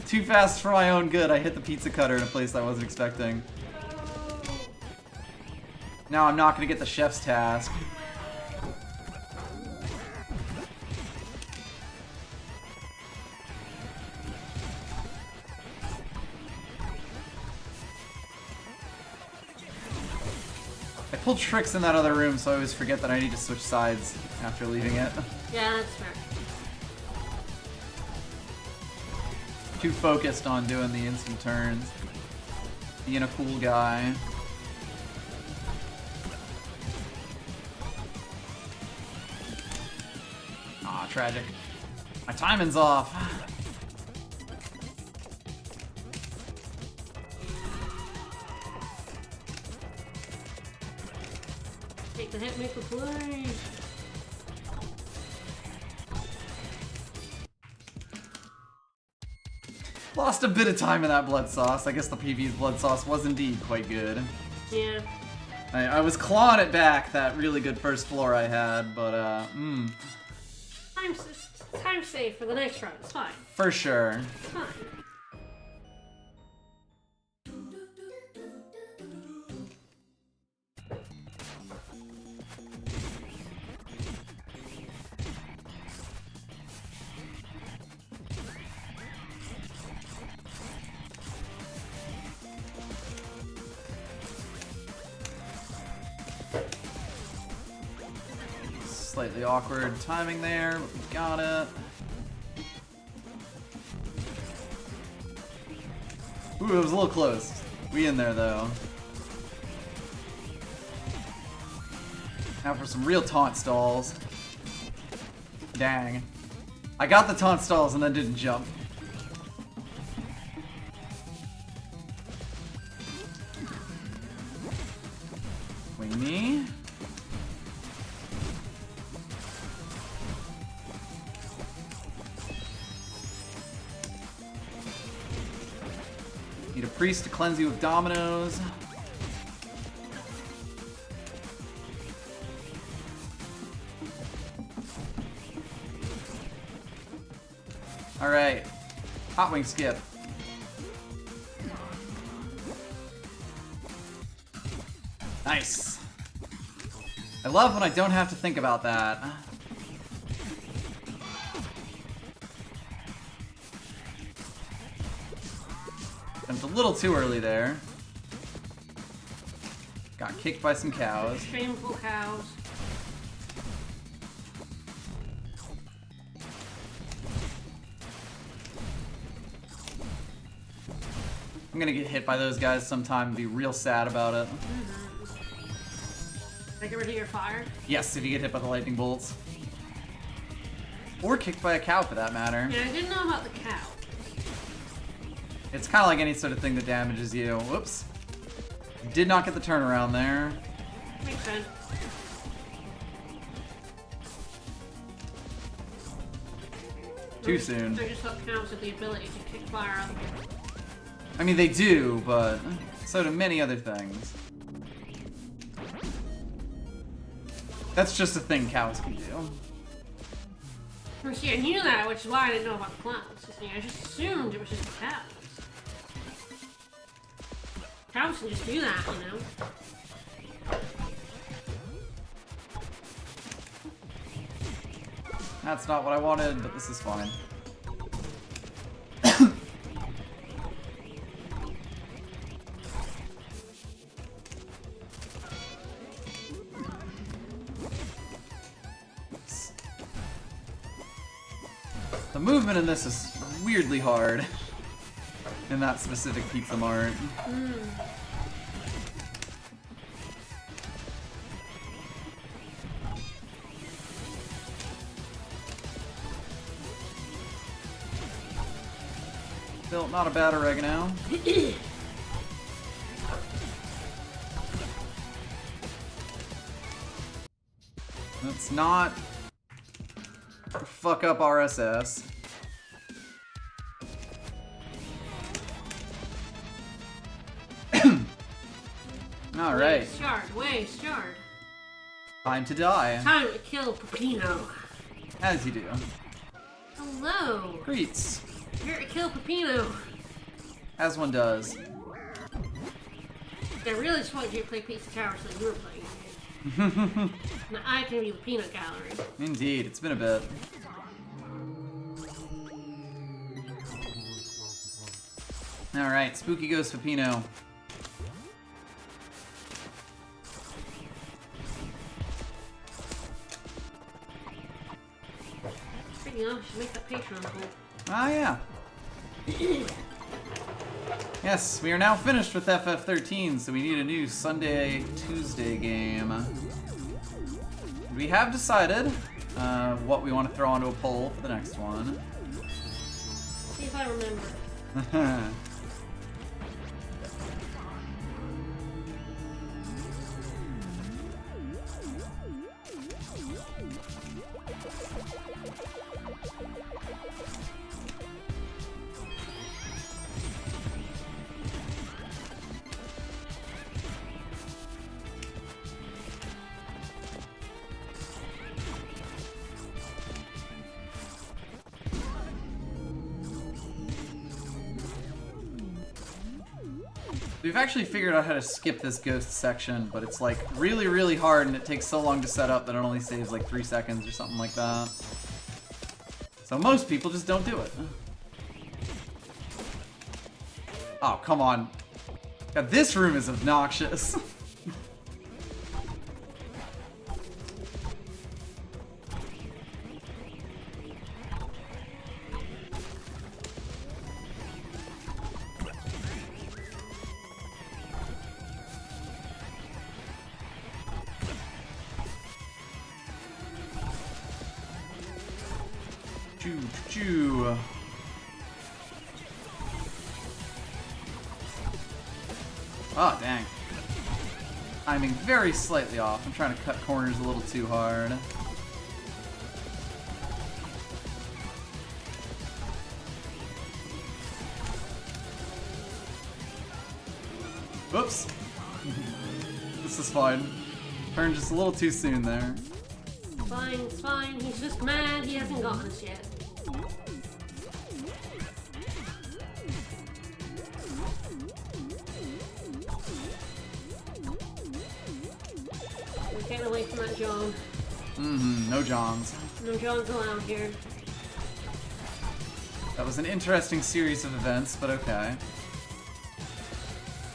Too fast for my own good. I hit the pizza cutter in a place I wasn't expecting. Now I'm not gonna get the chef's task. I pulled tricks in that other room, so I always forget that I need to switch sides after leaving it. Yeah, that's fair. Too focused on doing the instant turns. Being a cool guy. Aw, tragic. My timing's off. Take the hit, make the play. Lost a bit of time in that blood sauce. I guess the previous blood sauce was indeed quite good. Yeah. I was clawing it back, that really good first floor I had, but, Time save for the next round. It's fine. for sure. It's fine. Slightly awkward timing there, but we got it. Ooh, it was a little close. We in there though. Now for some real taunt stalls. Dang. I got the taunt stalls and then didn't jump. Wing me. Need a priest to cleanse you with dominoes. Alright. Hot wing skip. Nice. I love when I don't have to think about that. Jumped a little too early there. Got kicked by some cows. Shameful cows. I'm gonna get hit by those guys sometime and be real sad about it. Can I get rid of your fire? Yes, if you get hit by the lightning bolts. Or kicked by a cow for that matter. Yeah, I didn't know about the cow. It's kind of like any sort of thing that damages you. Whoops. Did not get the turnaround there. Makes sense. Too soon. I just thought cows had the ability to kick fire out. I mean, they do, but so do many other things. That's just a thing cows can do. Well, see, I knew that, which is why I didn't know about the clowns. See, I just assumed it was just the cows. Cows can just do that, you know? That's not what I wanted, but this is fine. The The movement in this is weirdly hard. In that specific pizza mart. Still not a bad oregano. Let's not fuck up RSS. Alright. Waste shard. Time to die. Time to kill Peppino. As you do. Hello. Greets. Here to kill Peppino. As one does. I really just wanted you to play Pizza Tower so you were playing it. Now I can be the peanut gallery. Indeed, it's been a bit. Alright, Spooky Ghost Peppino. Speaking of, we should make that Patreon poll. Ah, yeah. Yes, we are now finished with FF13, so we need a new Sunday, Tuesday game. We have decided what we want to throw onto a poll for the next one. See if I remember. We've actually figured out how to skip this ghost section, but it's like really, really hard and it takes so long to set up that it only saves like 3 seconds or something like that. So most people just don't do it. Oh, come on. God, this room is obnoxious. Choo. Oh, dang. Timing very slightly off. I'm trying to cut corners a little too hard. Whoops. This is fine. Turned just a little too soon there. Fine, it's fine. He's just mad he hasn't gotten us yet. We're getting away from that John. No Johns. No Johns allowed here. That was an interesting series of events, but okay.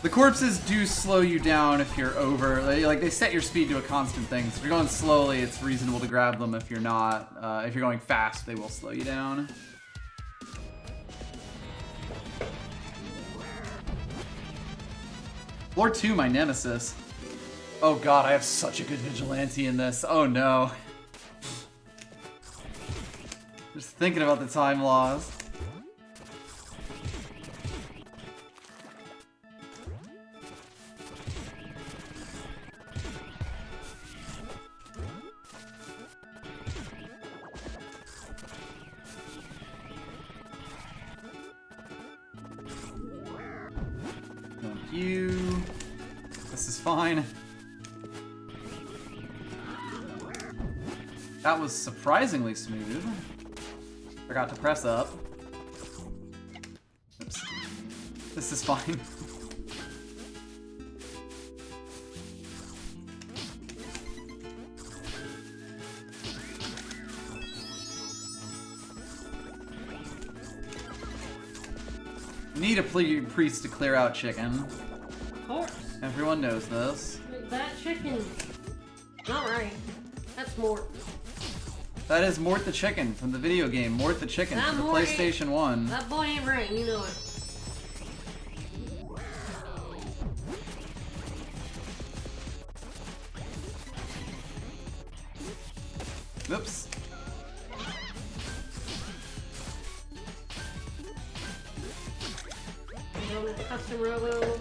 The corpses do slow you down if you're over. Like they set your speed to a constant thing. So if you're going slowly, it's reasonable to grab them. If you're not, if you're going fast, they will slow you down. Floor 2, my nemesis. Oh god, I have such a good vigilante in this. Oh no. Just thinking about the time lost. This is fine. That was surprisingly smooth. Forgot to press up. Oops. This is fine. Need a priest to clear out chicken. Of course. Everyone knows this. That chicken. Not right. That's more. That is Mort the Chicken from the video game Mort the Chicken That for the Mort PlayStation 1. That boy ain't right, you know it. Oops. With the custom robo.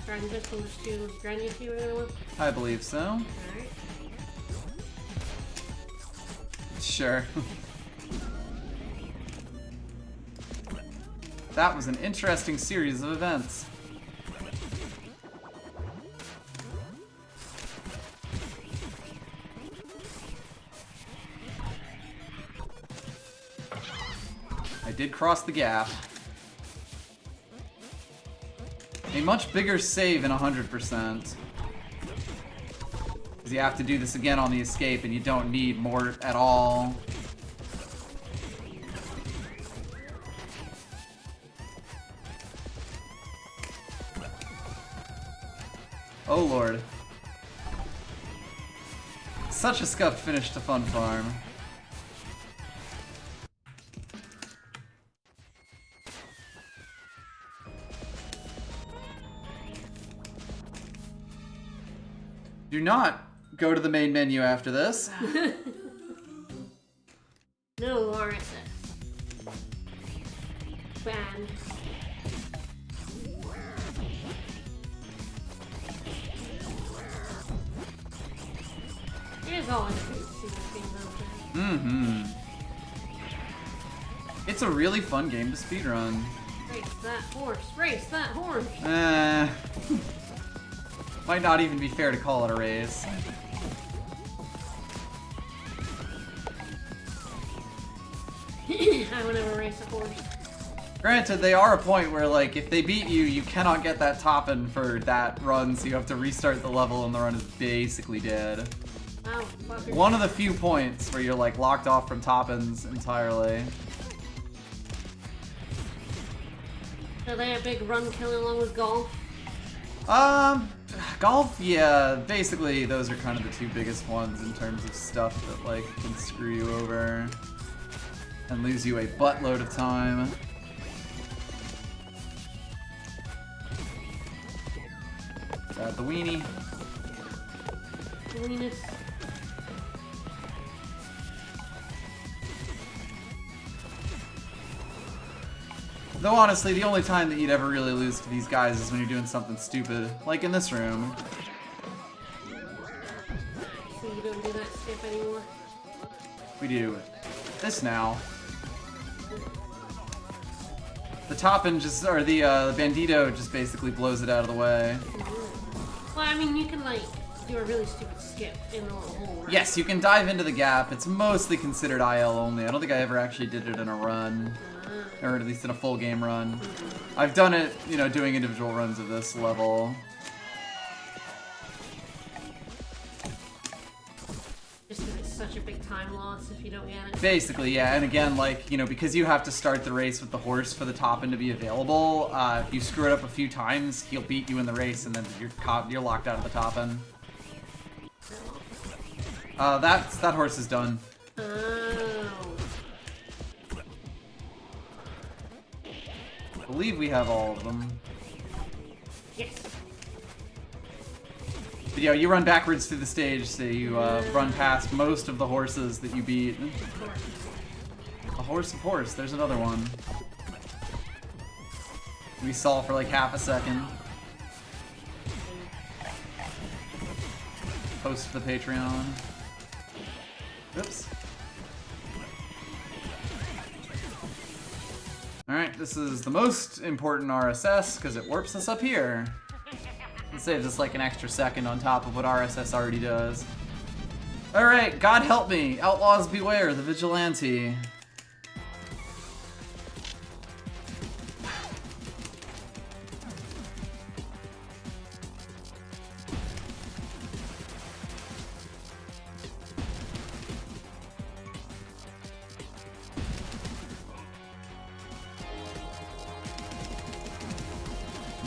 Dragon Pistol to Dragon Pistol or whatever. I believe so. Alright. Sure. That was an interesting series of events. I did cross the gap. A much bigger save in 100%. Because you have to do this again on the escape and you don't need more at all. Oh lord. Such a scuffed finish to Fun Farm. Do not go to the main menu after this. No RSS. Banned. There's always good things out there. Mm-hmm. It's a really fun game to speedrun. Race that horse. Race that horse. Might not even be fair to call it a race. I would never race a horse. Granted, they are a point where, like, if they beat you, you cannot get that top-end for that run, so you have to restart the level and the run is basically dead. Wow, fucker. One of the few points where you're, like, locked off from top-ends entirely. Are they a big run killing along with golf? Golf, yeah, basically those are kind of the two biggest ones in terms of stuff that, like, can screw you over and lose you a buttload of time. Grab the weenie. Venus. Though honestly, the only time that you'd ever really lose to these guys is when you're doing something stupid, like in this room. So you don't do that skip anymore? We do this now. The top-end just, or the Bandito just basically blows it out of the way. Well, I mean, you can, like, do a really stupid skip in a little hole, right? Yes, you can dive into the gap. It's mostly considered IL only. I don't think I ever actually did it in a run. Or at least in a full game run. I've done it, you know, doing individual runs of this level. Just because it's such a big time loss if you don't get it. Basically, yeah. And again, like, you know, because you have to start the race with the horse for the top end to be available, if you screw it up a few times, he'll beat you in the race and then you're locked out of the top end. That horse is done. Oh. I believe we have all of them. Yes. But yeah, you run backwards through the stage, so you run past most of the horses that you beat. A horse of horse, there's another one. We saw for like half a second. Post to the Patreon. Oops. Alright, this is the most important RSS because it warps us up here. It saves us like an extra second on top of what RSS already does. Alright, God help me! Outlaws beware, the vigilante.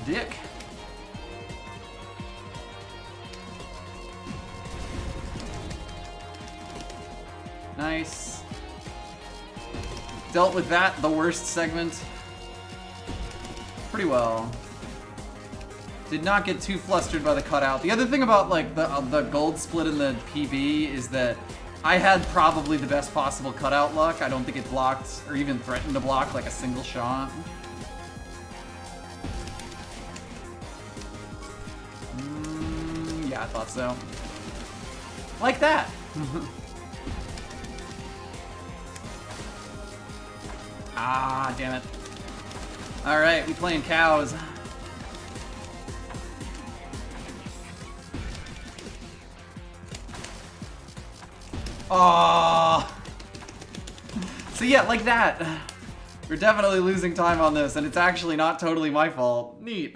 Dick. Nice. Dealt with that, the worst segment, pretty well. Did not get too flustered by the cutout. The other thing about like the gold split in the PB is that I had probably the best possible cutout luck. I don't think it blocked or even threatened to block like a single shot. Yeah, I thought so. Like that. Ah, damn it. Alright, we playing cows. Oh. So yeah, like that. We're definitely losing time on this, and it's actually not totally my fault. Neat.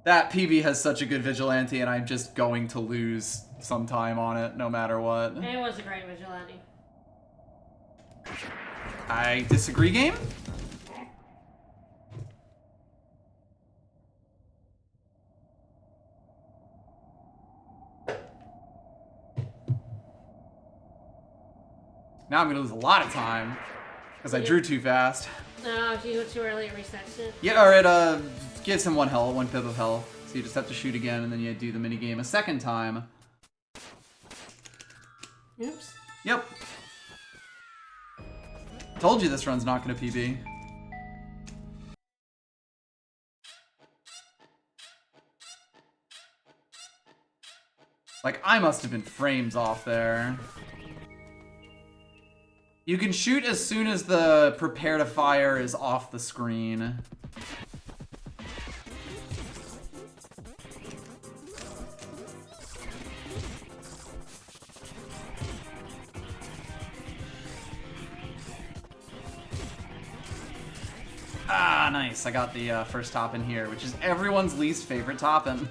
That PB has such a good vigilante, and I'm just going to lose some time on it, no matter what. It was a great vigilante. I disagree, game? Now I'm gonna lose a lot of time, because I drew too fast. No, if you go too early, it resets it. Yeah, or it gives him one pip of health. So you just have to shoot again, and then you do the minigame a second time. Oops. Yep. Told you this run's not gonna PB. Like, I must have been frames off there. You can shoot as soon as the prepare to fire is off the screen. Ah, nice. I got the first top in here, which is everyone's least favorite top in.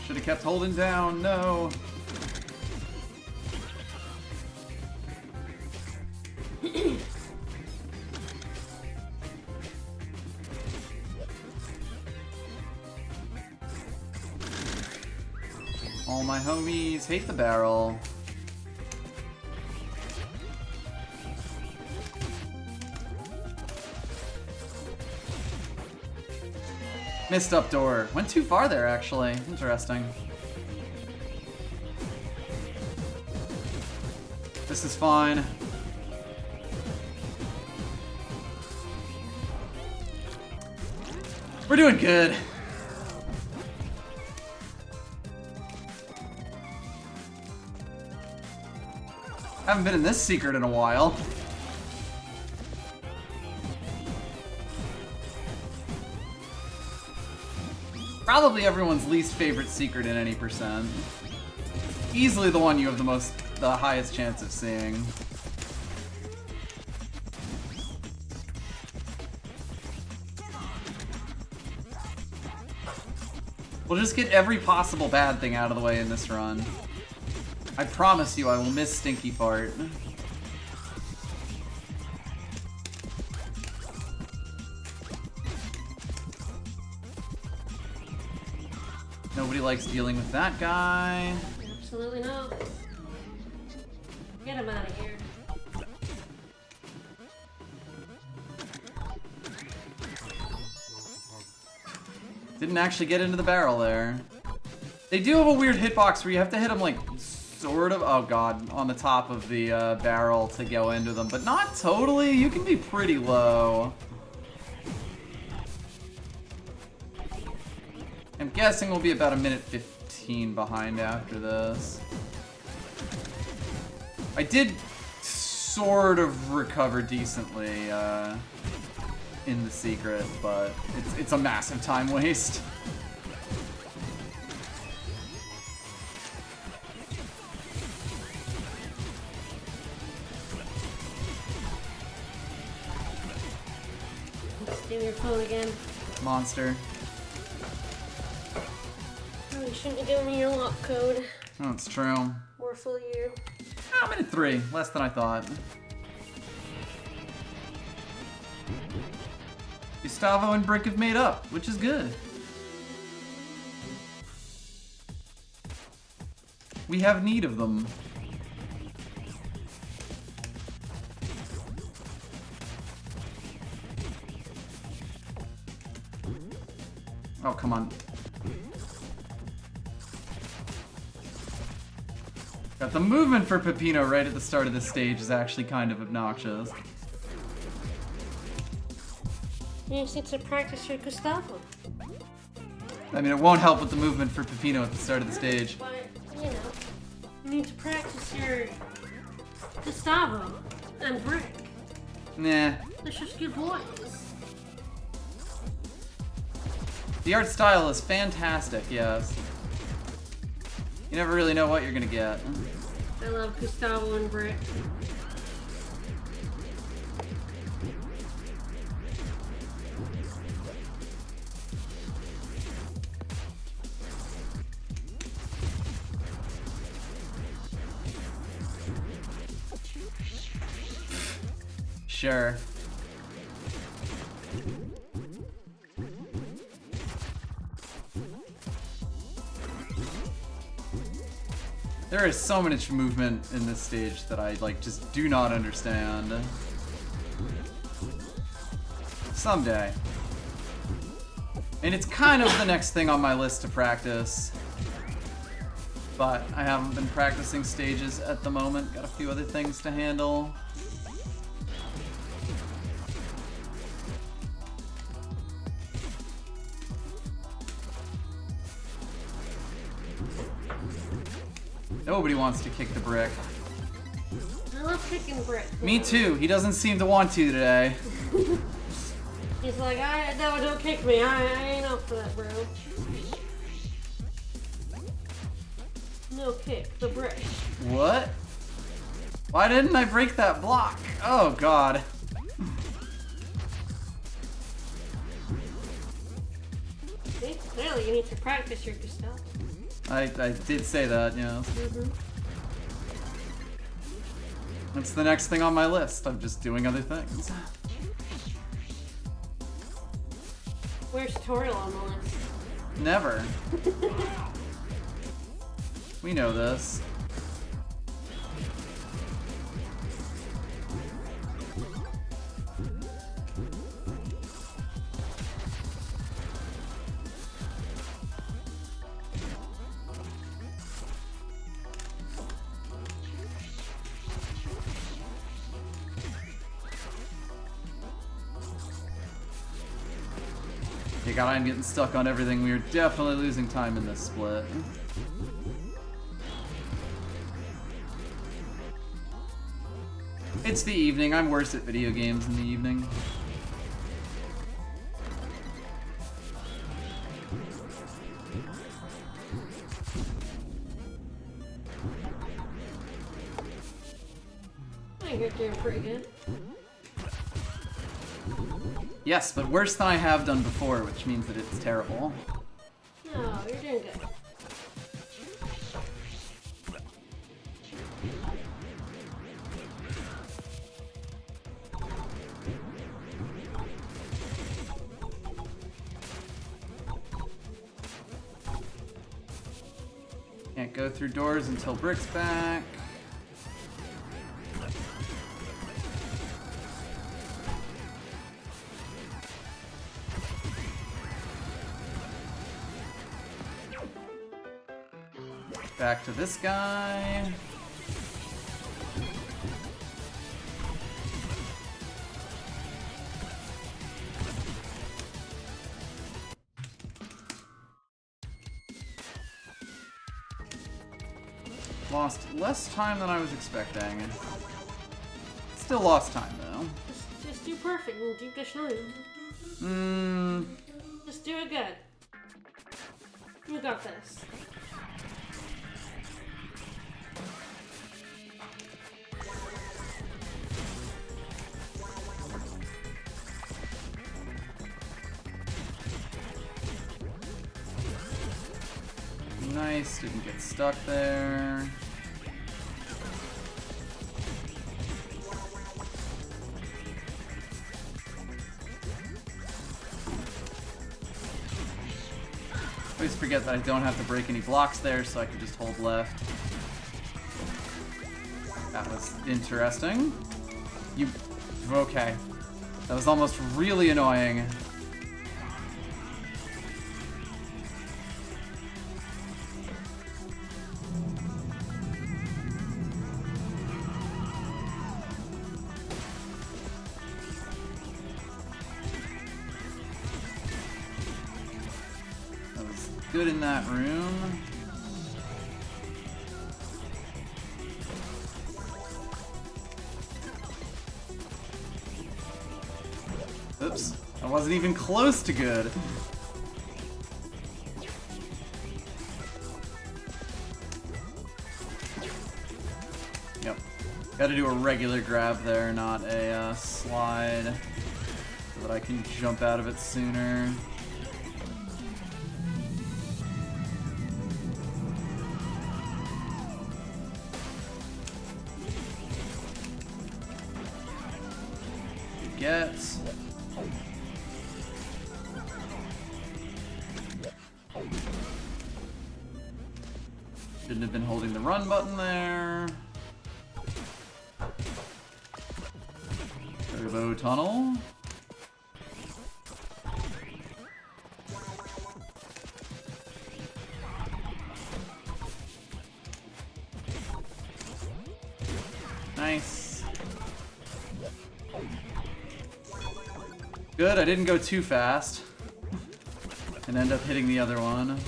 Should have kept holding down, no. All my homies hate the barrel. Missed up door. Went too far there, actually. Interesting. This is fine. We're doing good. Haven't been in this secret in a while. Probably everyone's least favorite secret in any percent. Easily the one you have the highest chance of seeing. We'll just get every possible bad thing out of the way in this run. I promise you I will miss Stinky Fart. Nobody likes dealing with that guy. Absolutely not. Get him out of here. Didn't actually get into the barrel there. They do have a weird hitbox where you have to hit them like sort of, oh god, on the top of the barrel to go into them, but not totally. You can be pretty low. I'm guessing we'll be about a minute 15 behind after this. I did sort of recover decently in the secret, but it's a massive time waste. Steal your phone again. Monster. You shouldn't have given me your lock code. That's true. More for you. I'm in at 3, less than I thought. Gustavo and Brick have made up, which is good. We have need of them. Oh, come on. Got the movement for Peppino right at the start of this stage is actually kind of obnoxious. You just need to practice your Gustavo. I mean, it won't help with the movement for Peppino at the start of the stage. But, you know, you need to practice your Gustavo and Brick. Nah. They're just good boys. The art style is fantastic, yes. You never really know what you're gonna get. I love Gustavo and Brick. Sure. There is so much movement in this stage that I just do not understand. Someday. And it's kind of the next thing on my list to practice. But I haven't been practicing stages at the moment. Got a few other things to handle. Nobody wants to kick the brick. I love kicking Brick. Me too. He doesn't seem to want to today. He's like, no, don't kick me. I ain't up for that, bro. No kick, the Brick. What? Why didn't I break that block? Oh god. See? Clearly, you need to practice your Gustavo. I did say that, yes. Mm-hmm. That's the next thing on my list. I'm just doing other things. Where's tutorial on the list? Never. We know this. Yeah, God, I'm getting stuck on everything. We are definitely losing time in this split. It's the evening. I'm worse at video games in the evening. I think you're doing pretty good. Yes, but worse than I have done before, which means that it's terrible. No, you're doing good. Can't go through doors until Brick's back. Back to this guy. Lost less time than I was expecting. Still lost time though. Just do perfect and do good. Just do it good. You got this. Nice, didn't get stuck there. Always forget that I don't have to break any blocks there, so I can just hold left. That was interesting. Okay. That was almost really annoying. That was good in that room. Oops, I wasn't even close to good. Yep, gotta do a regular grab there, not a slide, so that I can jump out of it sooner. Get. Shouldn't have been holding the run button there. Turbo tunnel. Nice. Good, I didn't go too fast and end up hitting the other one.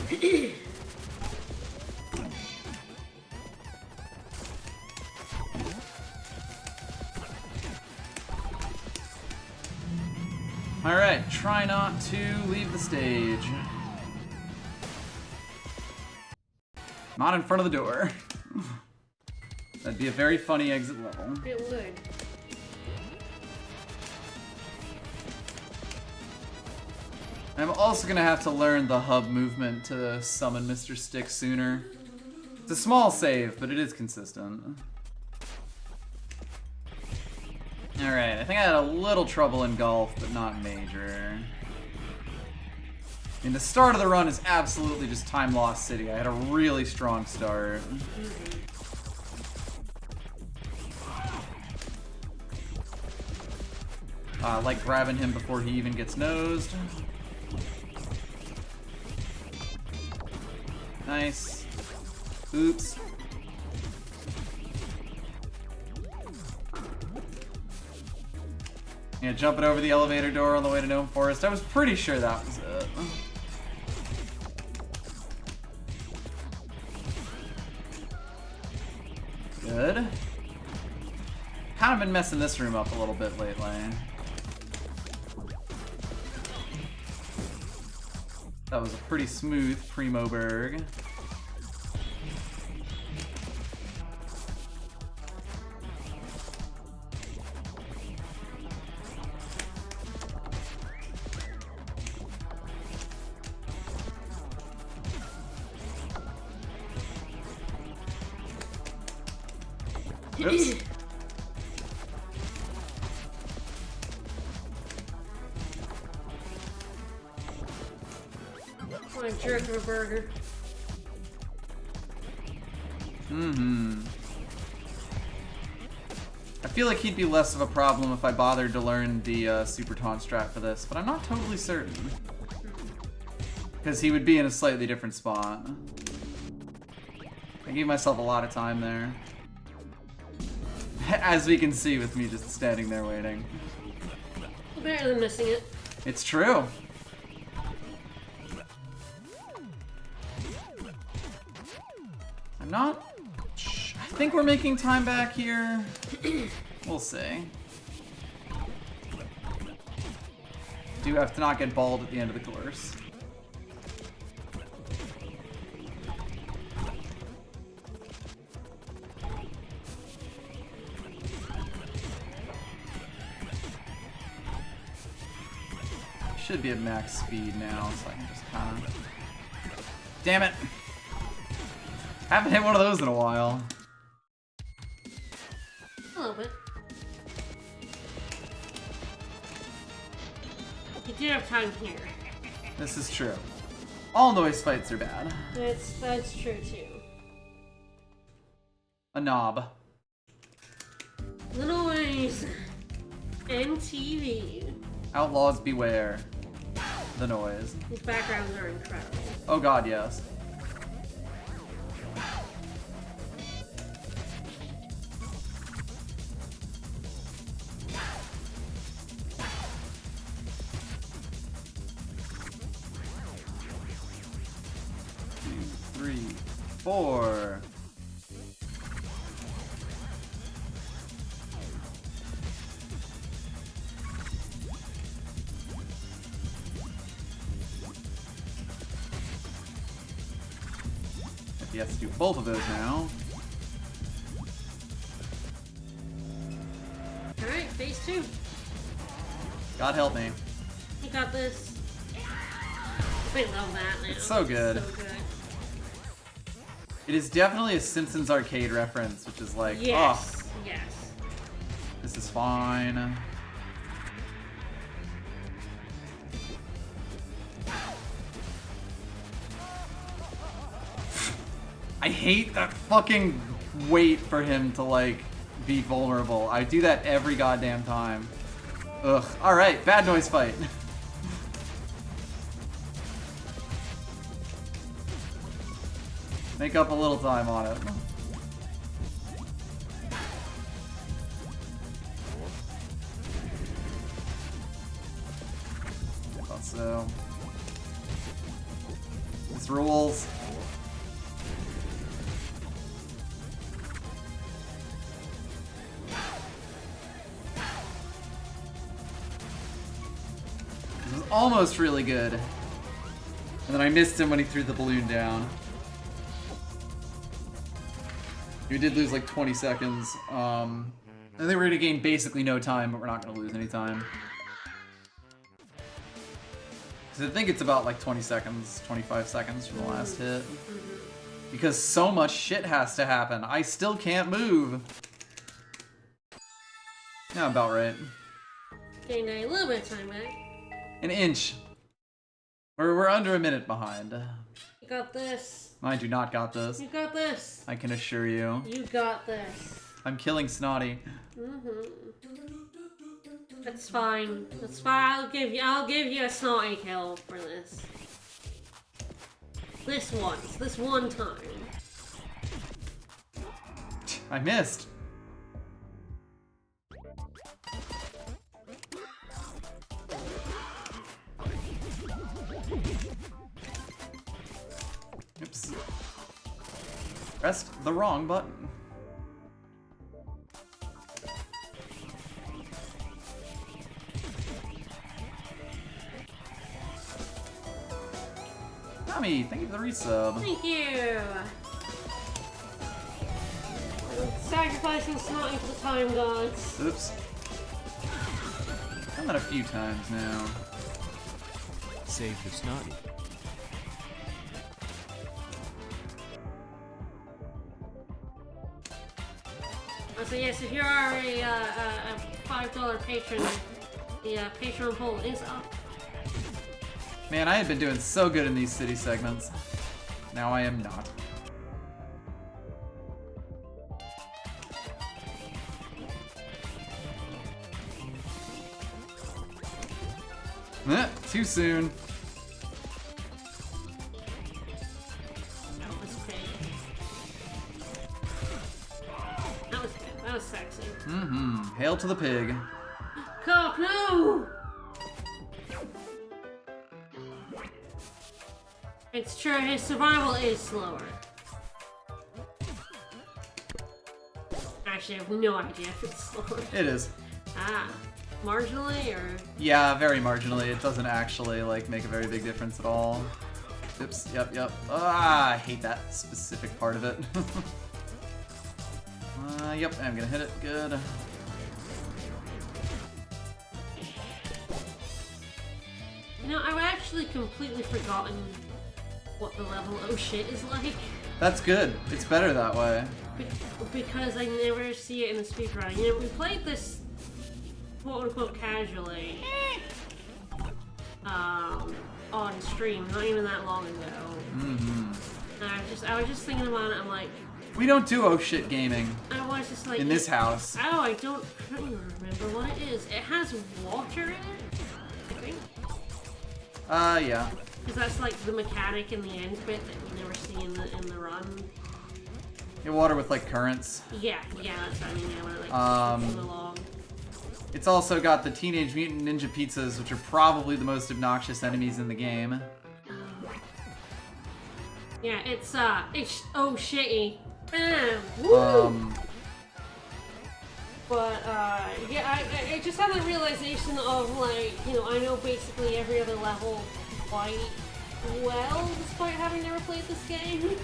Alright, try not to leave the stage. Not in front of the door. That'd be a very funny exit level. It would. I'm also gonna have to learn the hub movement to summon Mr. Stick sooner. It's a small save, but it is consistent. Alright, I think I had a little trouble in golf, but not major. I mean, the start of the run is absolutely just time lost city. I had a really strong start. I like grabbing him before he even gets nosed. Nice. Oops. Yeah, jumping over the elevator door on the way to Gnome Forest. I was pretty sure that was it. Good. Kind of been messing this room up a little bit lately. That was a pretty smooth Primo Berg. Oops. What a jerk of a burger. I feel like he'd be less of a problem if I bothered to learn the super taunt strat for this, but I'm not totally certain. Because he would be in a slightly different spot. I gave myself a lot of time there. As we can see with me just standing there waiting. Better than missing it. It's true. I'm not... I think we're making time back here. We'll see. Do have to not get balled at the end of the course. Should be at max speed now, so I can just kind of... Damn it! Haven't hit one of those in a while. A little bit. You do have time here. This is true. All noise fights are bad. That's true too. A knob. The noise. MTV. Outlaws beware. The noise. These backgrounds are incredible. Oh god, yes. Two, three, four. He has to do both of those now. Alright, phase 2. God help me. You got this. I love that now. It's so good. So good. It is definitely a Simpsons arcade reference, which is like, Yes. oh, Yes. this is fine. I hate that fucking wait for him to, like, be vulnerable. I do that every goddamn time. Ugh. Alright, bad noise fight. Make up a little time on it. Thought so. This rules. Almost really good. And then I missed him when he threw the balloon down. We did lose like 20 seconds. I think we're gonna gain basically no time, but we're not gonna lose any time. Because I think it's about like 20 seconds, 25 seconds from the last hit. Because so much shit has to happen. I still can't move. Yeah, about right. Gained a little bit of time back. An inch. We're under a minute behind. You got this. I do not got this. You got this. I can assure you. You got this. I'm killing Snotty. That's fine. That's fine. I'll give you a snotty kill for this. This once. This one time. I missed. Oops. Pressed the wrong button. Tommy, thank you for the resub. Thank you. Sacrificing snotty for the time gods. Oops. Done that a few times now. Save the snotty. So yes, if you are a $5 patron, the Patreon poll is up. Man, I had been doing so good in these city segments. Now I am not. Too soon. That was big. That was good. That was sexy. Hail to the pig. Cop, no! It's true, his survival is slower. Actually, I have no idea if it's slower. It is. Ah, marginally, or? Yeah, very marginally. It doesn't actually, like, make a very big difference at all. Oops, yep. Ah, I hate that specific part of it. Yep, I'm gonna hit it. Good. You know, I've actually completely forgotten what the level oh shit is like. That's good. It's better that way. Because I never see it in the speedrun. You know, we played this quote-unquote casually on stream, not even that long ago. And I was just thinking about it, I'm like... We don't do oh shit gaming. I was just like... In this house. Oh, I don't even remember what it is. It has water in it, I think. Yeah. Because that's like the mechanic in the end bit that we never see in the run. Yeah, water with like currents. Yeah, that's what I mean. Yeah, when it like swings along. It's also got the Teenage Mutant Ninja Pizzas, which are probably the most obnoxious enemies in the game. Yeah, it's oh shitty. Woo! But yeah, I just had a realization of like, you know, I know basically every other level quite well, despite having never played this game.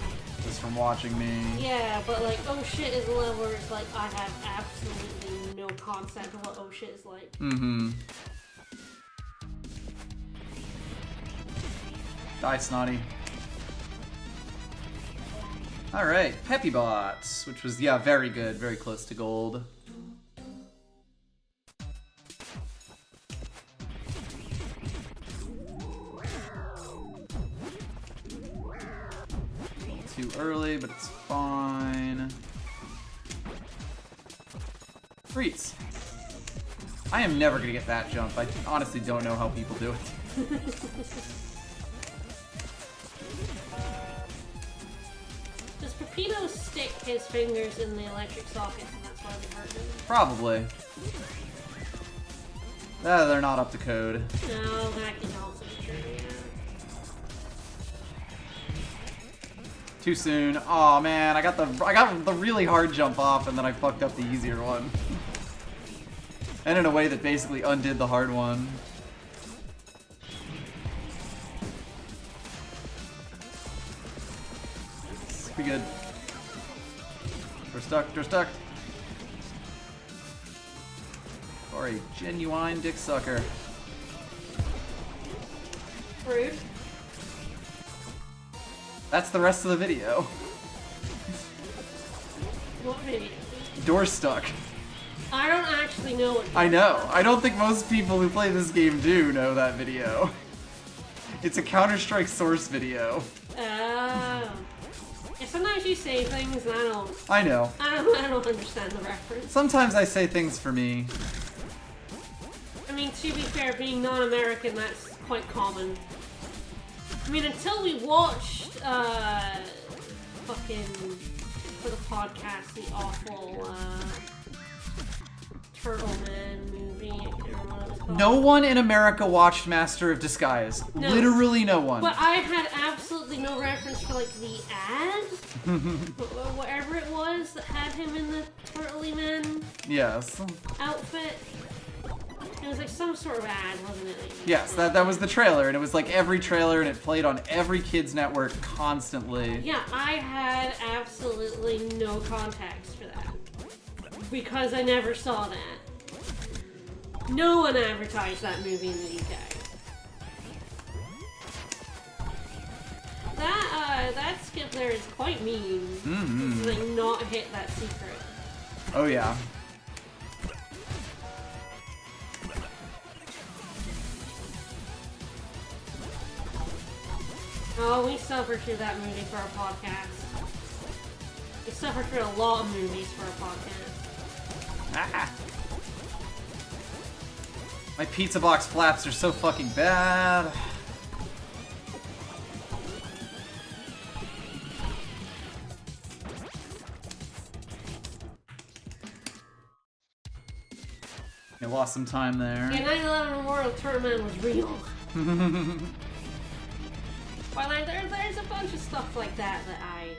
Just from watching me. Yeah, but like, oh shit is a level where it's like, I have absolutely no concept of what oh shit is like. Die, Snotty. Alright, Peppy Bots, which was, yeah, very good, very close to gold. Too early, but it's fine. Freeze. I am never gonna get that jump. I honestly don't know how people do it. Does Pepito stick his fingers in the electric sockets and that's why they hurt him? Probably. They're not up to code. No, that can also be true, yeah. Too soon. Oh man, I got the really hard jump off and then I fucked up the easier one. And in a way that basically undid the hard one. Be good. We're stuck, we're stuck. Or a genuine dick sucker. Rude. That's the rest of the video. What video? Door stuck. I don't actually know what. I know. I don't think most people who play this game do know that video. It's a Counter-Strike source video. Oh. Yeah, sometimes you say things and I don't. I know. I don't understand the reference. Sometimes I say things for me. I mean, to be fair, being non-American, that's quite common. I mean, until we watched, fucking, for the podcast, the awful, Turtle Man movie. I can't remember what it was called. No one in America watched Master of Disguise. No. Literally no one. But I had absolutely no reference for, like, the ad? Whatever it was that had him in the Turtle Man Yes. outfit. It was like some sort of ad, wasn't it? Like, Yes, that was the trailer, and it was like every trailer, and it played on every kid's network constantly. Yeah, I had absolutely no context for that. Because I never saw that. No one advertised that movie in the UK. That skip there is quite mean. To like not hit that secret. Oh yeah. Oh, we suffered through that movie for our podcast. We suffered through a lot of movies for our podcast. Ah. My pizza box flaps are so fucking bad. I lost some time there. Yeah, 9/11 Memorial Tournament was real. But like, there's a bunch of stuff like that that I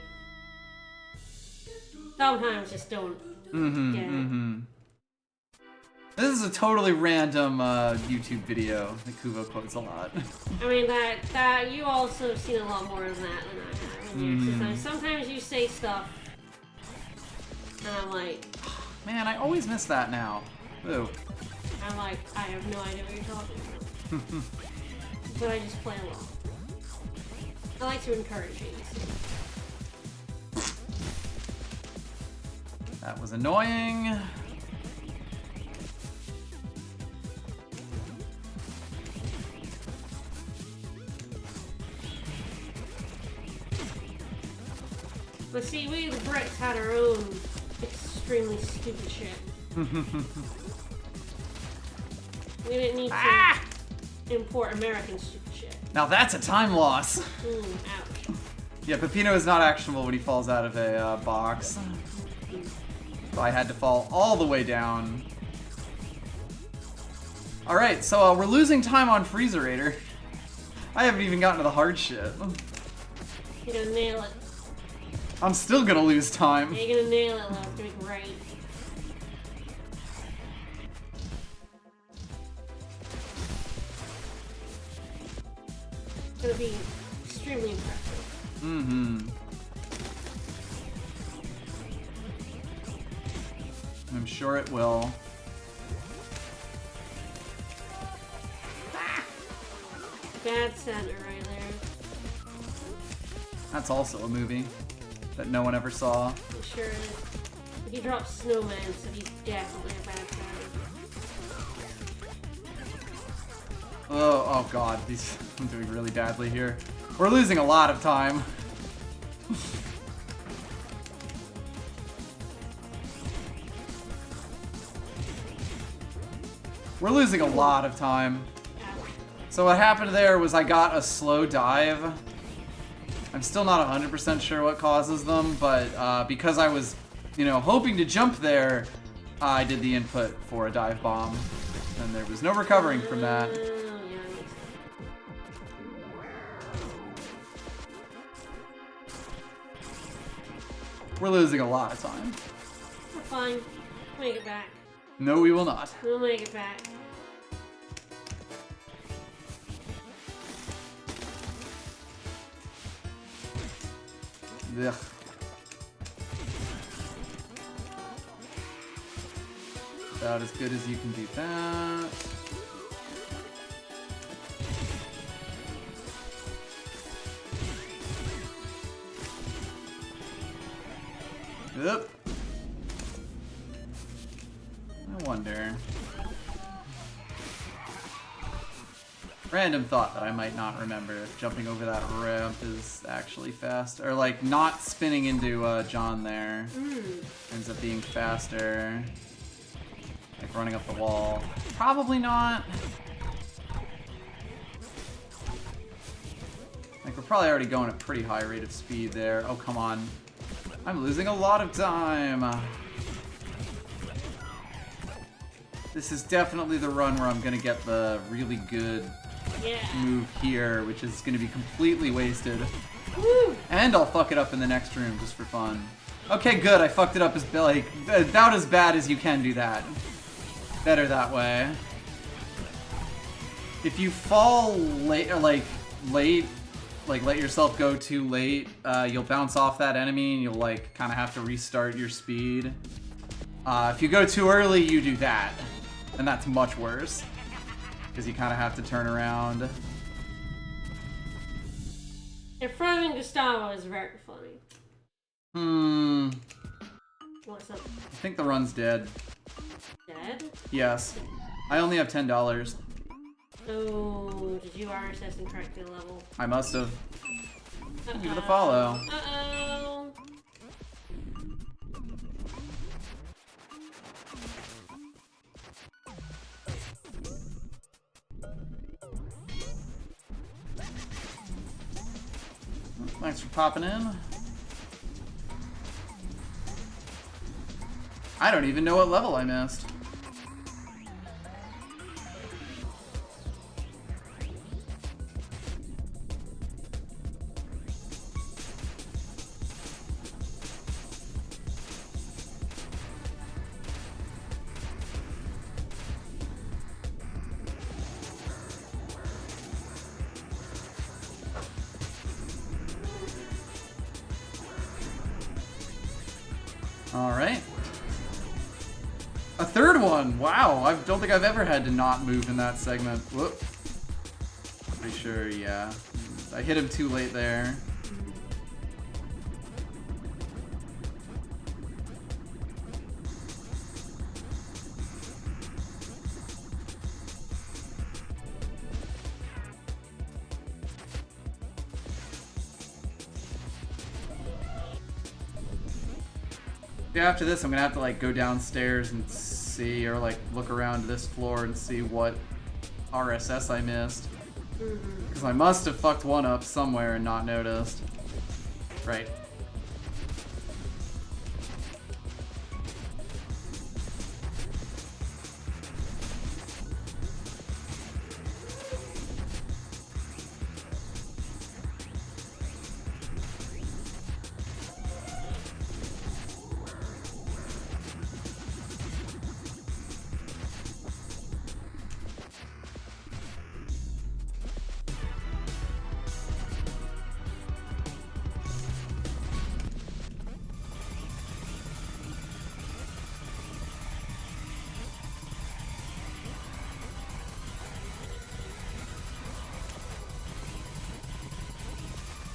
sometimes just don't get. This is a totally random YouTube video that Kuvo quotes a lot. I mean, that you also have seen a lot more of that than I have. Sometimes you say stuff, and I'm like, man, I always miss that now. Ooh. I'm like, I have no idea what you're talking about. But I just play along. I like to encourage you. That was annoying. But see, we the Brits had our own extremely stupid shit. We didn't need to import American stupid shit. Now that's a time loss. Ouch. Yeah, Peppino is not actionable when he falls out of a box. So I had to fall all the way down. Alright, so we're losing time on Freezerator. I haven't even gotten to the hard shit. You're gonna nail it. I'm still gonna lose time. Yeah, you're gonna nail it, love. It's gonna be great. It's gonna be extremely impressive. Mm-hmm. I'm sure it will. Bad center right there. That's also a movie that no one ever saw. It sure is. But he drops Snowman, so he's definitely a bad center. Oh god, I'm doing really badly here. We're losing a lot of time. We're losing a lot of time. So what happened there was I got a slow dive. I'm still not 100% sure what causes them, but because I was, hoping to jump there, I did the input for a dive bomb. And there was no recovering from that. We're losing a lot of time. We're fine. We'll make it back. No, we will not. We'll make it back. Ugh. About as good as you can do that. Yep. I wonder. Random thought that I might not remember if jumping over that ramp is actually fast. Or like not spinning into John there ends up being faster. Like running up the wall. Probably not. Like we're probably already going at a pretty high rate of speed there. Oh, come on. I'm losing a lot of time. This is definitely the run where I'm gonna get the really good move here, which is gonna be completely wasted. Woo! And I'll fuck it up in the next room just for fun. Okay, good. I fucked it up about as bad as you can do that. Better that way. If you fall late, or like let yourself go too late, you'll bounce off that enemy and you'll like kind of have to restart your speed. If you go too early, you do that. And that's much worse. Because you kind of have to turn around. And throwing Gustavo is very funny. What's up? I think the run's dead. Dead? Yes. I only have $10. Oh, did you RSS and correct the level? I must have. Give it a follow. Uh-oh. Thanks for popping in. I don't even know what level I missed. Alright. A third one! Wow, I don't think I've ever had to not move in that segment. Whoop. Pretty sure, yeah. I hit him too late there. Yeah, after this, I'm gonna have to like go downstairs and see, or like look around this floor and see what RSS I missed. Because I must have fucked one up somewhere and not noticed. Right.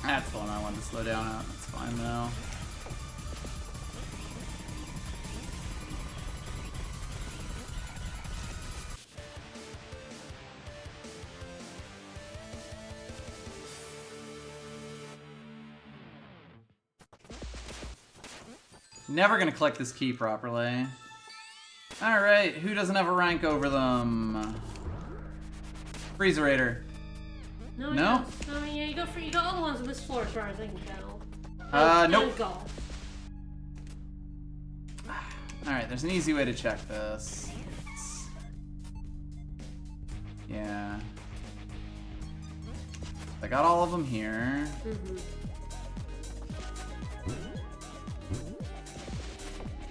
That's the one I wanted to slow down at. That's fine though. Never gonna collect this key properly. Alright, who doesn't have a rank over them? Freezerator. No? No? I mean, yeah, you got all the ones on this floor as far as I can tell. Nope. And golf. Alright, there's an easy way to check this. Yeah. I got all of them here.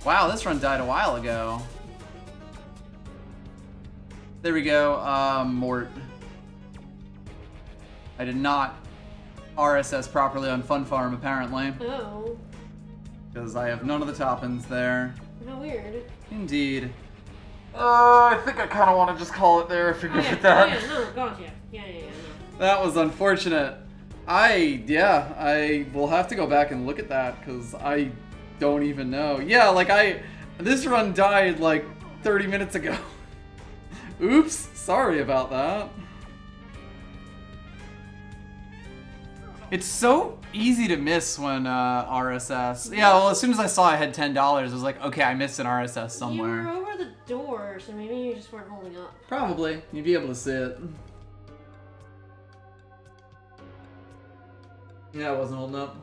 Wow, this run died a while ago. There we go, Mort. I did not RSS properly on Fun Farm, apparently. Oh. Because I have none of the toppings there. How weird. Indeed. I think I kind of want to just call it there if you're good with that. Oh, yeah, no, God, yeah. Yeah, no. That was unfortunate. I will have to go back and look at that, because I don't even know. Yeah, like this run died like 30 minutes ago. Oops, sorry about that. It's so easy to miss when RSS. Yeah, well, as soon as I saw I had $10, I was like, okay, I missed an RSS somewhere. You were over the door, so maybe you just weren't holding up. Probably. You'd be able to see it. Yeah, I wasn't holding up.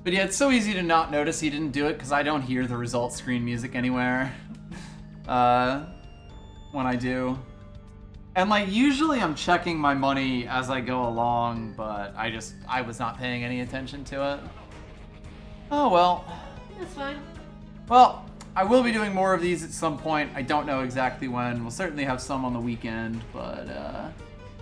But yeah, it's so easy to not notice he didn't do it because I don't hear the result screen music anywhere. When I do. And like, usually I'm checking my money as I go along, but I was not paying any attention to it. Oh well. That's fine. Well, I will be doing more of these at some point. I don't know exactly when. We'll certainly have some on the weekend, but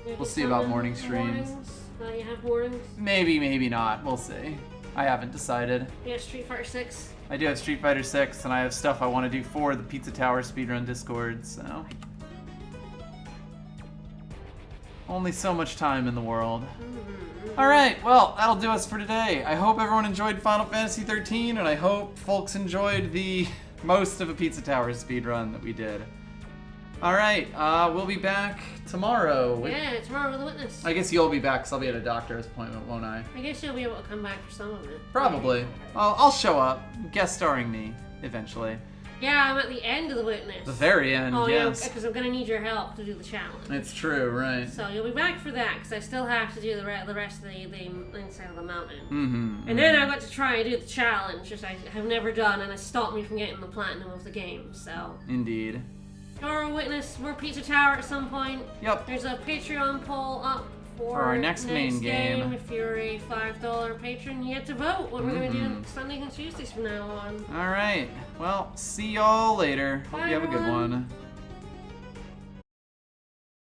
we'll see about morning streams. You have mornings? Maybe, maybe not. We'll see. I haven't decided. Yeah, Street Fighter 6. I do have Street Fighter 6, and I have stuff I want to do for the Pizza Tower speedrun Discord, so... Only so much time in the world. Alright, well, that'll do us for today. I hope everyone enjoyed Final Fantasy XIII, and I hope folks enjoyed the most of a Pizza Tower speedrun that we did. Alright, we'll be back tomorrow. Yeah, tomorrow with a witness. I guess you'll be back, because I'll be at a doctor's appointment, won't I? I guess you'll be able to come back for some of it. Probably. I'll show up, guest starring me, eventually. Yeah, I'm at the end of the witness. The very end, yes. Yeah, because I'm going to need your help to do the challenge. It's true, right. So you'll be back for that, because I still have to do the rest of the inside of the mountain. Mm-hmm. And then I got to try and do the challenge, which I have never done, and it stopped me from getting the platinum of the game, so... Indeed. Tomorrow Witness, more Pizza Tower at some point. Yep. There's a Patreon poll up for our next main game. If you're a $5 patron, you get to vote what we're going to do Sundays and Tuesdays from now on. Alright. Well, see y'all later. Hope Bye, you have a good everyone. one.